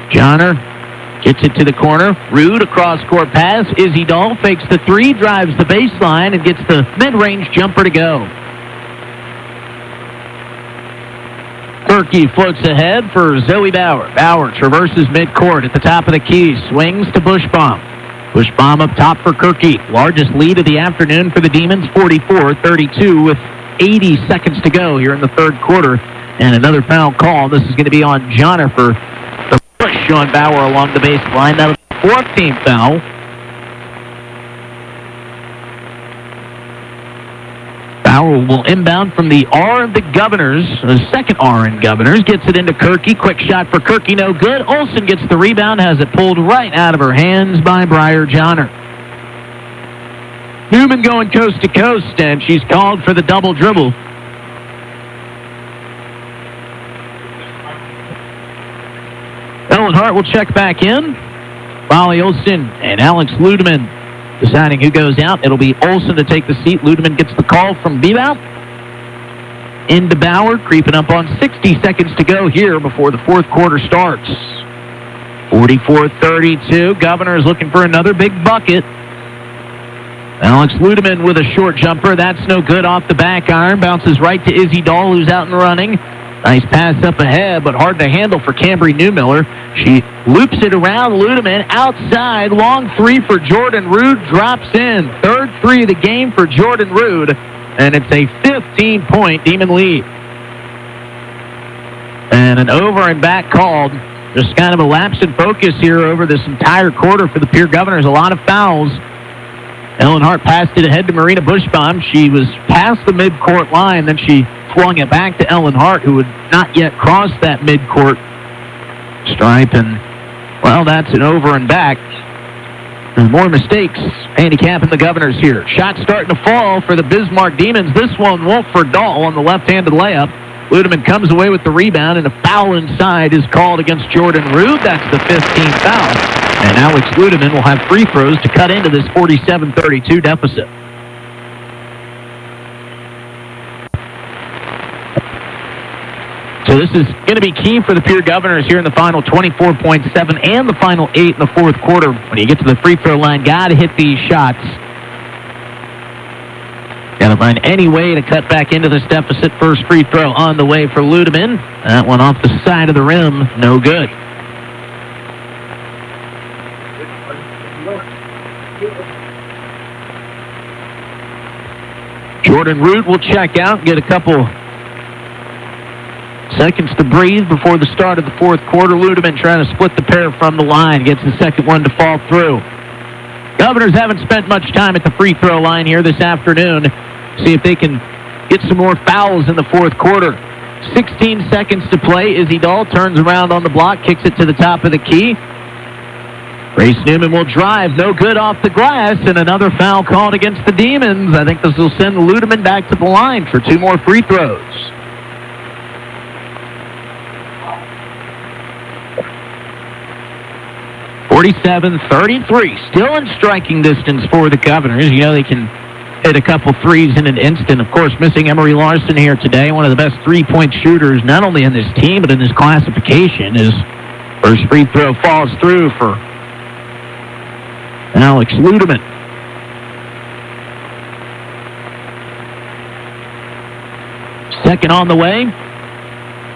Johnner gets it to the corner. Rude, a cross-court pass. Izzy Dahl fakes the 3, drives the baseline, and gets the mid-range jumper to go. Kirky floats ahead for Zoe Bauer. Bauer traverses midcourt at the top of the key. Swings to Bushbaum. Bushbaum up top for Kirky. Largest lead of the afternoon for the Demons, 44-32 with 80 seconds to go here in the third quarter. And another foul call. This is going to be on Johnner for the push on Bauer along the baseline. That'll be the fourth team foul. Bauer will inbound from the R of the Governors, the second R in Governors. Gets it into Kirky. Quick shot for Kirky, no good. Olsen gets the rebound, has it pulled right out of her hands by Briar Johnner. Newman going coast to coast, and she's called for the double dribble. Ellen Hart will check back in. Molly Olsen and Alex Ludeman deciding who goes out. It'll be Olsen to take the seat. Ludeman gets the call from Bebout. Into Bauer, creeping up on 60 seconds to go here before the fourth quarter starts. 44-32. Governors looking for another big bucket. Alex Ludeman with a short jumper. That's no good off the back iron. Bounces right to Izzy Dahl, who's out and running. Nice pass up ahead, but hard to handle for Cambry Newmiller. She loops it around Ludeman outside. Long 3 for Jordan Rude. Drops in. Third 3 of the game for Jordan Rude. And it's a 15-point Demon lead. And an over and back called. Just kind of a lapse in focus here over this entire quarter for the Pierre Governors. A lot of fouls. Ellen Hart passed it ahead to Marina Bushbaum. She was passed past the midcourt line. Then she flung it back to Ellen Hart, who had not yet crossed that midcourt stripe. And, well, that's an over and back. And more mistakes handicapping the Governors here. Shot starting to fall for the Bismarck Demons. This one won't for Dahl on the left-handed layup. Ludeman comes away with the rebound, and a foul inside is called against Jordan Rude. That's the 15th foul. And Alex Ludeman will have free throws to cut into this 47-32 deficit. So this is going to be key for the Pierre Governors here in the final 24.7 and the final 8 in the fourth quarter. When you get to the free throw line, got to hit these shots. Got to find any way to cut back into this deficit. First free throw on the way for Ludeman. That one off the side of the rim, no good. Jordan Root will check out, get a couple seconds to breathe before the start of the fourth quarter. Ludeman trying to split the pair from the line, gets the second one to fall through. Governors haven't spent much time at the free throw line here this afternoon. See if they can get some more fouls in the fourth quarter. 16 seconds to play. Izzy Dahl turns around on the block, kicks it to the top of the key. Grace Newman will drive, no good off the glass, and another foul called against the Demons. I think this will send Ludeman back to the line for two more free throws. (47-33), still in striking distance for the Governors. You know they can hit a couple threes in an instant. Of course, missing Emery Larson here today, one of the best three-point shooters, not only in this team, but in this classification. His first free throw falls through for Alex Ludeman. Second on the way.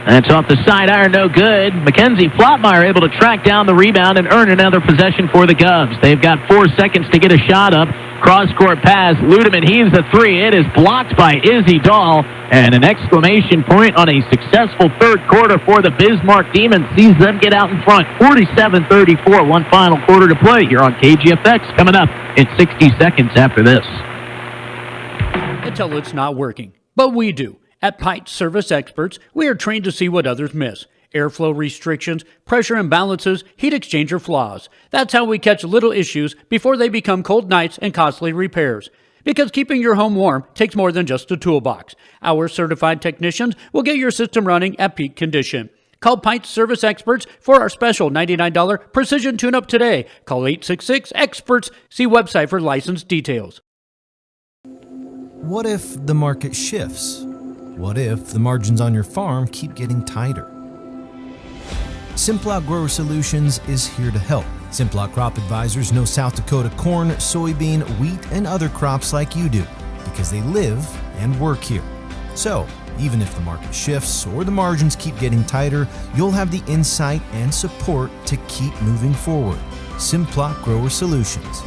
That's off the side iron, no good. Mackenzie Flotmeyer able to track down the rebound and earn another possession for the Govs. They've got 4 seconds to get a shot up. Cross-court pass. Ludeman heaves a three. It is blocked by Izzy Dahl. And an exclamation point on a successful third quarter for the Bismarck Demons. Sees them get out in front. 47-34. One final quarter to play here on KGFX. Coming up in 60 seconds after this. Until it's not working. But we do. At Pipe Service Experts, we are trained to see what others miss. Airflow restrictions, pressure imbalances, heat exchanger flaws. That's how we catch little issues before they become cold nights and costly repairs. Because keeping your home warm takes more than just a toolbox. Our certified technicians will get your system running at peak condition. Call Pipe Service Experts for our special $99 precision tune-up today. Call 866-EXPERTS. See website for license details. What if the market shifts? What if the margins on your farm keep getting tighter? Simplot Grower Solutions is here to help. Simplot Crop Advisors know South Dakota corn, soybean, wheat, and other crops like you do because they live and work here. So, even if the market shifts or the margins keep getting tighter, you'll have the insight and support to keep moving forward. Simplot Grower Solutions.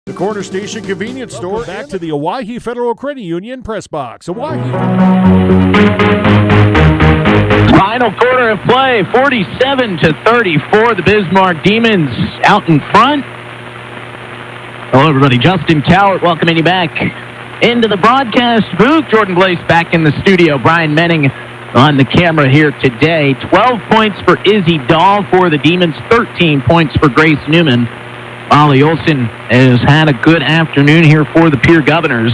The Corner Station Convenience Store. Back to the Owyhee Federal Credit Union press box. Owyhee. Final quarter of play, 47-34. The Bismarck Demons out in front. Hello, everybody. Justin Cowart welcoming you back into the broadcast booth. Jordan Blaze back in the studio. Brian Menning on the camera here today. 12 points for Izzy Dahl for the Demons. 13 points for Grace Newman. Molly Olson has had a good afternoon here for the Pierre Governors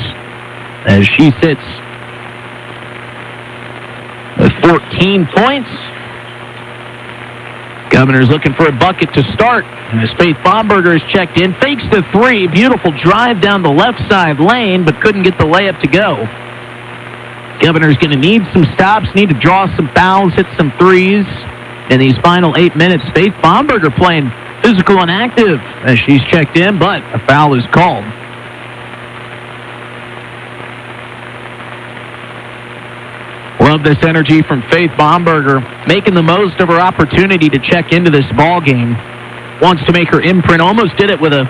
as she sits with 14 points. Governors looking for a bucket to start. And as Faith Bomberger is checked in, fakes the three. Beautiful drive down the left side lane, but couldn't get the layup to go. Governors going to need some stops, need to draw some fouls, hit some threes in these final 8 minutes. Faith Bomberger playing physical and active as she's checked in, but a foul is called. Love this energy from Faith Bomberger, making the most of her opportunity to check into this ball game. Wants to make her imprint. Almost did it with a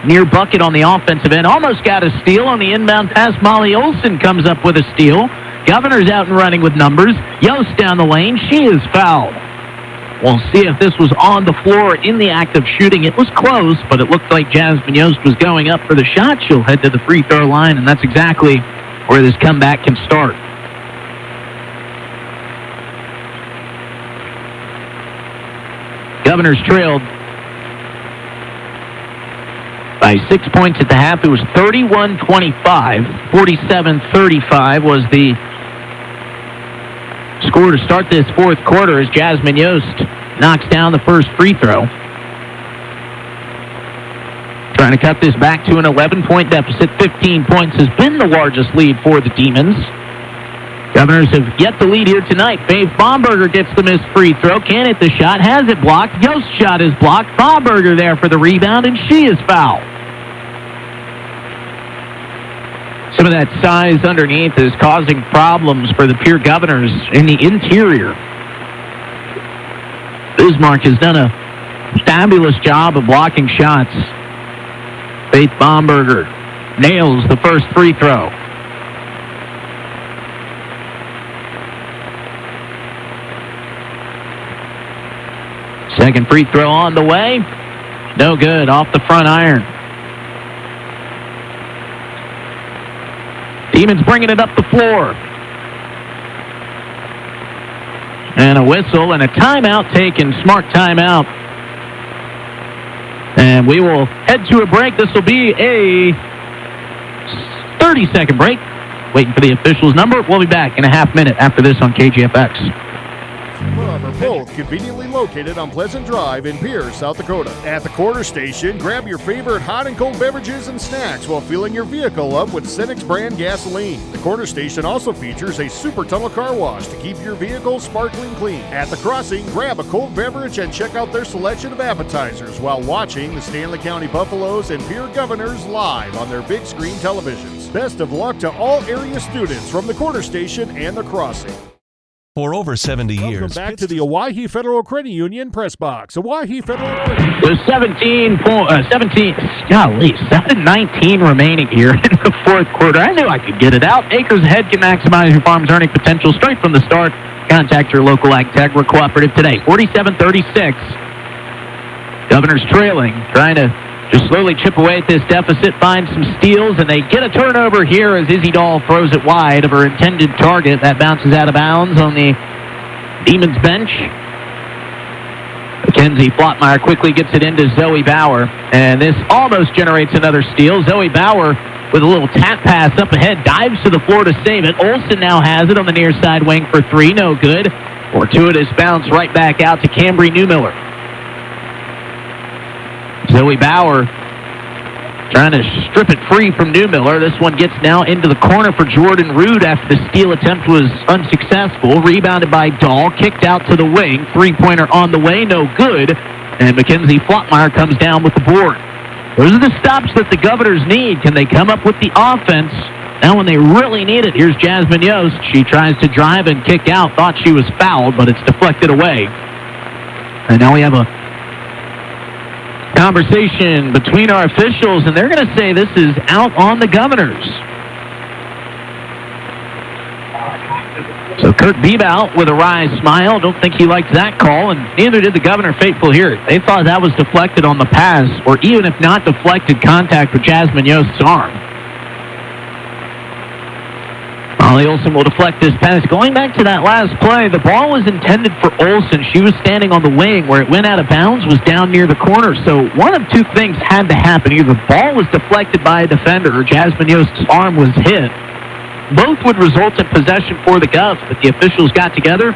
near bucket on the offensive end. Almost got a steal on the inbound pass. Molly Olson comes up with a steal. Governors out and running with numbers. Yost down the lane. She is fouled. We'll see if this was on the floor in the act of shooting. It was close, but it looked like Jasmine Yost was going up for the shot. She'll head to the free throw line, and that's exactly where this comeback can start. Governors trailed by 6 points at the half. It was 31-25. 47-35 was the score to start this fourth quarter as Jasmine Yost knocks down the first free throw. Trying to cut this back to an 11-point deficit. 15 points has been the largest lead for the Demons. Governors have yet to lead here tonight. Faith Baumberger gets the missed free throw. Can't hit the shot. Has it blocked. Yost's shot is blocked. Baumberger there for the rebound, and she is fouled. Some of that size underneath is causing problems for the Pierre Governors in the interior. Bismarck has done a fabulous job of blocking shots. Faith Baumberger nails the first free throw. Second free throw on the way. No good, off the front iron. Demons bringing it up the floor. And a whistle and a timeout taken. Smart timeout. And we will head to a break. This will be a 30-second break. Waiting for the official's number. We'll be back in a half minute after this on KGFX. Are both conveniently located on Pleasant Drive in Pierre, South Dakota. At the quarter station, grab your favorite hot and cold beverages and snacks while filling your vehicle up with Cenex brand gasoline. The quarter station also features a super tunnel car wash to keep your vehicle sparkling clean. At the crossing, grab a cold beverage and check out their selection of appetizers while watching the Stanley County Buffaloes and Pierre Governors live on their big screen televisions. Best of luck to all area students from the quarter station and the crossing. For over 70 years. Welcome back to the Owyhee Federal Credit Union Press Box. Owyhee Federal Credit Union. There's 7:19 remaining here in the fourth quarter. I knew I could get it out. Acres ahead can maximize your farm's earning potential straight from the start. Contact your local Ag Tech or cooperative today. 47-36. Governors trailing, trying to just slowly chip away at this deficit, find some steals, and they get a turnover here as Izzy Dahl throws it wide of her intended target. That bounces out of bounds on the Demons bench. Mackenzie Flottmeyer quickly gets it into Zoe Bauer, and this almost generates another steal. Zoe Bauer with a little tap pass up ahead, dives to the floor to save it. Olsen now has it on the near side wing for three, no good. Fortuitous bounce right back out to Cambry Newmiller. Zoe Bauer trying to strip it free from Newmiller. This one gets now into the corner for Jordan Rude after the steal attempt was unsuccessful. Rebounded by Dahl, kicked out to the wing. Three-pointer on the way, no good. And Mackenzie Flottmeyer comes down with the board. Those are the stops that the Governors need. Can they come up with the offense? Now when they really need it, here's Jasmine Yost. She tries to drive and kick out. Thought she was fouled, but it's deflected away. And now we have a conversation between our officials, and they're going to say this is out on the Governors. So Kurt Bebout with a wry smile. Don't think he liked that call, and neither did the Governor faithful here. They thought that was deflected on the pass, or even if not deflected, contact with Jasmine Yost's arm. Molly Olsen will deflect this pass. Going back to that last play, the ball was intended for Olsen. She was standing on the wing. Where it went out of bounds was down near the corner. So one of two things had to happen. Either the ball was deflected by a defender or Jasmine Yost's arm was hit. Both would result in possession for the Govs, but the officials got together,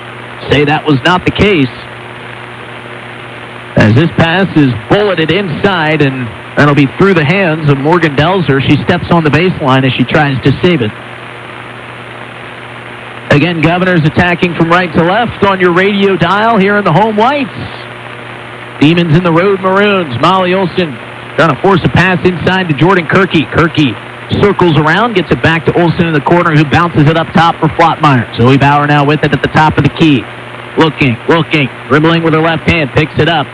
say that was not the case. As this pass is bulleted inside, and that'll be through the hands of Morgan Delzer. She steps on the baseline as she tries to save it. Again, Governors attacking from right to left on your radio dial here in the home whites. Demons in the road maroons. Molly Olsen trying to force a pass inside to Jordan Kirky. Kirky circles around, gets it back to Olsen in the corner, who bounces it up top for Flottmeyer. Zoe Bauer now with it at the top of the key. Looking, dribbling with her left hand, picks it up.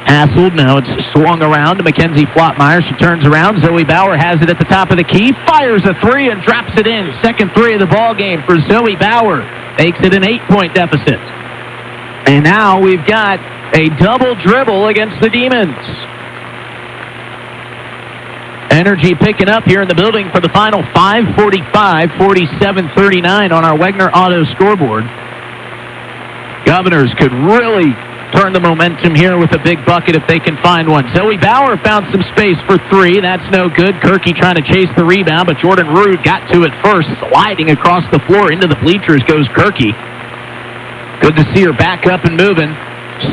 Hassled, now it's swung around to Mackenzie Flottmeyer. She turns around. Zoe Bauer has it at the top of the key, fires a three and drops it in. Second three of the ball game for Zoe Bauer. Makes it an 8-point deficit. And now we've got a double dribble against the Demons. Energy picking up here in the building for the final 5:45, 47-39 on our Wegner Auto scoreboard. Governors could really turn the momentum here with a big bucket if they can find one. Zoe Bauer found some space for three. That's no good. Kirky trying to chase the rebound, but Jordan Rude got to it first. Sliding across the floor into the bleachers goes Kirky. Good to see her back up and moving.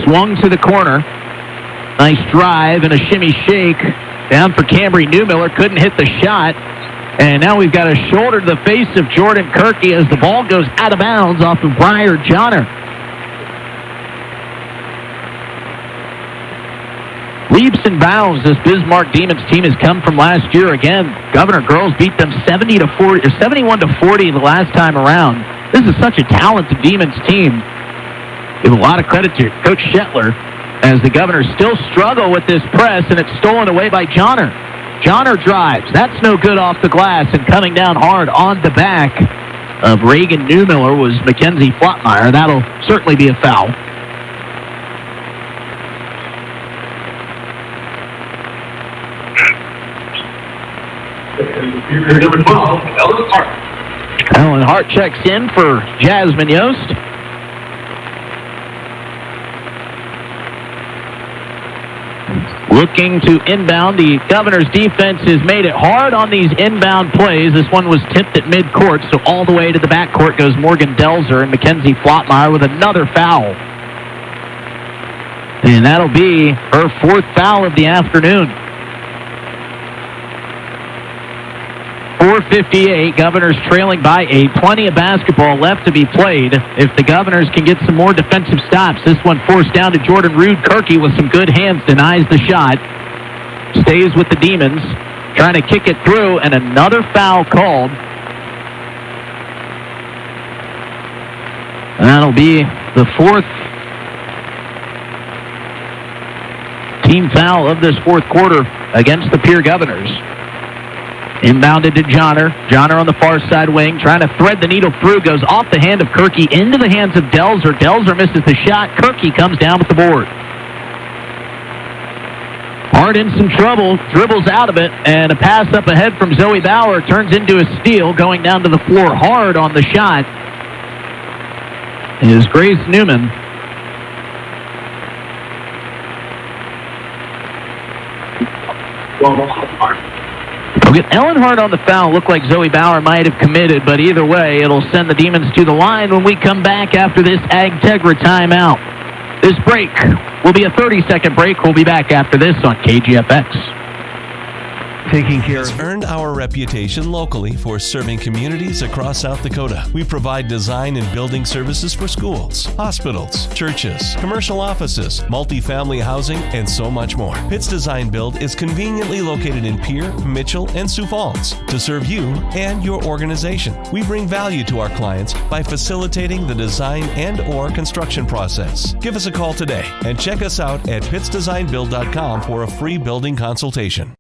Swung to the corner. Nice drive and a shimmy shake. Down for Cambry Newmiller. Couldn't hit the shot. And now we've got a shoulder to the face of Jordan Kirky as the ball goes out of bounds off of Briar Johnner. Leaps and bounds this Bismarck Demons team has come from last year. Again, Governor Girls beat them 71-40 the last time around. This is such a talented Demons team. Give a lot of credit to Coach Shetler as the Governors still struggle with this press, and it's stolen away by Johnner. Johnner drives. That's no good off the glass, and coming down hard on the back of Reagan Newmiller was Mackenzie Flotmeyer. That'll certainly be a foul. Number 12, Ellen Hart. Ellen Hart checks in for Jasmine Yost. Looking to inbound. The Governors' defense has made it hard on these inbound plays. This one was tipped at midcourt, so all the way to the backcourt goes Morgan Delzer and Mackenzie Flotmeyer with another foul. And that'll be her fourth foul of the afternoon. 4:58, Governors trailing by 8. Plenty of basketball left to be played. If the Governors can get some more defensive stops, this one forced down to Jordan Rude. Kirky with some good hands denies the shot. Stays with the Demons, trying to kick it through, and another foul called. And that'll be the fourth team foul of this fourth quarter against the Pierre Governors. Inbounded to Johnner. Johnner on the far side wing, trying to thread the needle through. Goes off the hand of Kirky into the hands of Delzer. Delzer misses the shot. Kirky comes down with the board. Hart in some trouble. Dribbles out of it. And a pass up ahead from Zoe Bauer turns into a steal. Going down to the floor hard on the shot is Grace Newman. We'll get Ellen Hart on the foul. Looked like Zoe Bauer might have committed, but either way, it'll send the Demons to the line when we come back after this Agtegra timeout. This break will be a 30-second break. We'll be back after this on KGFX. Taking care has earned our reputation locally for serving communities across South Dakota. We provide design and building services for schools, hospitals, churches, commercial offices, multifamily housing, and so much more. Pitts Design Build is conveniently located in Pierre, Mitchell, and Sioux Falls to serve you and your organization. We bring value to our clients by facilitating the design and/or construction process. Give us a call today and check us out at pittsdesignbuild.com for a free building consultation.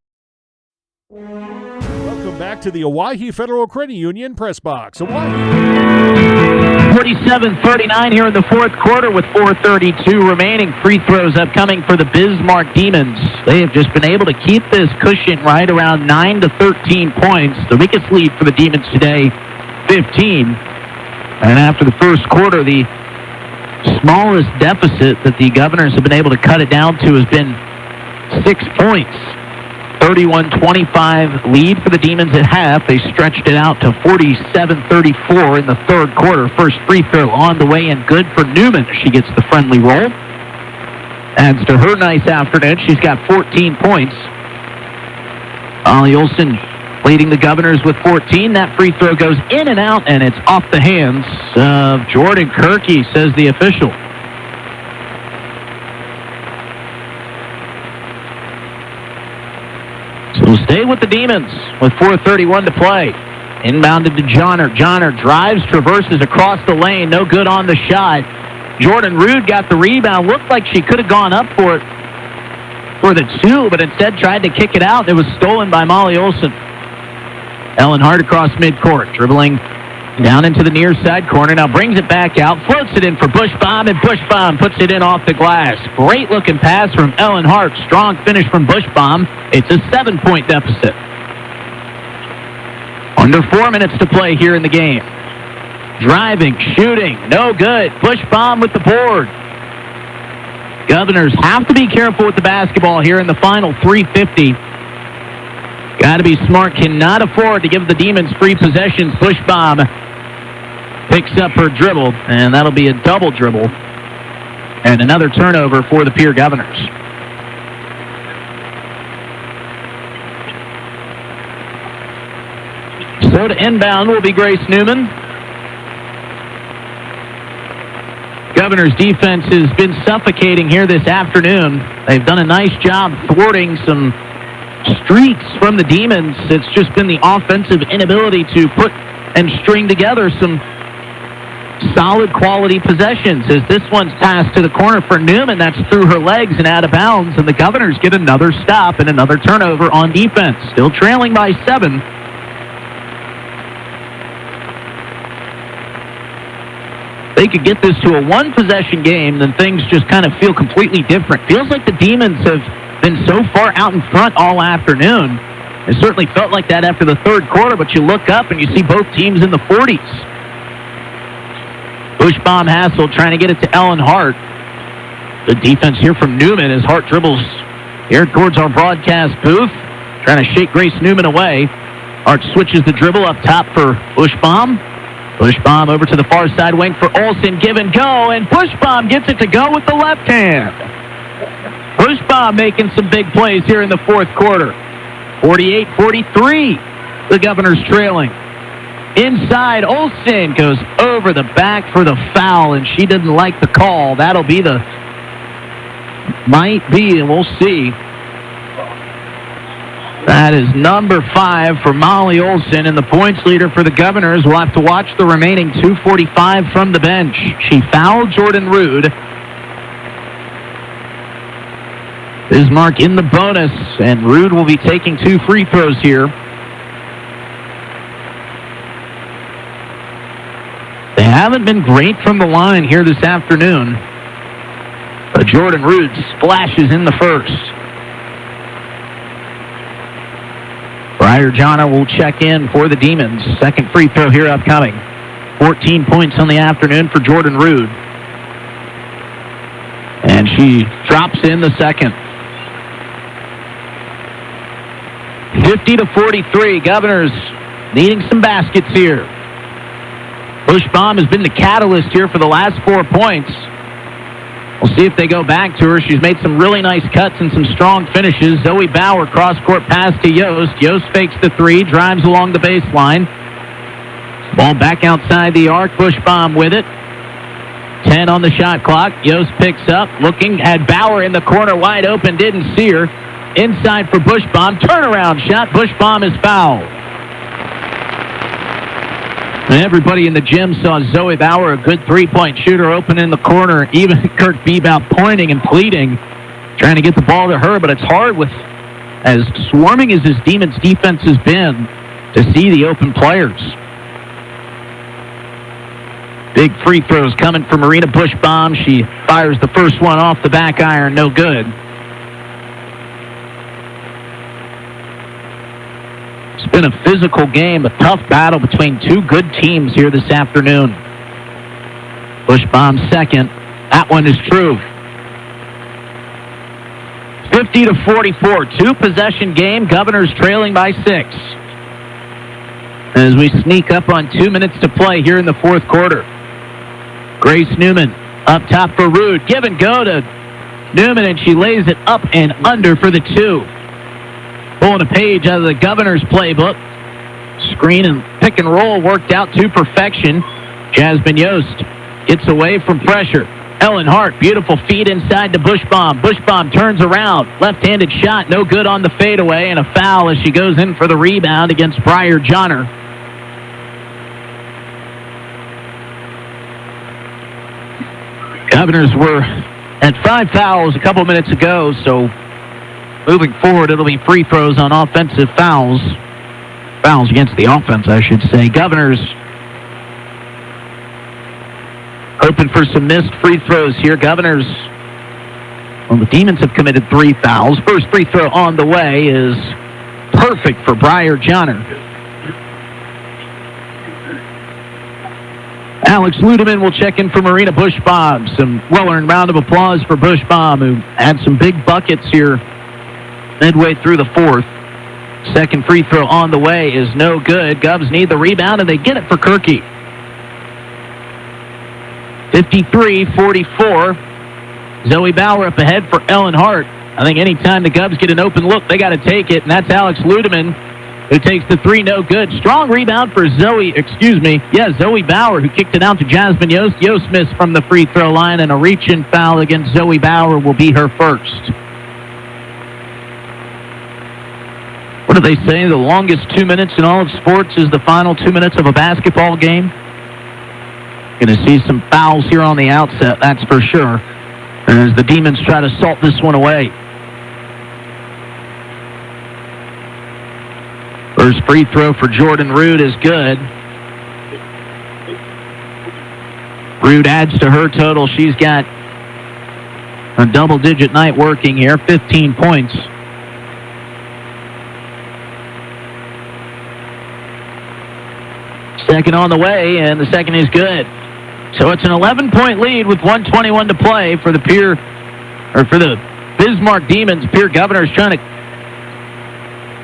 Welcome back to the Owyhee Federal Credit Union Press Box. 47-39 here in the fourth quarter with 4:32 remaining. Free throws upcoming for the Bismarck Demons. They have just been able to keep this cushion right around 9 to 13 points. The weakest lead for the Demons today, 15. And after the first quarter, the smallest deficit that the Governors have been able to cut it down to has been 6 points. 31-25 lead for the Demons at half. They stretched it out to 47-34 in the third quarter. First free throw on the way and good for Newman. She gets the friendly roll. Adds to her nice afternoon. She's got 14 points. Ollie Olson leading the Governors with 14. That free throw goes in and out, and it's off the hands of Jordan Kirky, says the official. So stay with the Demons with 4:31 to play. Inbounded to Johnner. Johnner drives, traverses across the lane. No good on the shot. Jordan Rude got the rebound. Looked like she could have gone up for it for the two, but instead tried to kick it out. It was stolen by Molly Olson. Ellen Hart across midcourt, dribbling Down into the near side corner. Now brings it back out. Floats it in for Bushbaum, and Bushbaum puts it in off the glass. Great looking pass from Ellen Hart. Strong finish from Bushbaum. It's a 7-point deficit. Under 4 minutes to play here in the game. Driving, shooting, no good. Bushbaum with the board. Governors have to be careful with the basketball here in the final 3:50. Got to be smart. Cannot afford to give the Demons free possessions. Bushbaum picks up her dribble, and that'll be a double dribble. And another turnover for the Pierre Governors. So to inbound will be Grace Newman. Governor's defense has been suffocating here this afternoon. They've done a nice job thwarting some streaks from the Demons. It's just been the offensive inability to put and string together some solid quality possessions. As this one's passed to the corner for Newman, that's through her legs and out of bounds, and the Governors get another stop and another turnover on defense. Still trailing by 7. They could get this to a one-possession game, then things just kind of feel completely different. Feels like the Demons have been so far out in front all afternoon. It certainly felt like that after the third quarter, but you look up and you see both teams in the 40s. Bushbaum Hassel trying to get it to Ellen Hart. The defense here from Newman as Hart dribbles here towards our broadcast booth, trying to shake Grace Newman away. Hart switches the dribble up top for Bushbaum. Bushbaum over to the far side wing for Olsen. Give and go, and Bushbaum gets it to go with the left hand. Bushbaum making some big plays here in the fourth quarter. 48-43, the Governors trailing. Inside, Olsen goes over the back for the foul, and she didn't like the call. That'll be the... might be, and we'll see. That is number 5 for Molly Olsen, and the points leader for the Governors will have to watch the remaining 2:45 from the bench. She fouled Jordan Rude. Bismarck in the bonus, and Rude will be taking 2 free throws here. They haven't been great from the line here this afternoon, but Jordan Rude splashes in the first. Briar Jana will check in for the Demons. Second free throw here upcoming. 14 points on the afternoon for Jordan Rude. And she drops in the second. 50-43. Governors needing some baskets here. Bushbaum has been the catalyst here for the last 4 points. We'll see if they go back to her. She's made some really nice cuts and some strong finishes. Zoe Bauer cross-court pass to Yost. Yost fakes the 3, drives along the baseline. Ball back outside the arc. Bushbaum with it. 10 on the shot clock. Yost picks up, looking, had Bauer in the corner wide open, didn't see her. Inside for Bushbaum. Turnaround shot. Bushbaum is fouled. And everybody in the gym saw Zoe Bauer, a good three-point shooter, open in the corner. Even Kirk Bebout pointing and pleading, trying to get the ball to her. But it's hard with as swarming as this Demons defense has been to see the open players. Big free throws coming from Marina Bushbaum. She fires the first one off the back iron, no good. It's been a physical game, a tough battle between 2 good teams here this afternoon. Bushbaum second. That one is true. 50-44, 2-possession game. Governors trailing by 6. As we sneak up on 2 minutes to play here in the fourth quarter. Grace Newman up top for Rude. Give and go to Newman, and she lays it up and under for the 2. Pulling a page out of the Governor's playbook. Screen and pick and roll worked out to perfection. Jasmine Yost gets away from pressure. Ellen Hart, beautiful feed inside to Bushbaum. Bushbaum turns around. Left-handed shot, no good on the fadeaway, and a foul as she goes in for the rebound against Briar Johnner. Governors were at 5 fouls a couple minutes ago, so moving forward, it'll be free throws on offensive fouls. Fouls against the offense, I should say. Governors hoping for some missed free throws here. Governors, well, the Demons have committed 3 fouls. First free throw on the way is perfect for Briar Johnner. Alex Ludeman will check in for Marina Bushbaum. Some well-earned round of applause for Bushbaum, who had some big buckets here midway through the fourth. Second free throw on the way is no good. Govs need the rebound, and they get it for Kirky. 53-44. Zoe Bauer up ahead for Ellen Hart. I think anytime the Govs get an open look, they got to take it, and that's Alex Ludeman, who takes the three, no good. Strong rebound for Zoe Bauer, who kicked it out to Jasmine Yost. Yost missed from the free throw line, and a reach-in foul against Zoe Bauer will be her first. What do they say? The longest 2 minutes in all of sports is the final 2 minutes of a basketball game. Going to see some fouls here on the outset, that's for sure, as the Demons try to salt this one away. First free throw for Jordan Rood is good. Rood adds to her total. She's got a double-digit night working here, 15 points. Second on the way, and the second is good. So it's an 11-point lead with 1:21 to play for the Bismarck Demons. Pierre Governors trying to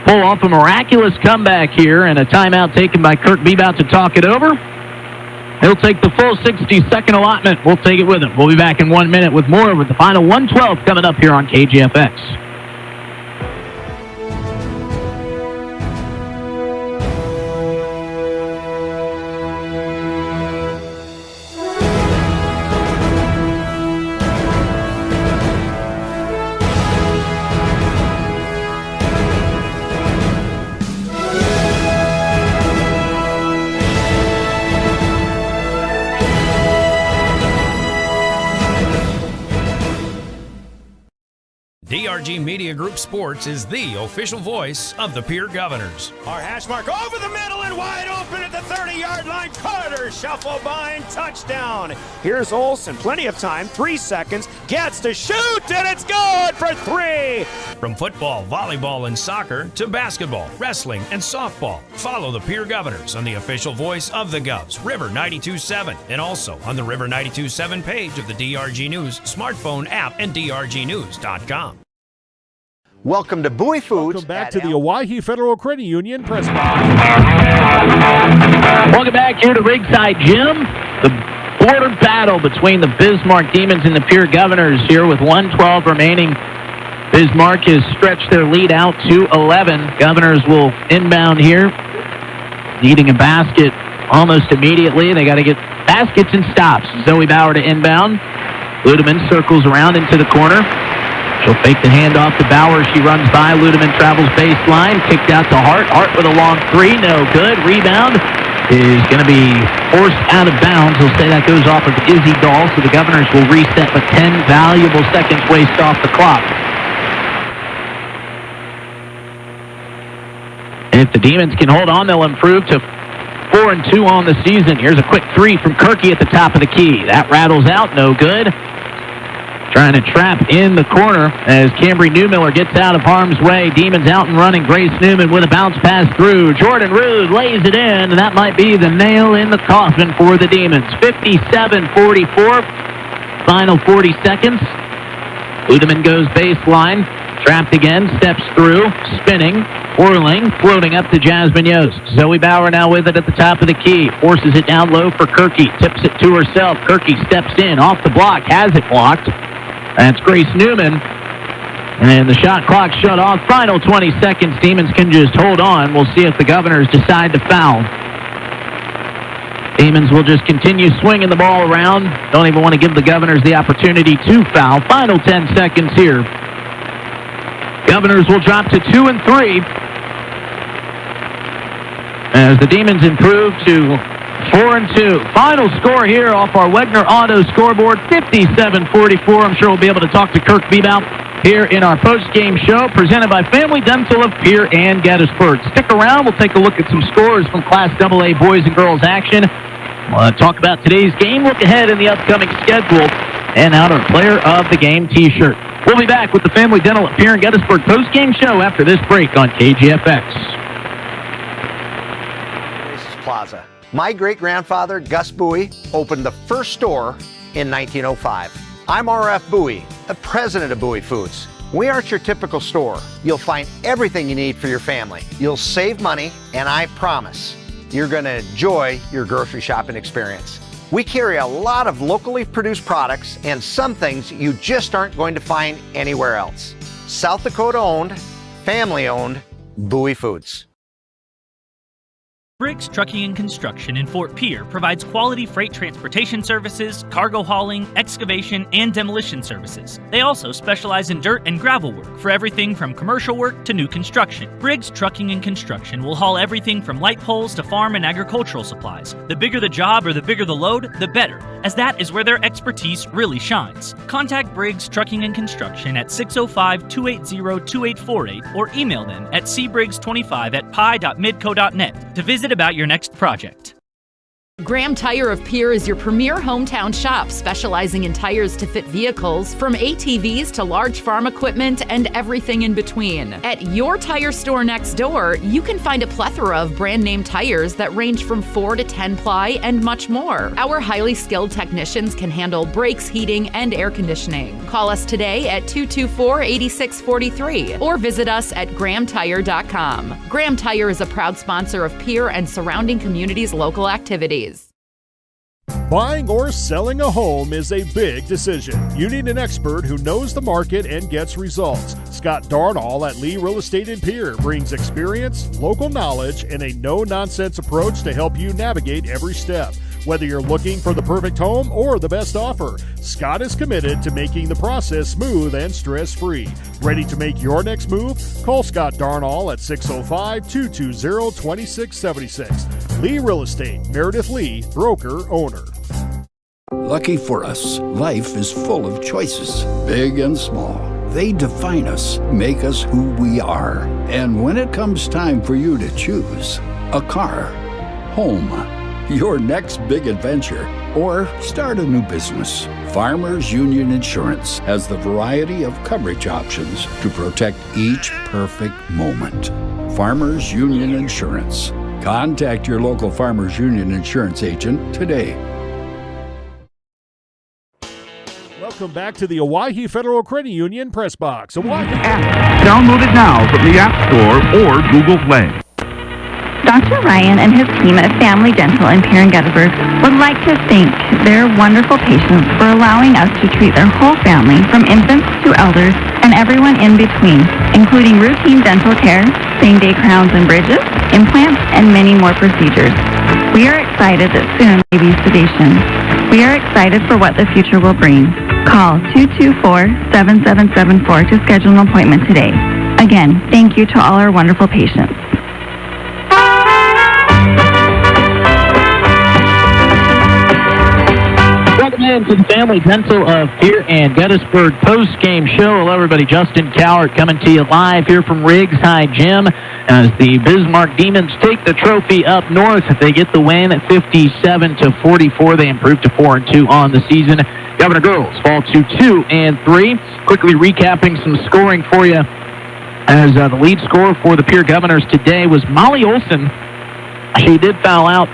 pull off a miraculous comeback here, and a timeout taken by Kirk Bebout to talk it over. He'll take the full 60-second allotment. We'll take it with him. We'll be back in 1 minute with more with the final 112 coming up here on KGFX. DRG Media Group Sports is the official voice of the Pierre Governors. Our hash mark over the middle and wide open at the 30-yard line. Carter shuffle by and touchdown. Here's Olsen. Plenty of time. 3 seconds. Gets to shoot, and it's good for 3. From football, volleyball, and soccer to basketball, wrestling, and softball, follow the Pierre Governors on the official voice of the Govs, River 92.7, and also on the River 92.7 page of the DRG News smartphone app and drgnews.com. Welcome to Bowie Foods. Welcome back to the Owyhee Federal Credit Union press box. Welcome back here to Rigside Gym. The border battle between the Bismarck Demons and the Pierre Governors here with 1:12 remaining. Bismarck has stretched their lead out to 11. Governors will inbound here, needing a basket almost immediately. They got to get baskets and stops. Zoe Bauer to inbound. Ludeman circles around into the corner. She'll fake the handoff to Bauer. She runs by. Ludeman travels baseline. Kicked out to Hart. Hart with a long three. No good. Rebound is going to be forced out of bounds. He'll say that goes off of Izzy Dahl, so the Governors will reset, but 10 valuable seconds waste off the clock. And if the Demons can hold on, they'll improve to 4-2 on the season. Here's a quick three from Kirky at the top of the key. That rattles out. No good. Trying to trap in the corner as Cambry Newmiller gets out of harm's way. Demons out and running. Grace Newman with a bounce pass through. Jordan Rood lays it in, and that might be the nail in the coffin for the Demons. 57-44. Final 40 seconds. Ludeman goes baseline. Trapped again. Steps through. Spinning. Whirling. Floating up to Jasmine Yost. Zoe Bauer now with it at the top of the key. Forces it down low for Kirky. Tips it to herself. Kirky steps in. Off the block. Has it blocked. That's Grace Newman. And the shot clock shut off. Final 20 seconds. Demons can just hold on. We'll see if the Governors decide to foul. Demons will just continue swinging the ball around. Don't even want to give the Governors the opportunity to foul. Final 10 seconds here. Governors will drop to 2 and 3 as the Demons improve to 4-2. Final score here off our Wegner Auto scoreboard, 57-44. I'm sure we'll be able to talk to Kirk Bebout here in our post-game show, presented by Family Dental of Pierre and Gettysburg. Stick around. We'll take a look at some scores from Class AA boys and girls action We'll talk about today's game, look ahead in the upcoming schedule, and out our Player of the Game t-shirt. We'll be back with the Family Dental at Pierre and Gettysburg post-game show after this break on KGFX. Plaza. My great-grandfather, Gus Bowie, opened the first store in 1905. I'm R.F. Bowie, the president of Bowie Foods. We aren't your typical store. You'll find everything you need for your family. You'll save money, and I promise you're going to enjoy your grocery shopping experience. We carry a lot of locally produced products and some things you just aren't going to find anywhere else. South Dakota owned, family owned, Bowie Foods. Briggs Trucking and Construction in Fort Pierre provides quality freight transportation services, cargo hauling, excavation, and demolition services. They also specialize in dirt and gravel work for everything from commercial work to new construction. Briggs Trucking and Construction will haul everything from light poles to farm and agricultural supplies. The bigger the job or the bigger the load, the better, as that is where their expertise really shines. Contact Briggs Trucking and Construction at 605-280-2848 or email them at cbriggs25@pi.midco.net to visit about your next project. Graham Tire of Pierre is your premier hometown shop, specializing in tires to fit vehicles, from ATVs to large farm equipment and everything in between. At your tire store next door, you can find a plethora of brand name tires that range from 4 to 10 ply and much more. Our highly skilled technicians can handle brakes, heating, and air conditioning. Call us today at 224-8643 or visit us at grahamtire.com. Graham Tire is a proud sponsor of Pierre and surrounding communities' local activities. Buying or selling a home is a big decision. You need an expert who knows the market and gets results. Scott Darnall at Lee Real Estate in Pierre brings experience, local knowledge, and a no-nonsense approach to help you navigate every step. Whether you're looking for the perfect home or the best offer, Scott is committed to making the process smooth and stress-free. Ready to make your next move? Call Scott Darnall at 605-220-2676. Lee Real Estate, Meredith Lee, broker, owner. Lucky for us, life is full of choices, big and small. They define us, make us who we are. And when it comes time for you to choose, a car, home, your next big adventure, or start a new business, Farmers Union Insurance has the variety of coverage options to protect each perfect moment. Farmers Union Insurance. Contact your local Farmers Union Insurance agent today. Welcome back to the Owyhee Federal Credit Union Press Box. Owyhee. Download it now from the App Store or Google Play. Dr. Ryan and his team at Family Dental in Pierre and Gettysburg would like to thank their wonderful patients for allowing us to treat their whole family, from infants to elders and everyone in between, including routine dental care, same-day crowns and bridges, implants, and many more procedures. We are excited that soon may be sedation. We are excited for what the future will bring. Call 224-7774 to schedule an appointment today. Again, thank you to all our wonderful patients. Welcome in to the Family Dental of Pierre and Gettysburg post-game show. Hello, everybody. Justin Cowart coming to you live here from Riggs High Gym as the Bismarck Demons take the trophy up north. They get the win at 57-44. They improve to 4-2 on the season. Governor Girls fall to 2-3. Quickly recapping some scoring for you, as the lead scorer for the Pierre Governors today was Molly Olson. She did foul out,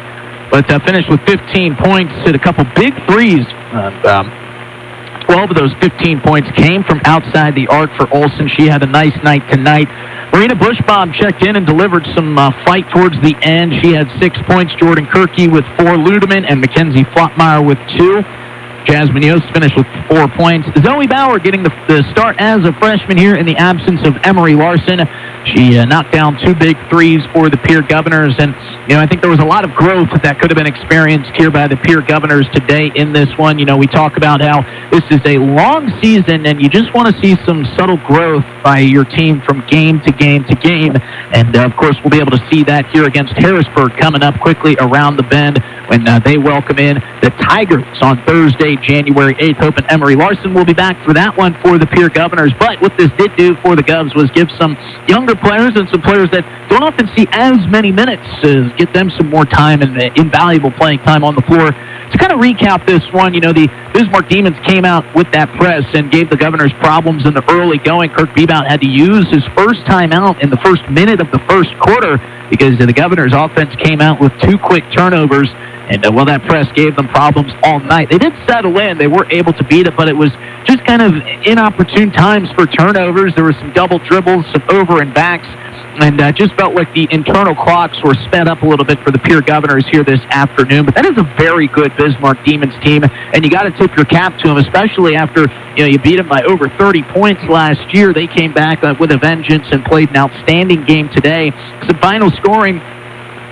but finished with 15 points, hit a couple big threes. 12 of those 15 points came from outside the arc for Olson. She had a nice night tonight. Marina Bushbaum checked in and delivered some fight towards the end. She had 6 points. Jordan Kirky with 4. Ludeman and Mackenzie Flottmeyer with 2. Jasmine Yost finished with 4 points. Zoe Bauer getting the start as a freshman here in the absence of Emery Larson. She knocked down 2 big threes for the Pierre Governors, and I think there was a lot of growth that could have been experienced here by the Pierre Governors today in this one. We talk about how this is a long season, and you just want to see some subtle growth by your team from game to game to game, and of course we'll be able to see that here against Harrisburg coming up quickly around the bend. when they welcome in the Tigers on Thursday, January 8th. Hoping Emery Larson will be back for that one for the Pierre Governors. But what this did do for the Govs was give some younger players and some players that don't often see as many minutes, get them some more time and invaluable playing time on the floor. To kind of recap this one, the Bismarck Demons came out with that press and gave the Governors problems in the early going. Kirk Bebout had to use his first time out in the first minute of the first quarter because the Governors' offense came out with 2 quick turnovers. And, that press gave them problems all night. They did settle in. They were able to beat it, but it was just kind of inopportune times for turnovers. There were some double dribbles, some over and backs, and just felt like the internal clocks were sped up a little bit for the Pierre Governors here this afternoon. But that is a very good Bismarck Demons team, and you got to tip your cap to them, especially after you beat them by over 30 points last year. They came back with a vengeance and played an outstanding game today. Some final scoring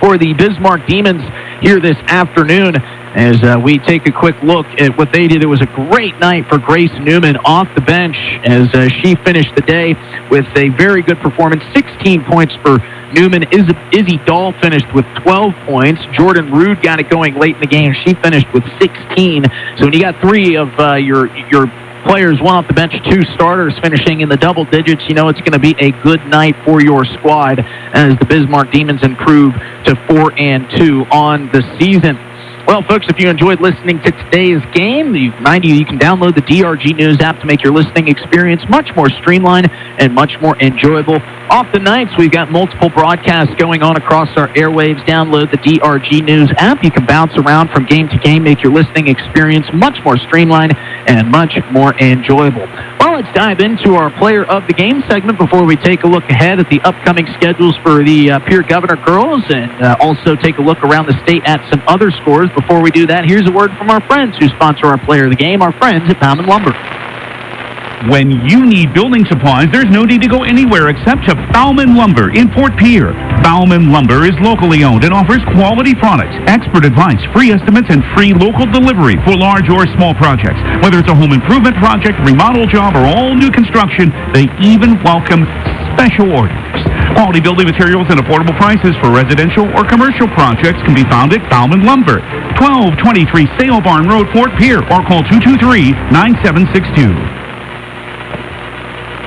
for the Bismarck Demons here this afternoon. As we take a quick look at what they did, it was a great night for Grace Newman off the bench as she finished the day with a very good performance. 16 points for Newman. Izzy Dahl finished with 12 points. Jordan Rude got it going late in the game. She finished with 16. So when you got 3 of your players, 1 off the bench, 2 starters finishing in the double digits, it's going to be a good night for your squad as the Bismarck Demons improve to 4-2 on the season. Well, folks, if you enjoyed listening to today's game, remind you can download the DRG News app to make your listening experience much more streamlined and much more enjoyable. Off the nights, we've got multiple broadcasts going on across our airwaves. Download the DRG News app. You can bounce around from game to game, make your listening experience much more streamlined and much more enjoyable. Well, let's dive into our Player of the Game segment before we take a look ahead at the upcoming schedules for the Pierre Governor girls and also take a look around the state at some other scores. Before we do that, here's a word from our friends who sponsor our Player of the Game, our friends at Bauman Lumber. When you need building supplies, there's no need to go anywhere except to Bauman Lumber in Fort Pierre. Bauman Lumber is locally owned and offers quality products, expert advice, free estimates, and free local delivery for large or small projects. Whether it's a home improvement project, remodel job, or all new construction, they even welcome special orders. Quality building materials and affordable prices for residential or commercial projects can be found at Bauman Lumber, 1223 Sale Barn Road, Fort Pierre, or call 223-9762.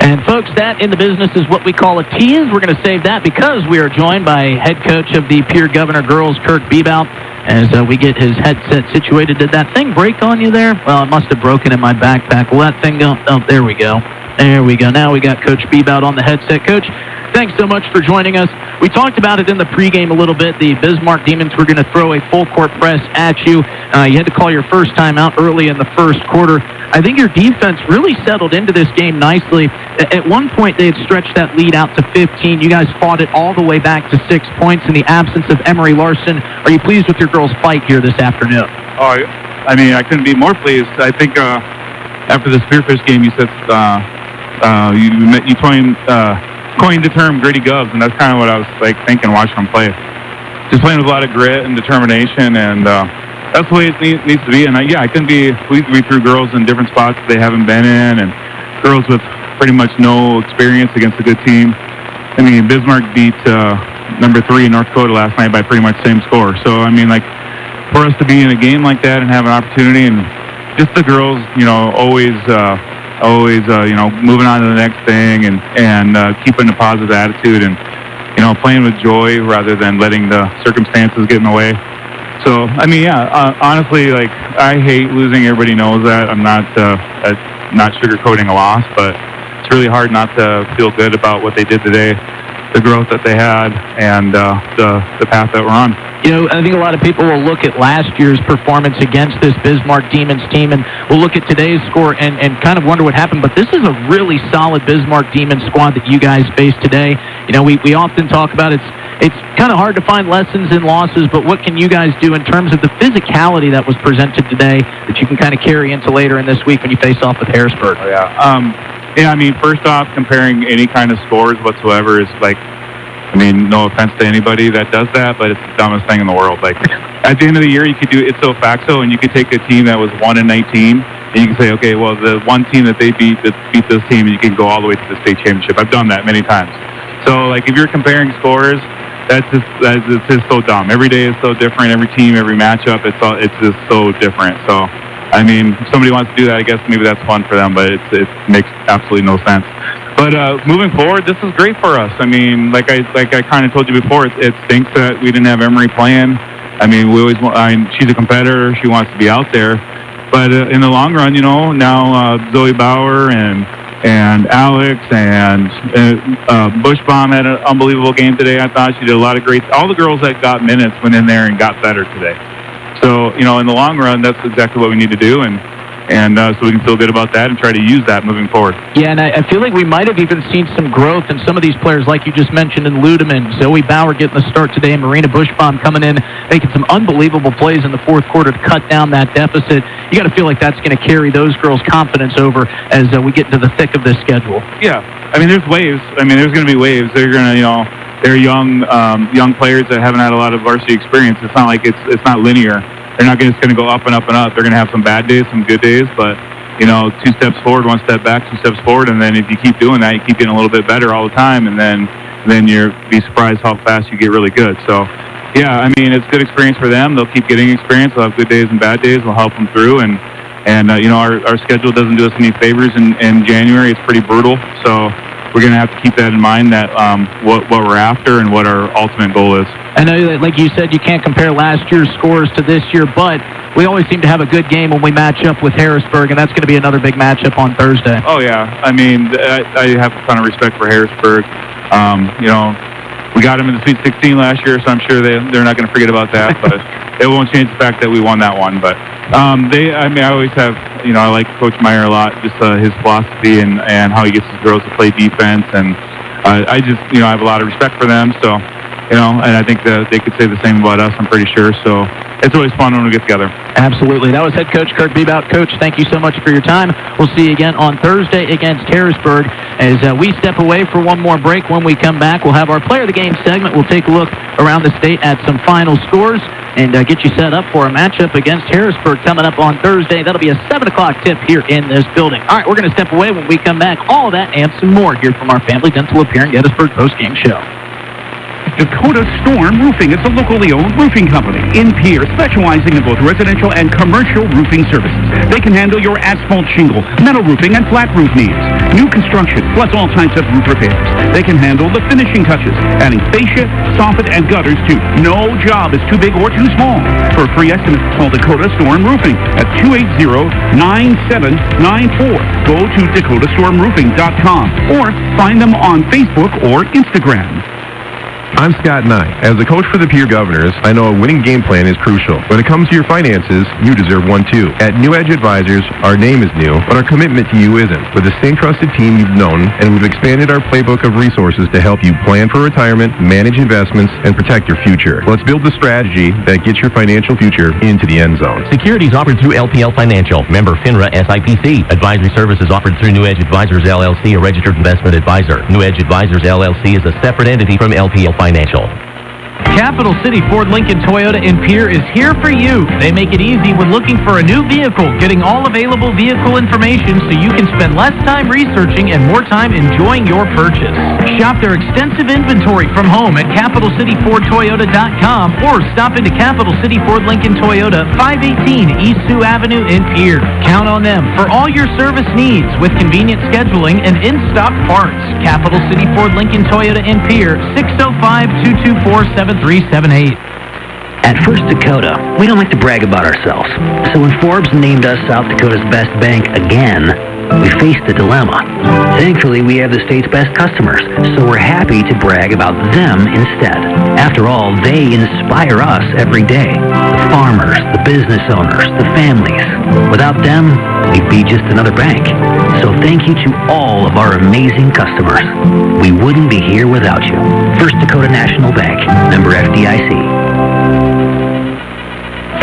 And folks, that in the business is what we call a tease. We're going to save that because we are joined by head coach of the Pierre Governor girls, Kirk Bebout, as we get his headset situated. Did that thing break on you there? Well, it must have broken in my backpack. Will that thing go? Oh, there we go. There we go. Now we got Coach Bebout on the headset. Coach, thanks so much for joining us. We talked about it in the pregame a little bit. The Bismarck Demons were going to throw a full-court press at you. You had to call your first time out early in the first quarter. I think your defense really settled into this game nicely. At one point, they had stretched that lead out to 15. You guys fought it all the way back to 6 points in the absence of Emery Larson. Are you pleased with your girls' fight here this afternoon? Oh, I mean, I couldn't be more pleased. I think after the Spearfish game, you said you coined the term gritty Govs, and that's kind of what I was thinking watching them play. Just playing with a lot of grit and determination, and that's the way it needs to be. And I couldn't be pleased to be through girls in different spots that they haven't been in, and girls with pretty much no experience against a good team. I mean, Bismarck beat number 3 in North Dakota last night by pretty much the same score. So I mean, for us to be in a game like that and have an opportunity, and just the girls, always moving on to the next thing and keeping a positive attitude and, playing with joy rather than letting the circumstances get in the way. So, I mean, honestly, I hate losing. Everybody knows that. I'm not sugarcoating a loss, but it's really hard not to feel good about what they did today, the growth that they had, and the path that we're on. I think a lot of people will look at last year's performance against this Bismarck Demons team, and will look at today's score and kind of wonder what happened. But this is a really solid Bismarck Demons squad that you guys faced today. We often talk about it's kind of hard to find lessons in losses, but what can you guys do in terms of the physicality that was presented today that you can kind of carry into later in this week when you face off with Harrisburg? Oh, yeah. I mean, first off, comparing any kind of scores whatsoever is no offense to anybody that does that, but it's the dumbest thing in the world. At the end of the year, you could do ipso facto, and you could take a team that was 1-19, and you can say, okay, well, the one team that they beat this team, and you can go all the way to the state championship. I've done that many times. So, if you're comparing scores, it's just so dumb. Every day is so different. Every team, every matchup, it's just so different. So, I mean, if somebody wants to do that, I guess maybe that's fun for them, but it makes absolutely no sense. But moving forward, this is great for us. I mean, like I kind of told you before, it stinks that we didn't have Emery playing. I mean, she's a competitor. She wants to be out there. But in the long run, now Zoe Bauer and Alex and Bushbaum had an unbelievable game today. I thought she did a lot of great. All the girls that got minutes went in there and got better today. So, in the long run, that's exactly what we need to do, and so we can feel good about that and try to use that moving forward. Yeah, and I feel like we might have even seen some growth in some of these players, like you just mentioned, in Ludeman, Zoe Bauer getting the start today, and Marina Bushbaum coming in, making some unbelievable plays in the fourth quarter to cut down that deficit. You got to feel like that's going to carry those girls' confidence over as we get into the thick of this schedule. Yeah, I mean, there's waves. I mean, there's going to be waves. They're going to, they're young players that haven't had a lot of varsity experience. It's not like it's not linear. They're not just going to go up and up and up. They're going to have some bad days, some good days, but, 2 steps forward, 1 step back, 2 steps forward, and then if you keep doing that, you keep getting a little bit better all the time, and then you'll be surprised how fast you get really good. So, yeah, I mean, it's good experience for them. They'll keep getting experience. They'll have good days and bad days. We'll help them through, and our schedule doesn't do us any favors in January. It's pretty brutal, so we're going to have to keep that in mind, that what we're after and what our ultimate goal is. I know that, like you said, you can't compare last year's scores to this year, but we always seem to have a good game when we match up with Harrisburg, and that's going to be another big matchup on Thursday. Oh, yeah. I mean, I have a ton of respect for Harrisburg. We got them in the Sweet 16 last year, so I'm sure they're not going to forget about that, but it won't change the fact that we won that one. But I always have, I like Coach Meyer a lot, just his philosophy and how he gets his girls to play defense, and I just, I have a lot of respect for them, so, and I think that they could say the same about us, I'm pretty sure, so it's always fun when we get together. Absolutely. That was head coach Kurt Bebout. Coach, thank you so much for your time. We'll see you again on Thursday against Harrisburg. As we step away for one more break, when we come back, we'll have our Player of the Game segment. We'll take a look around the state at some final scores and get you set up for a matchup against Harrisburg coming up on Thursday. That'll be a 7 o'clock tip here in this building. All right, we're going to step away. When we come back, all of that and some more here from our Family Dental of Pierre and Gettysburg post-game show. Dakota Storm Roofing is a locally owned roofing company in Pierre, specializing in both residential and commercial roofing services. They can handle your asphalt shingle, metal roofing, and flat roof needs. New construction, plus all types of roof repairs. They can handle the finishing touches, adding fascia, soffit, and gutters too. No job is too big or too small. For a free estimate, call Dakota Storm Roofing at 280-9794. Go to dakotastормroofing.com or find them on Facebook or Instagram. I'm Scott Nye. As a coach for the Pierre Governors, I know a winning game plan is crucial. When it comes to your finances, you deserve one too. At New Edge Advisors, our name is new, but our commitment to you isn't. With the same trusted team you've known, and we've expanded our playbook of resources to help you plan for retirement, manage investments, and protect your future. Let's build the strategy that gets your financial future into the end zone. Securities offered through LPL Financial, member FINRA SIPC. Advisory services offered through New Edge Advisors LLC, a registered investment advisor. New Edge Advisors LLC is a separate entity from LPL Financial. Capital City Ford Lincoln Toyota in Pierre is here for you. They make it easy when looking for a new vehicle, getting all available vehicle information so you can spend less time researching and more time enjoying your purchase. Shop their extensive inventory from home at CapitalCityFordToyota.com or stop into Capital City Ford Lincoln Toyota, 518 East Sioux Avenue in Pierre. Count on them for all your service needs with convenient scheduling and in-stock parts. Capital City Ford Lincoln Toyota in Pierre, 605-224-7378. At First Dakota, we don't like to brag about ourselves. So when Forbes named us South Dakota's best bank again, we faced the dilemma. Thankfully, we have the state's best customers, so we're happy to brag about them instead. After all, they inspire us every day. The farmers, the business owners, the families. Without them, we'd be just another bank. So thank you to all of our amazing customers. We wouldn't be here without you. First Dakota National Bank, member FDIC.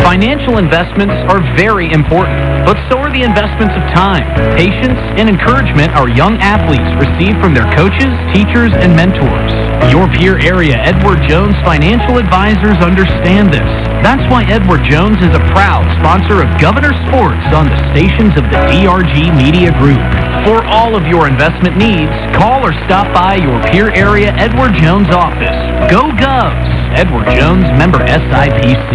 Financial investments are very important, but so are the investments of time, patience, and encouragement our young athletes receive from their coaches, teachers, and mentors. Your Pierre area Edward Jones Financial Advisors understand this. That's why Edward Jones is a proud sponsor of Governor Sports on the stations of the DRG Media Group. For all of your investment needs, call or stop by your Pierre area Edward Jones office. Go Govs! Edward Jones, member SIPC.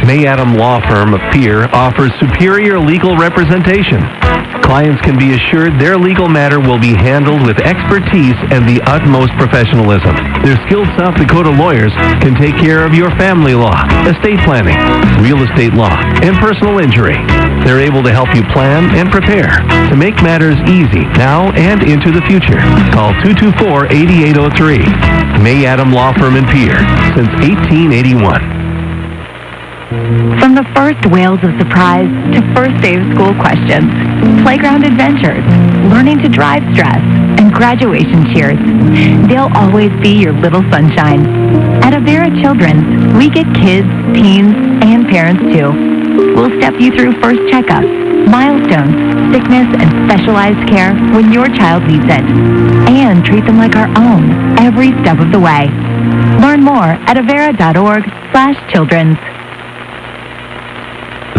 May Adam Law Firm of Pierre offers superior legal representation. Clients can be assured their legal matter will be handled with expertise and the utmost professionalism. Their skilled South Dakota lawyers can take care of your family law, estate planning, real estate law, and personal injury. They're able to help you plan and prepare to make matters easy now and into the future. Call 224-8803. May Adam Law Firm in Pierre since 1881. From the first wails of surprise to first day of school questions, playground adventures, learning to drive stress, and graduation cheers, they'll always be your little sunshine. At Avera Children's, we get kids, teens, and parents too. We'll step you through first checkups, milestones, sickness, and specialized care when your child needs it, and treat them like our own every step of the way. Learn more at avera.org/children's.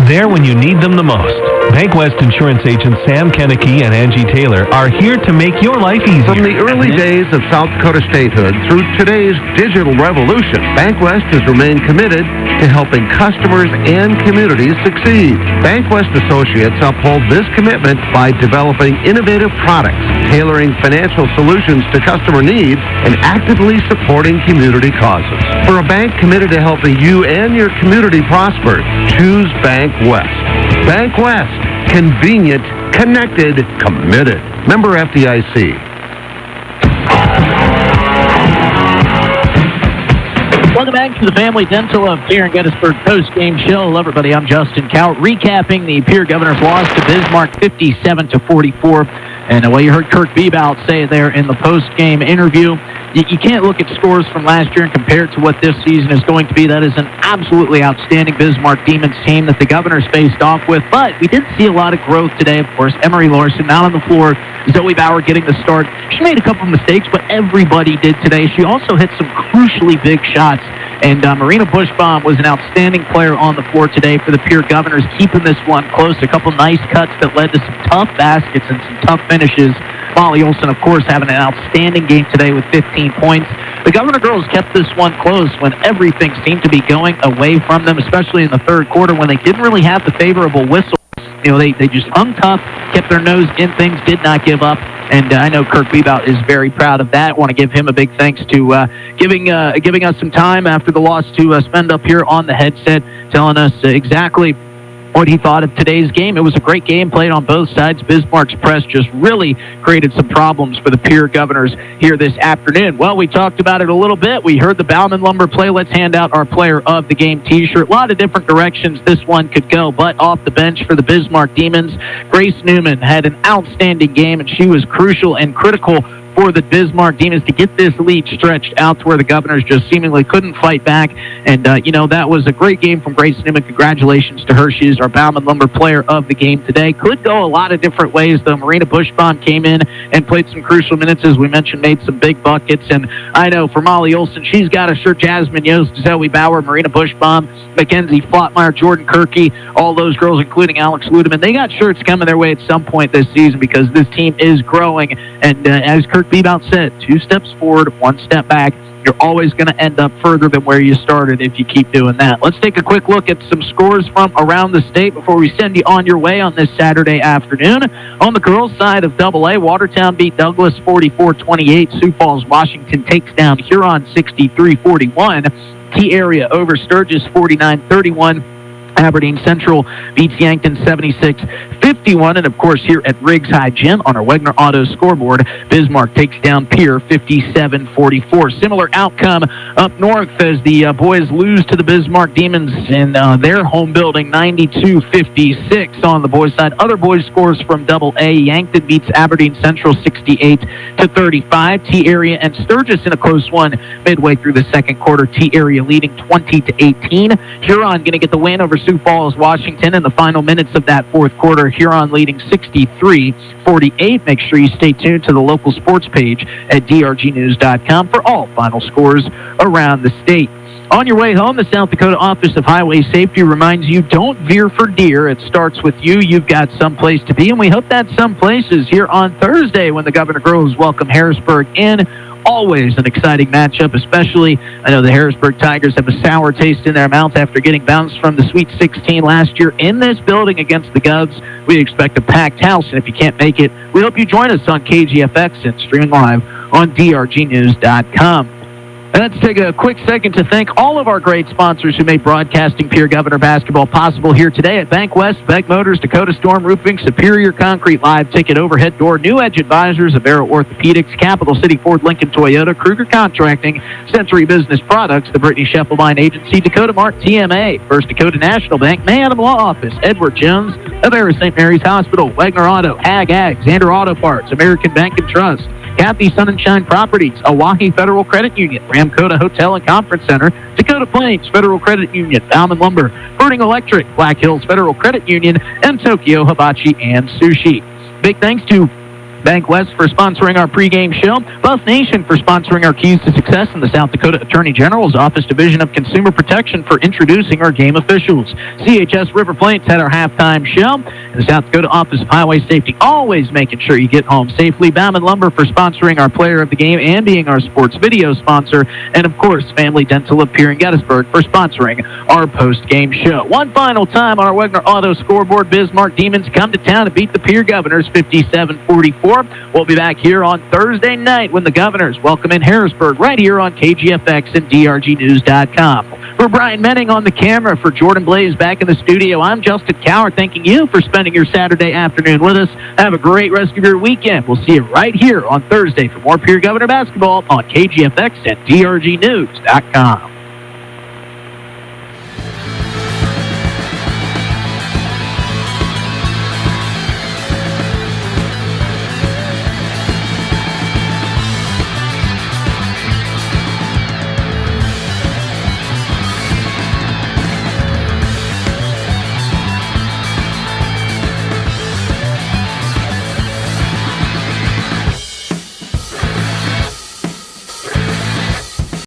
There when you need them the most. Bank West Insurance agents Sam Kennecke and Angie Taylor are here to make your life easier. From the early days of South Dakota statehood through today's digital revolution, Bank West has remained committed to helping customers and communities succeed. Bank West associates uphold this commitment by developing innovative products, tailoring financial solutions to customer needs, and actively supporting community causes. For a bank committed to helping you and your community prosper, choose Bank West. Bank West. Convenient, connected, committed. Member FDIC. Welcome back to the Family Dental of Pierre and Gettysburg post-game show. Hello, everybody. I'm Justin Cowart, recapping the Pierre Governors loss to Bismarck 57-44. And what you heard Kirk Bebout say there in the post-game interview, you can't look at scores from last year and compare it to what this season is going to be. That is an absolutely outstanding Bismarck Demons team that the Governors faced off with. But we did see a lot of growth today, of course. Emery Larson out on the floor. Zoe Bauer getting the start. She made a couple of mistakes, but everybody did today. She also hit some crucially big shots. And Marina Bushbaum was an outstanding player on the floor today for the Pierre Governors, keeping this one close. A couple nice cuts that led to some tough baskets and some tough finishes. Molly Olson, of course, having an outstanding game today with 15 points. The Governor girls kept this one close when everything seemed to be going away from them, especially in the third quarter when they didn't really have the favorable whistle. You know, they just hung tough, kept their nose in things, did not give up. And I know Kirk Bebout is very proud of that. I want to give him a big thanks to giving us some time after the loss to spend up here on the headset, telling us exactly what he thought of today's game. It was a great game played on both sides. Bismarck's press just really created some problems for the Pierre Governors here this afternoon. Well, we talked about it a little bit. We heard the Bauman Lumber play. Let's hand out our player of the game t-shirt. A lot of different directions this one could go, but off the bench for the Bismarck Demons, Grace Newman had an outstanding game, and she was crucial and critical for the Bismarck Demons to get this lead stretched out to where the Governors just seemingly couldn't fight back. And, that was a great game from Grace Newman. Congratulations to her. She is our Bauman Lumber player of the game today. Could go a lot of different ways, though. Marina Bushbaum came in and played some crucial minutes, as we mentioned, made some big buckets. And I know for Molly Olson, she's got a shirt. Jasmine Yost, Zoe Bauer, Marina Bushbaum, Mackenzie Flottmeyer, Jordan Kirky, all those girls, including Alex Ludeman. They got shirts coming their way at some point this season because this team is growing. And as Kirk Bebout said, 2 steps forward, 1 step back. You're always going to end up further than where you started if you keep doing that. Let's take a quick look at some scores from around the state before we send you on your way on this Saturday afternoon. On the girls' side of AA, Watertown beat Douglas 44-28. Sioux Falls, Washington takes down Huron 63-41. T-Area over Sturgis 49-31. Aberdeen Central beats Yankton 76-51. And, of course, here at Riggs High Gym on our Wegner Auto scoreboard, Bismarck takes down Pierre 57-44. Similar outcome up north as the boys lose to the Bismarck Demons in their home building 92-56 on the boys' side. Other boys' scores from AA, Yankton beats Aberdeen Central 68-35. T-Area and Sturgis in a close one midway through the second quarter. T-Area leading 20-18. Huron going to get the win over Sioux Falls, Washington in the final minutes of that fourth quarter. Huron leading 63-48. Make sure you stay tuned to the local sports page at drgnews.com for all final scores around the state. On your way home, the South Dakota Office of Highway Safety reminds you, don't veer for deer. It starts with you. You've got someplace to be, and we hope that someplace is here on Thursday when the Governor Girls welcome Harrisburg in. always an exciting matchup, especially I know the Harrisburg Tigers have a sour taste in their mouth after getting bounced from the Sweet 16 last year in this building against the Govs. We expect a packed house, and if you can't make it, we hope you join us on KGFX and streaming live on drgnews.com. And let's take a quick second to thank all of our great sponsors who made broadcasting Pierre Governor basketball possible here today at Bank West, Beck Motors, Dakota Storm Roofing, Superior Concrete, Live Ticket, Overhead Door, New Edge Advisors, Avera Orthopedics, Capital City Ford, Lincoln Toyota, Kruger Contracting, Century Business Products, the Brittany Scheffelbein Agency, Dakota Mart TMA, First Dakota National Bank, May Adam Law Office, Edward Jones, Avera St. Mary's Hospital, Wagner Auto, Ag, Xander Auto Parts, American Bank and Trust, Kathy Sun and Shine Properties, Oahe Federal Credit Union, Ramkota Hotel and Conference Center, Dakota Plains Federal Credit Union, Bauman Lumber, Burning Electric, Black Hills Federal Credit Union, and Tokyo Hibachi and Sushi. Big thanks to Bank West for sponsoring our pregame show, Buff Nation for sponsoring our Keys to Success, and the South Dakota Attorney General's Office Division of Consumer Protection for introducing our game officials. CHS River Plains had our halftime show, and the South Dakota Office of Highway Safety always making sure you get home safely. Bauman Lumber for sponsoring our player of the game and being our sports video sponsor, and of course Family Dental of Pierre and Gettysburg for sponsoring our post-game show. One final time on our Wagner Auto scoreboard, Bismarck Demons come to town to beat the Pierre Governors 57-44. We'll be back here on Thursday night when the Governors welcome in Harrisburg right here on KGFX and drgnews.com. For Brian Menning on the camera, for Jordan Blaze back in the studio, I'm Justin Coward, thanking you for spending your Saturday afternoon with us. Have a great rest of your weekend. We'll see you right here on Thursday for more Pierre Governor basketball on KGFX and drgnews.com.